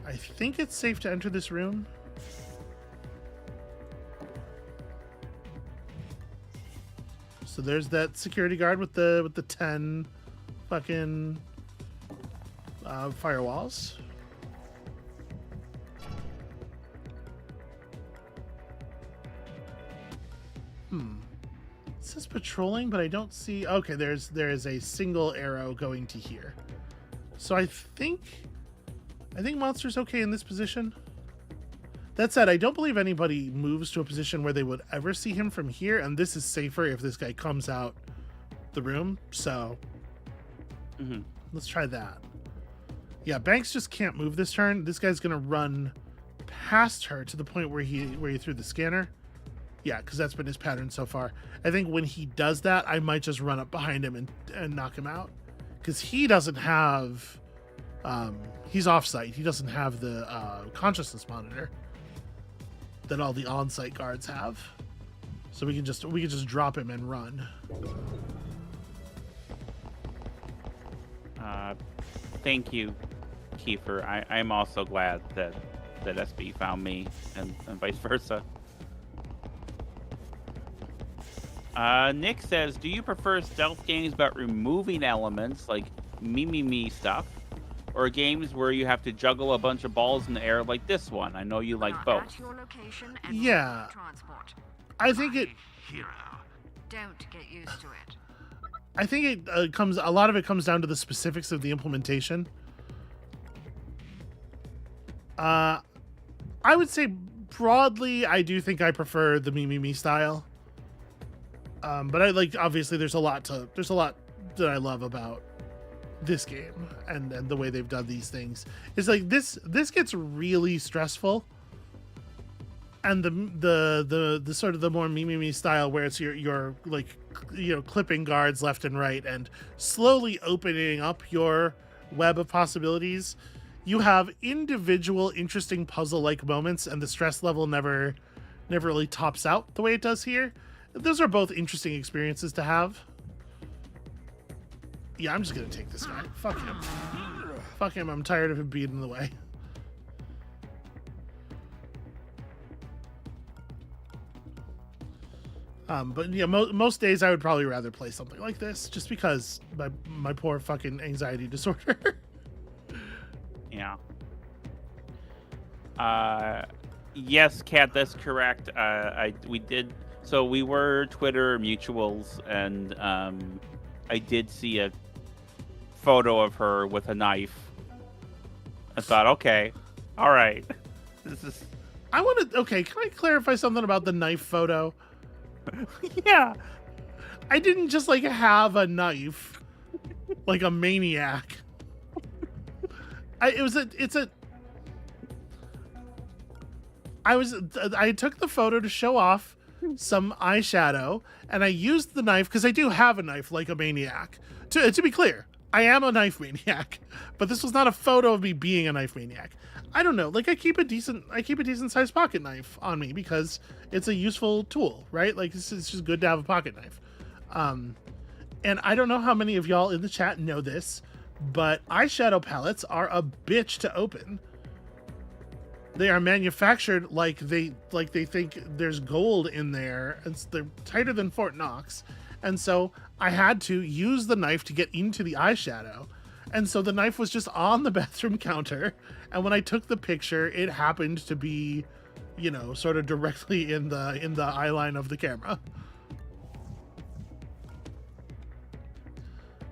I think it's safe to enter this room. So there's that security guard with the 10 fucking firewalls. It says patrolling, but I don't see. Okay, there is a single arrow going to here. So I think Monster's okay in this position. That said, I don't believe anybody moves to a position where they would ever see him from here, and this is safer if this guy comes out the room. So let's try that. Yeah, Banks just can't move this turn. This guy's gonna run past her to the point where he threw the scanner. Yeah, because that's been his pattern so far. I think when he does that, I might just run up behind him and knock him out. Because he doesn't have... he's off-site. He doesn't have the consciousness monitor that all the on-site guards have. So we can just drop him and run. Thank you, Kiefer. I'm also glad that SB found me and vice versa. Nick says, do you prefer stealth games about removing elements like me stuff, or games where you have to juggle a bunch of balls in the air like this one? I know you like both. Yeah. I think it... Hero. Don't get used to it. I think it comes... A lot of it comes down to the specifics of the implementation. I would say broadly, I do think I prefer the me style. But I like, obviously there's a lot that I love about this game and the way they've done these things. It's like this gets really stressful, and the sort of the more me style where it's you're like, you know, clipping guards left and right and slowly opening up your web of possibilities. You have individual interesting puzzle like moments, and the stress level never really tops out the way it does here. Those are both interesting experiences to have. Yeah, I'm just gonna take this guy. Fuck him. Fuck him. I'm tired of him being in the way. But yeah, most days I would probably rather play something like this, just because my poor fucking anxiety disorder. Yeah. Yes, Kat, that's correct. We did. So we were Twitter mutuals, and I did see a photo of her with a knife. I thought, okay, all right, this is. I want to. Okay, can I clarify something about the knife photo? Yeah, I didn't just like have a knife, like a maniac. I took the photo to show off some eyeshadow, and I used the knife because I do have a knife like a maniac. To be clear, I am a knife maniac, but this was not a photo of me being a knife maniac. I don't know, like I keep a decent sized pocket knife on me because it's a useful tool, right? Like it's just good to have a pocket knife. And I don't know how many of y'all in the chat know this, but eyeshadow palettes are a bitch to open. They are manufactured like they think there's gold in there, and they're tighter than Fort Knox. And so I had to use the knife to get into the eyeshadow. And so the knife was just on the bathroom counter. And when I took the picture, it happened to be, you know, sort of directly in the eye line of the camera.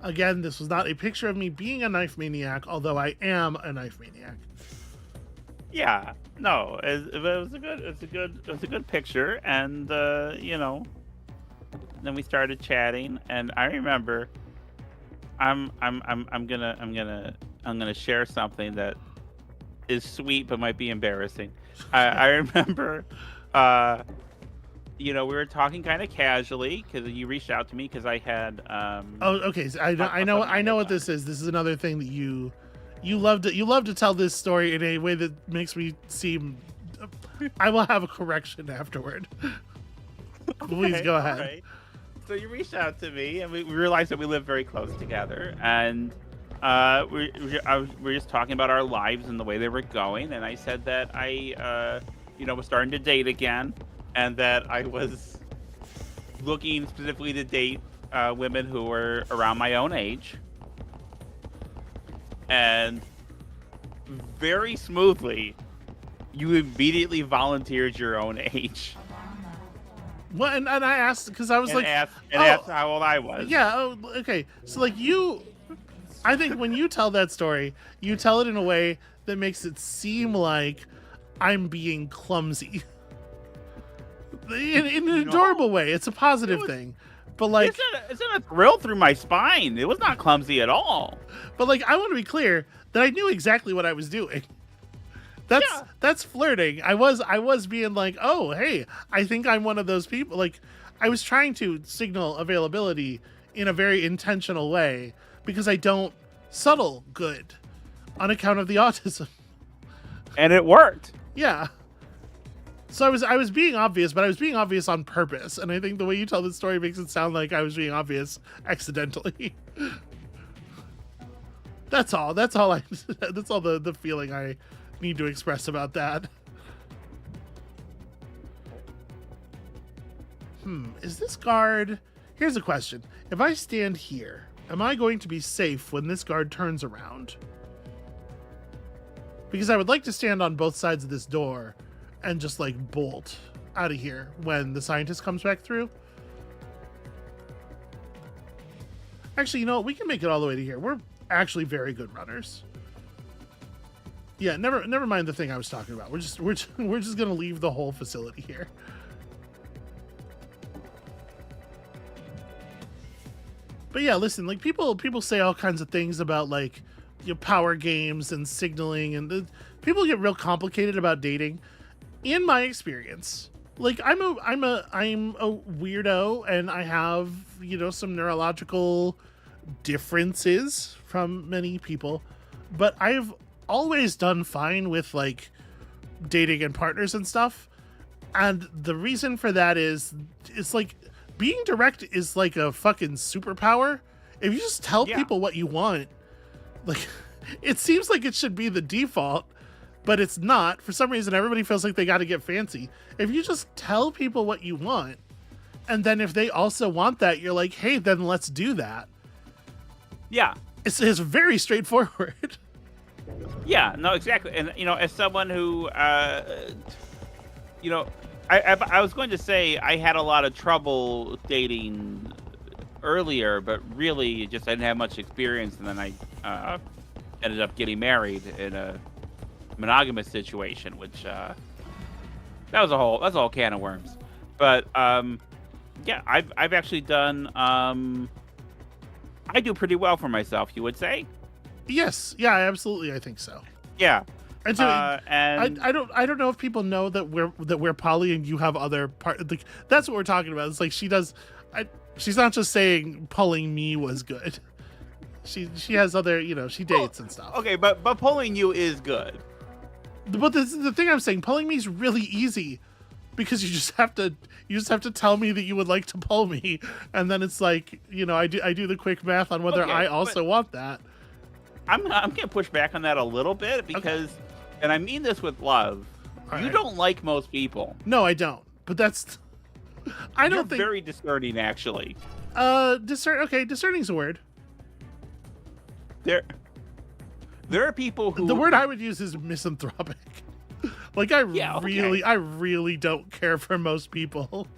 Again, this was not a picture of me being a knife maniac, although I am a knife maniac. Yeah, no, it was a good picture, and you know, then we started chatting, and I remember, I'm gonna share something that is sweet but might be embarrassing. I remember, you know, we were talking kind of casually because you reached out to me because I had. Oh, okay. So I know what this is. This is another thing that you love to tell this story in a way that makes me seem. I will have a correction afterward. Please go ahead. Right. So you reached out to me, and we realized that we live very close together, and we're just talking about our lives and the way they were going, and I said that I, you know, was starting to date again, and that I was looking specifically to date women who were around my own age, and very smoothly, you immediately volunteered your own age. Well, and I asked because I was And like, asked how old I was. Yeah. Oh, okay. So like I think when you tell that story, you tell it in a way that makes it seem like I'm being clumsy. In an adorable way. It's a positive thing. But like, it's a thrill through my spine. It was not clumsy at all. But like, I want to be clear that I knew exactly what I was doing. That's flirting. I was being like, oh, hey, I think I'm one of those people. Like, I was trying to signal availability in a very intentional way because I don't subtle good on account of the autism. And it worked. Yeah. So I was being obvious, but I was being obvious on purpose. And I think the way you tell the story makes it sound like I was being obvious accidentally. That's all. That's all the feeling I need to express about that. Is this guard... Here's a question. If I stand here, am I going to be safe when this guard turns around? Because I would like to stand on both sides of this door and just like bolt out of here when the scientist comes back through. Actually, you know what? We can make it all the way to here. We're actually very good runners. Yeah, never mind the thing I was talking about. We're just gonna leave the whole facility here. But yeah, listen, like people say all kinds of things about like power games and signaling, and people get real complicated about dating. In my experience, like I'm a weirdo, and I have some neurological differences from many people, but I've always done fine with like dating and partners and stuff. And the reason for that is it's like being direct is like a fucking superpower. If you just tell people what you want, like it seems like it should be the default, but it's not. For some reason, everybody feels like they got to get fancy. If you just tell people what you want, and then if they also want that, you're like, hey, then let's do that. Yeah. It's very straightforward. Yeah, no, exactly. And, as someone who, I was going to say I had a lot of trouble dating earlier, but really just I didn't have much experience. And then I ended up getting married in a monogamous situation, which that's a whole can of worms. But yeah, I've actually done I do pretty well for myself, you would say. Yes, yeah, absolutely, I think so. Yeah, and so I don't know if people know that we're poly and you have other part. Like, that's what we're talking about. It's like she's not just saying pulling me was good. She has other she dates and stuff. Okay, but pulling you is good. But the thing I'm saying, pulling me is really easy, because you just have to tell me that you would like to pull me, and then it's like I do the quick math on whether I also want that. I'm gonna push back on that a little bit because, and I mean this with love, you don't like most people. No, I don't. But that's I don't think very discerning, actually. Discerning's a word. There are people who... The word I would use is misanthropic. Like, I really don't care for most people.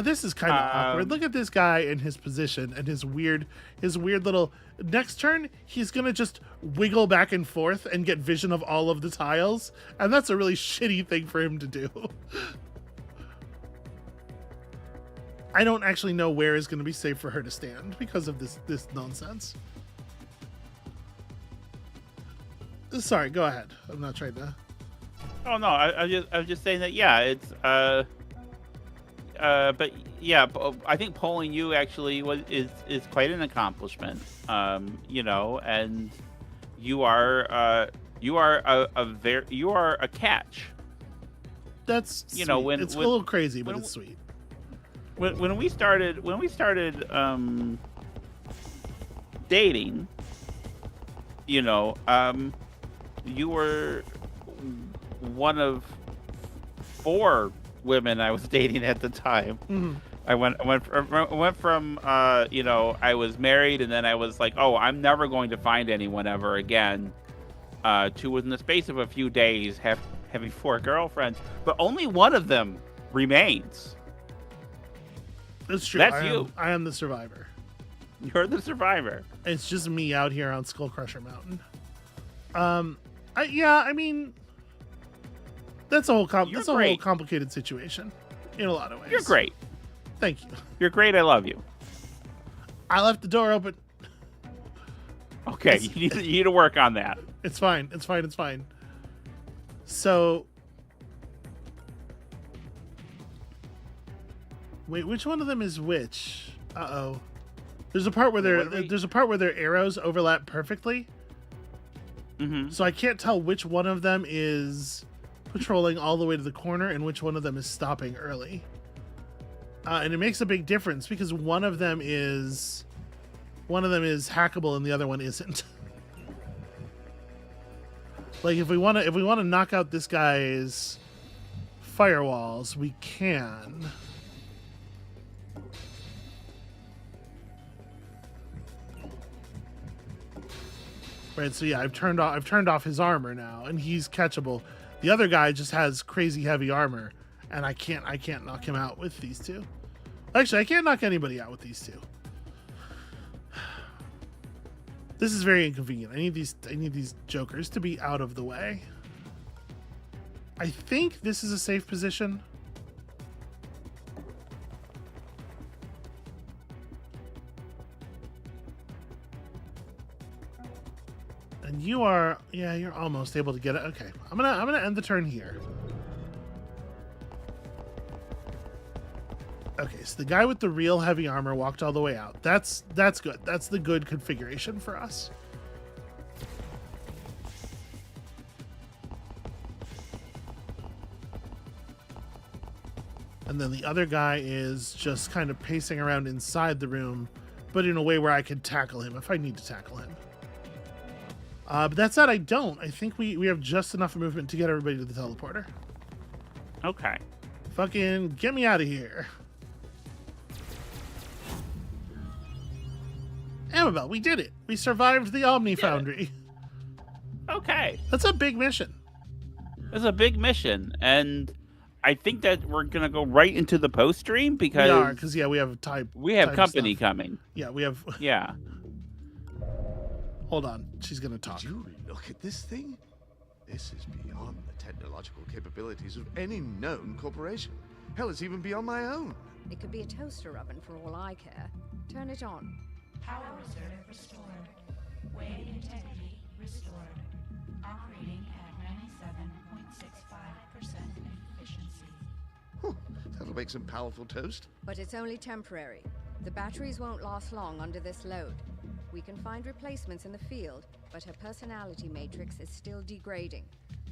This is kind of awkward. Look at this guy in his position and his weird little... Next turn, he's going to just wiggle back and forth and get vision of all of the tiles. And that's a really shitty thing for him to do. I don't actually know where is going to be safe for her to stand because of this nonsense. Sorry, go ahead. I'm not trying to... Oh, no, I was just saying that, yeah, it's... but yeah, I think polling you actually is quite an accomplishment. And you are a catch. That's sweet. It's a little crazy, but it's sweet. When we started dating, you were one of 4 women I was dating at the time. Mm-hmm. I went from you know, I was married, and then I was like, oh, I'm never going to find anyone ever again. To within the space of a few days, having 4 girlfriends, but only one of them remains. That's true. That's you. I am the survivor. You're the survivor. It's just me out here on Skull Crusher Mountain. I mean, that's a whole complicated situation in a lot of ways. You're great. Thank you. You're great. I love you. I left the door open. Okay, you need to work on that. It's fine. It's fine. It's fine. So, wait, which one of them is which? Uh-oh. There's a part where their arrows overlap perfectly. Mm-hmm. So I can't tell which one of them is patrolling all the way to the corner and which one of them is stopping early. And it makes a big difference because one of them is hackable and the other one isn't. Like if we want to knock out this guy's firewalls, we can. Right, so yeah, I've turned off his armor now, and he's catchable. The other guy just has crazy heavy armor, and I can't knock him out with these two. Actually, I can't knock anybody out with these two. This is very inconvenient. I need these jokers to be out of the way. I think this is a safe position. And you are, yeah, you're almost able to get it. Okay, I'm gonna end the turn here. Okay, so the guy with the real heavy armor walked all the way out. That's good. That's the good configuration for us. And then the other guy is just kind of pacing around inside the room, but in a way where I can tackle him if I need to tackle him. But that said, I don't. I think we have just enough movement to get everybody to the teleporter. Okay. Fucking get me out of here. Amabel, we did it. We survived the Omni Foundry. Okay. That's a big mission. It's a big mission, and I think that we're gonna go right into the post stream because we have time. We have company stuff. coming. Yeah, we have. Yeah. Hold on, she's gonna talk. Did you look at this thing? This is beyond the technological capabilities of any known corporation. Hell, it's even beyond my own. It could be a toaster oven for all I care. Turn it on. Power reserve restored. Weight integrity restored. Operating at 97.65% efficiency. Whew, that'll make some powerful toast. But it's only temporary. The batteries won't last long under this load. We can find replacements in the field, but her personality matrix is still degrading.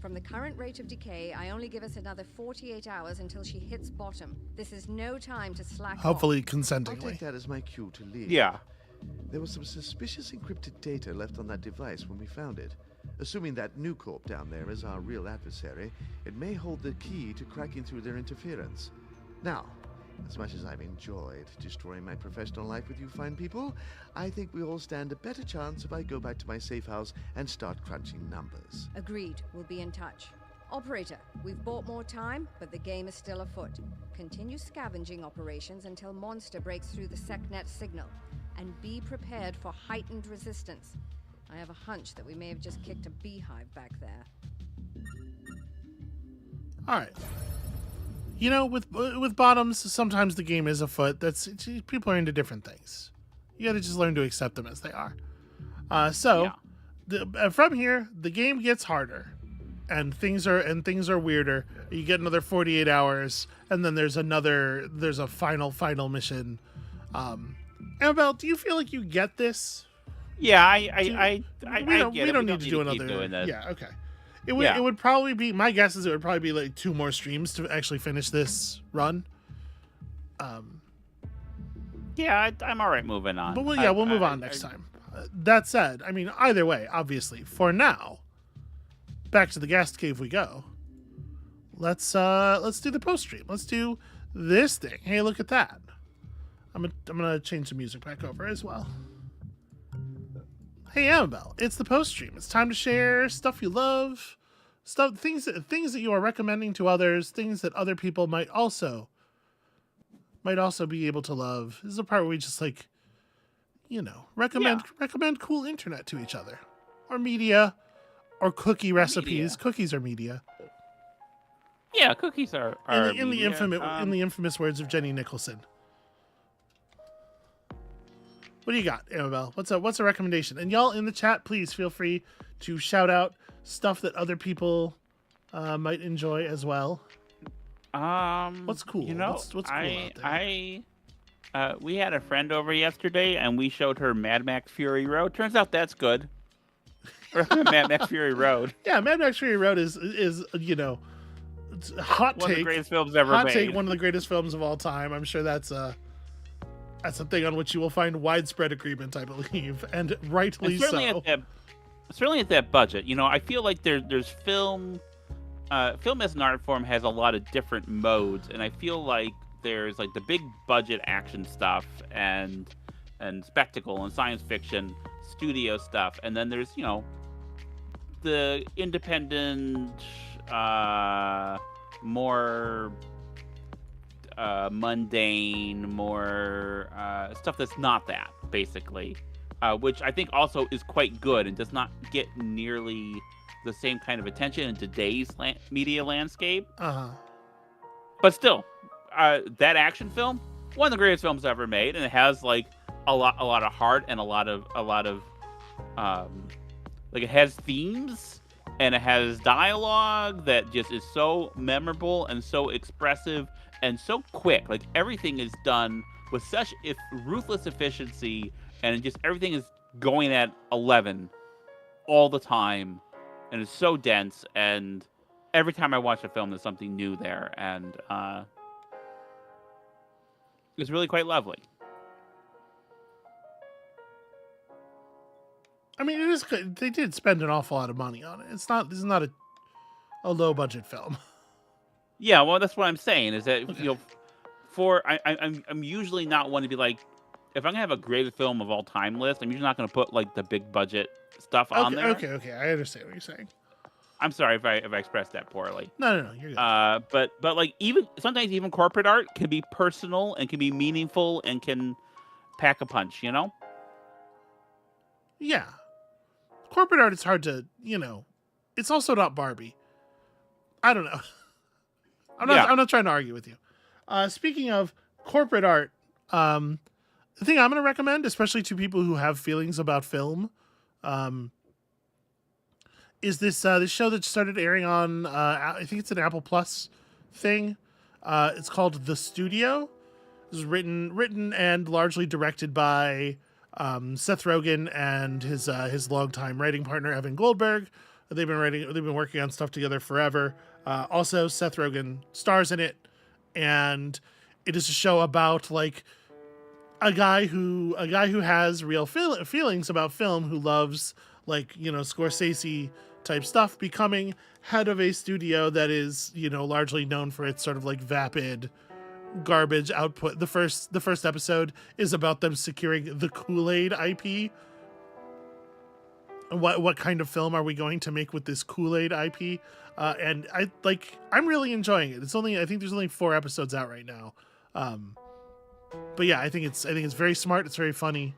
From the current rate of decay, I only give us another 48 hours until she hits bottom. This is no time to slack Hopefully off. I'll consentingly. take that as my cue to leave. Yeah. There was some suspicious encrypted data left on that device when we found it. Assuming that New Corp down there is our real adversary, it may hold the key to cracking through their interference. Now, as much as I've enjoyed destroying my professional life with you fine people, I think we all stand a better chance if I go back to my safe house and start crunching numbers. Agreed. We'll be in touch. Operator, we've bought more time, but the game is still afoot. Continue scavenging operations until Monster breaks through the SecNet signal. And be prepared for heightened resistance. I have a hunch that we may have just kicked a beehive back there. All right. You know, with bottoms, sometimes the game is afoot. People are into different things. You got to just learn to accept them as they are. From here, the game gets harder, and things are weirder. You get another 48 hours, and then there's a final mission. Amabel, do you feel like you get this? Yeah, we don't need to do another. Doing this. Yeah, okay. It would probably be, my guess is it would probably be like 2 more streams to actually finish this run. Yeah, I'm all right moving on. But we'll move on next time. That said, I mean, either way, obviously, for now, back to the gas cave we go. let's do the post stream. Let's do this thing. Hey, look at that. I'm gonna change the music back over as well. Hey, Amabel, it's the post stream. It's time to share stuff you love, things that you are recommending to others, things that other people might also be able to love. This is the part where we just like, recommend cool internet to each other, or media, or cookie recipes. Media. Cookies are media. Yeah, cookies are In the infamous words of Jenny Nicholson. What do you got, Amabel? What's a recommendation? And y'all in the chat, please feel free to shout out stuff that other people might enjoy as well. What's cool? What's cool out there? We had a friend over yesterday, and we showed her Mad Max Fury Road. Turns out that's good. Mad Max Fury Road. Yeah, Mad Max Fury Road is it's a hot One take. of the greatest films ever hot made. take, one of the greatest films of all time. I'm sure that's a thing on which you will find widespread agreement, I believe, and rightly so. Certainly at that budget. I feel like there's film. Film as an art form has a lot of different modes, and I feel like there's like the big budget action stuff and spectacle and science fiction studio stuff, and then there's the independent, more mundane, more stuff that's not that, basically, which I think also is quite good and does not get nearly the same kind of attention in today's media landscape. But still, that action film, one of the greatest films ever made, and it has like a lot of heart and a lot of like, it has themes and it has dialogue that just is so memorable and so expressive and so quick. Like, everything is done with such ruthless efficiency, and just everything is going at 11 all the time, and it's so dense. And every time I watch a film, there's something new there, and it's really quite lovely. I mean, it is good. They did spend an awful lot of money on it. This is not a low budget film. Yeah, well, that's what I'm saying. Is that Okay. I'm usually not one to be like, if I'm gonna have a greatest film of all time list, I'm usually not gonna put like the big budget stuff on there. Okay. I understand what you're saying. I'm sorry if I expressed that poorly. No, you're good. But like, sometimes even corporate art can be personal and can be meaningful and can pack a punch. Yeah. Corporate art is hard to, it's also not Barbie. I don't know. I'm not trying to argue with you. Speaking of corporate art, the thing I'm going to recommend, especially to people who have feelings about film, is this show that started airing on, I think it's an Apple Plus thing. It's called The Studio. It was written and largely directed by Seth Rogen and his longtime writing partner Evan Goldberg. They've been working on stuff together forever. Also, Seth Rogen stars in it, and it is a show about like a guy who has real feelings about film, who loves Scorsese type stuff, becoming head of a studio that is largely known for its sort of like vapid garbage output. The first episode is about them securing the Kool-Aid IP. What kind of film are we going to make with this Kool-Aid IP? And I'm really enjoying it. I think there's only 4 episodes out right now. But yeah, I think it's very smart. It's very funny.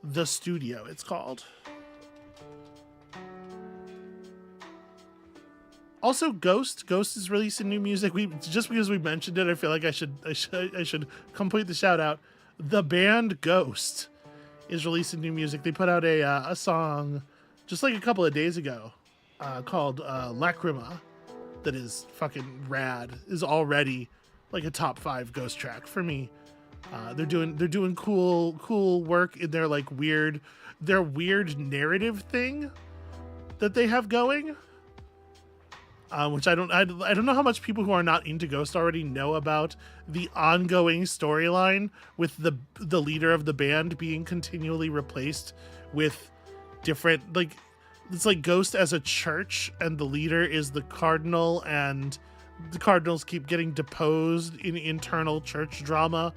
The Studio, it's called. Also, Ghost is releasing new music. Just because we mentioned it, I feel like I should complete the shout out. The band Ghost is releasing new music. They put out a song just like a couple of days ago called Lacrima that is fucking rad. Is already like a top 5 Ghost track for me. They're doing cool work in their weird narrative thing that they have going. Which I don't know how much people who are not into Ghost already know about the ongoing storyline with the leader of the band being continually replaced with different, it's like Ghost as a church, and the leader is the cardinal, and the cardinals keep getting deposed in internal church drama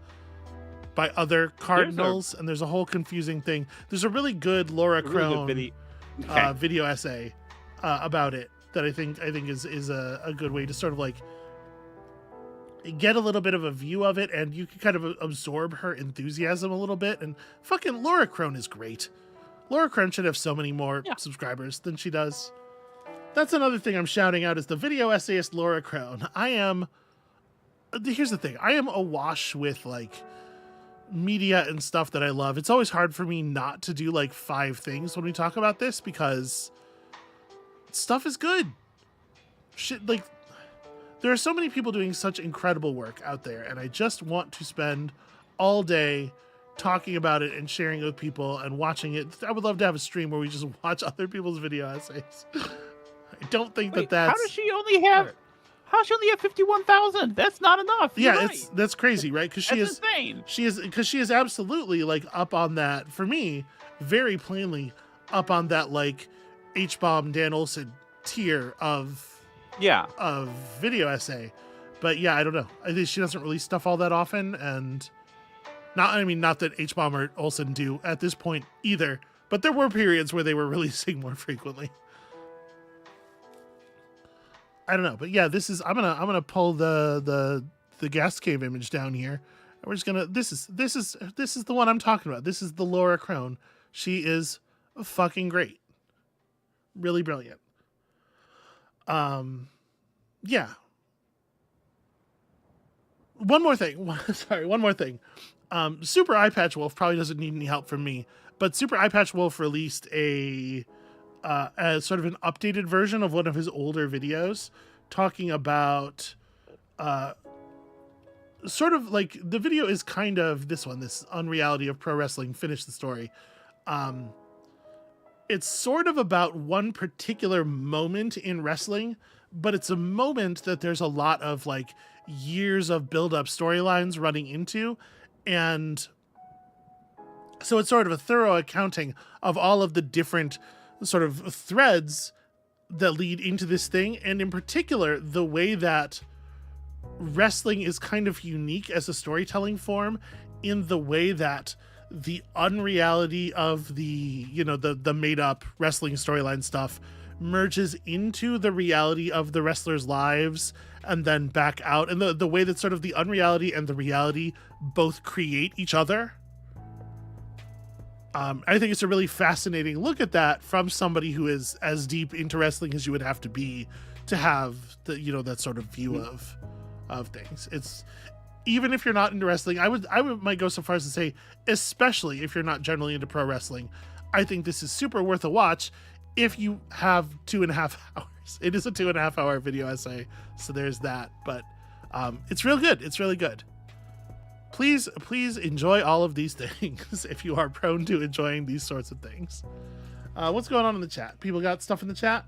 by other cardinals, and there's a whole confusing thing. There's a really good Laura Crone video essay about it that I think is a good way to sort of like get a little bit of a view of it, and you can kind of absorb her enthusiasm a little bit. And fucking Laura Crone is great. Laura Crone should have so many more subscribers than she does. That's another thing I'm shouting out is the video essayist Laura Crone. Here's the thing. I am awash with like media and stuff that I love. It's always hard for me not to do like 5 things when we talk about this because stuff is good. Shit, like there are so many people doing such incredible work out there, and I just want to spend all day talking about it and sharing it with people and watching it. I would love to have a stream where we just watch other people's video essays. I don't think that's... How does she only have 51,000? That's not enough. Yeah, that's crazy, right? Because insane. She is absolutely like up on that, for me, very plainly up on that like H-Bomb Dan Olsen tier of video essay. But yeah, I don't know. I think she doesn't release stuff all that often, and not that H-Bomb or Olsen do at this point either, but there were periods where they were releasing more frequently. I don't know, but yeah, I'm gonna pull the gas cave image down here. And we're just gonna this is the one I'm talking about. This is the Laura Crone. She is fucking great. Really brilliant. Yeah. One more thing. Super Eye Patch Wolf probably doesn't need any help from me, but Super Eye Patch Wolf released as sort of an updated version of one of his older videos talking about sort of like the video is kind of this unreality of pro wrestling, finish the story. It's sort of about one particular moment in wrestling, but it's a moment that there's a lot of like years of build-up storylines running into, and so it's sort of a thorough accounting of all of the different sort of threads that lead into this thing, and in particular the way that wrestling is kind of unique as a storytelling form in the way that the unreality of the made up wrestling storyline stuff merges into the reality of the wrestlers' lives and then back out, and the way that sort of the unreality and the reality both create each other. I think it's a really fascinating look at that from somebody who is as deep into wrestling as you would have to be to have that sort of view of things. It's, even if you're not into wrestling, I might go so far as to say, especially if you're not generally into pro wrestling, I think this is super worth a watch if you have 2.5 hours. It is a 2.5 hour video essay, so there's that. But it's real good. It's really good. Please enjoy all of these things if you are prone to enjoying these sorts of things. What's going on in the chat? People got stuff in the chat?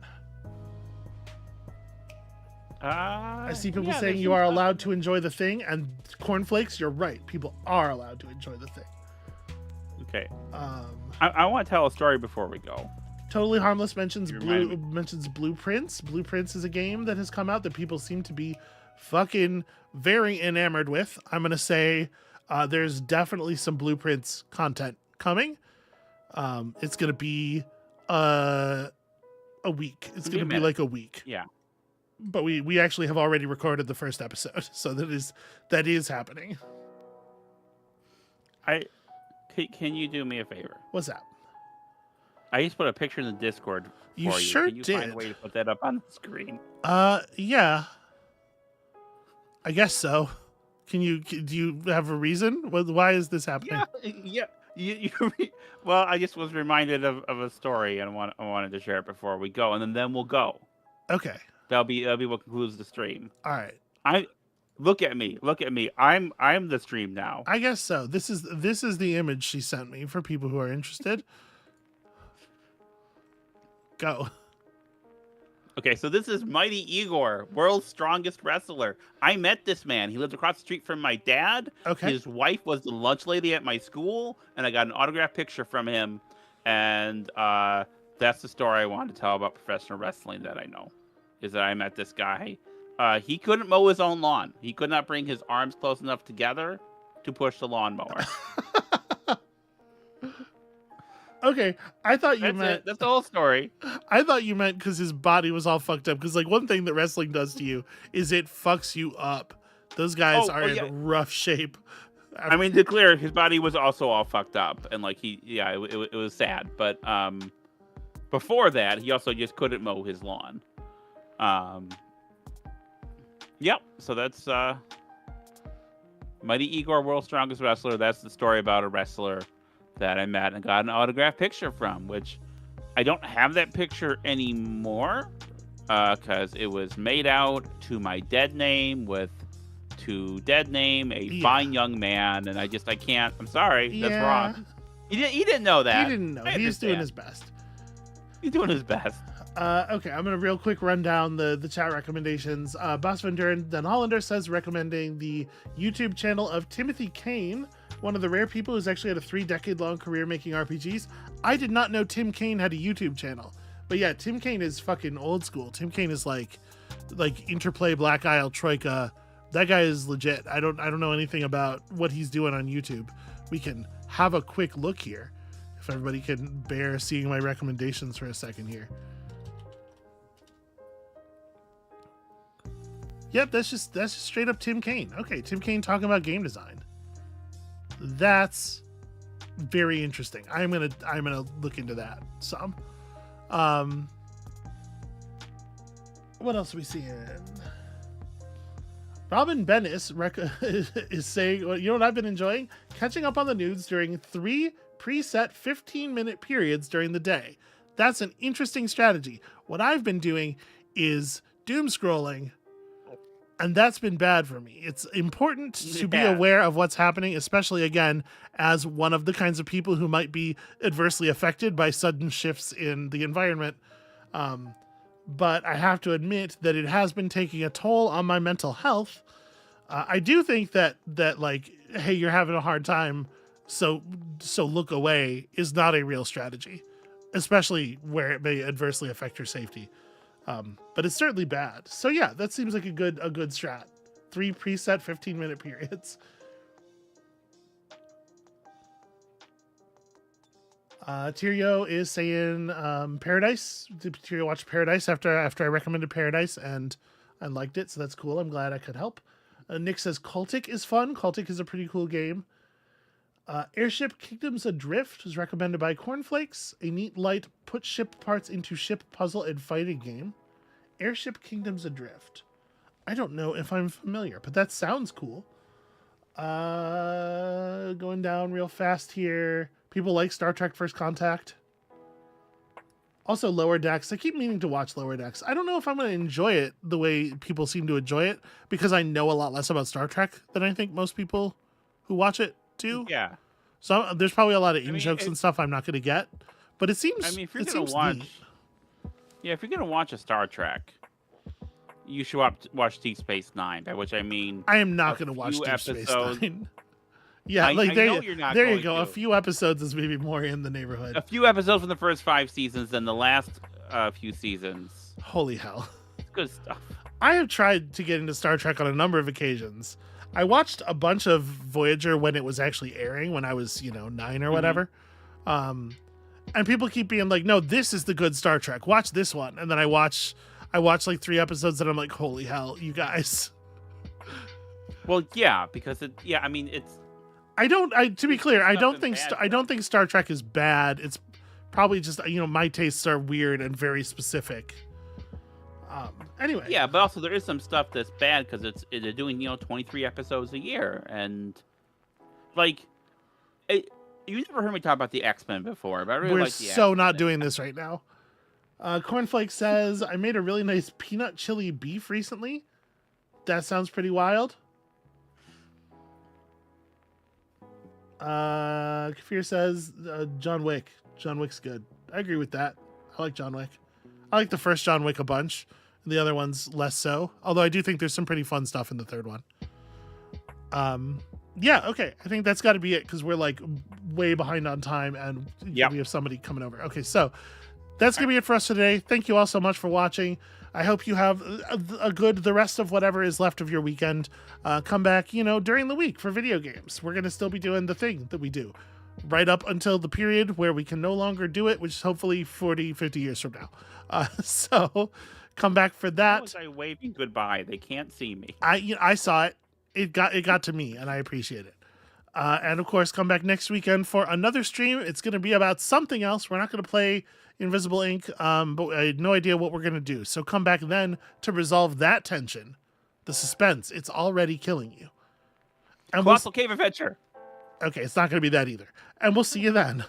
I see people saying you are allowed to enjoy the thing, and Cornflakes, you're right. People are allowed to enjoy the thing. Okay. I want to tell a story before we go. Totally Harmless mentions Blueprints. Blueprints is a game that has come out that people seem to be fucking very enamored with. I'm going to say there's definitely some Blueprints content coming. It's going to be a week. It's going to be like a week. Yeah. But we actually have already recorded the first episode, so that is happening. Can you do me a favor? What's that? I just put a picture in the Discord for you. Sure Can you find a way to put that up on the screen? Yeah. I guess so. Do you have a reason? Why is this happening? Yeah. Well, I just was reminded of a story, and I wanted to share it before we go, and then we'll go. Okay. That'll be what concludes the stream. All right. Look at me. I'm the stream now. I guess so. This is the image she sent me for people who are interested. Go. Okay, so this is Mighty Igor, world's strongest wrestler. I met this man. He lived across the street from my dad. Okay. His wife was the lunch lady at my school, and I got an autographed picture from him. And that's the story I wanted to tell about professional wrestling that I know, is that I met this guy He couldn't mow his own lawn. He could not bring his arms close enough together to push the lawnmower. Okay, I thought you That's meant it. That's the whole story. I thought you meant because his body was all fucked up. Because like one thing that wrestling does to you is it fucks you up. Those guys are in rough shape. I mean, to clear, his body was also all fucked up, and like it was sad. But before that, he also just couldn't mow his lawn. Yep. So that's Mighty Igor, World's Strongest Wrestler. That's the story about a wrestler that I met and got an autographed picture from, which I don't have that picture anymore because it was made out to my dead name with to dead name, a fine young man, and I can't. I'm sorry, that's wrong. He didn't know that. He didn't know. He's doing his best. He's doing his best. Okay, I'm gonna real quick run down the chat recommendations. Boss Van Duren Den Hollander says recommending the YouTube channel of Timothy Kane, one of the rare people who's actually had a 3-decade-long career making RPGs. I did not know Tim Kane had a YouTube channel, but yeah, Tim Kane is fucking old school. Tim Kane is like Interplay, Black Isle, Troika. That guy is legit. I don't know anything about what he's doing on YouTube. We can have a quick look here, if everybody can bear seeing my recommendations for a second here. Yep, that's just straight up Tim Kane. Okay, Tim Kane talking about game design. That's very interesting. I'm gonna look into that some. What else are we seeing? Robin Bennis is saying, well, you know what I've been enjoying? Catching up on the news during 3 preset 15-minute periods during the day. That's an interesting strategy. What I've been doing is doom scrolling, and that's been bad for me. It's important to be aware of what's happening, especially, again, as one of the kinds of people who might be adversely affected by sudden shifts in the environment. But I have to admit that it has been taking a toll on my mental health. I do think that like, hey, you're having a hard time, so look away is not a real strategy, especially where it may adversely affect your safety. But it's certainly bad. So yeah, that seems like a good strat. 3 preset 15-minute periods. Tyrio is saying Paradise. Did Tyrio watch Paradise after I recommended Paradise and I liked it, so that's cool. I'm glad I could help. Nick says Cultic is fun. Cultic is a pretty cool game. Airship Kingdoms Adrift was recommended by Cornflakes. A neat light put ship parts into ship puzzle and fighting game. Airship Kingdoms Adrift. I don't know if I'm familiar, but that sounds cool. Going down real fast here. People like Star Trek First Contact. Also Lower Decks. I keep meaning to watch Lower Decks. I don't know if I'm going to enjoy it the way people seem to enjoy it, because I know a lot less about Star Trek than I think most people who watch it do. Yeah. So there's probably a lot of in-jokes and stuff I'm not going to get. But it seems... I mean, if you're going to watch... Yeah, if you're going to watch a Star Trek, you should watch Deep Space Nine, by which I mean... I am not going to watch Deep Space Nine. Yeah, like there you go. A few episodes is maybe more in the neighborhood. A few episodes from the first 5 seasons, then the last few seasons. Holy hell. It's good stuff. I have tried to get into Star Trek on a number of occasions. I watched a bunch of Voyager when it was actually airing, when I was, 9 or whatever. And people keep being like, no, this is the good Star Trek. Watch this one. And then I watch like 3 episodes and I'm like, holy hell, you guys. Well, yeah, because it's... to be clear, I don't think Star Trek is bad. It's probably just, my tastes are weird and very specific. Anyway. Yeah, but also there is some stuff that's bad because they're doing, 23 episodes a year. And, you never heard me talk about the X-Men before, but I really like the X-Men. We're so not doing this right now. Cornflake says, I made a really nice peanut chili beef recently. That sounds pretty wild. Kafir says John Wick. John Wick's good. I agree with that. I like John Wick. I like the first John Wick a bunch. The other one's less so. Although I do think there's some pretty fun stuff in the third one. Yeah, okay. I think that's got to be it because we're like way behind on time and we have somebody coming over. Okay, so that's going to be it for us today. Thank you all so much for watching. I hope you have the rest of whatever is left of your weekend. Come back, during the week for video games. We're going to still be doing the thing that we do right up until the period where we can no longer do it, which is hopefully 40, 50 years from now. So come back for that. How was I waving goodbye? They can't see me. I saw it. It got to me, and I appreciate it. And of course, come back next weekend for another stream. It's going to be about something else. We're not going to play Invisible Ink, but I had no idea what we're going to do. So come back then to resolve that tension, the suspense. It's already killing you. And Colossal Cave Adventure. Okay, it's not going to be that either. And we'll see you then.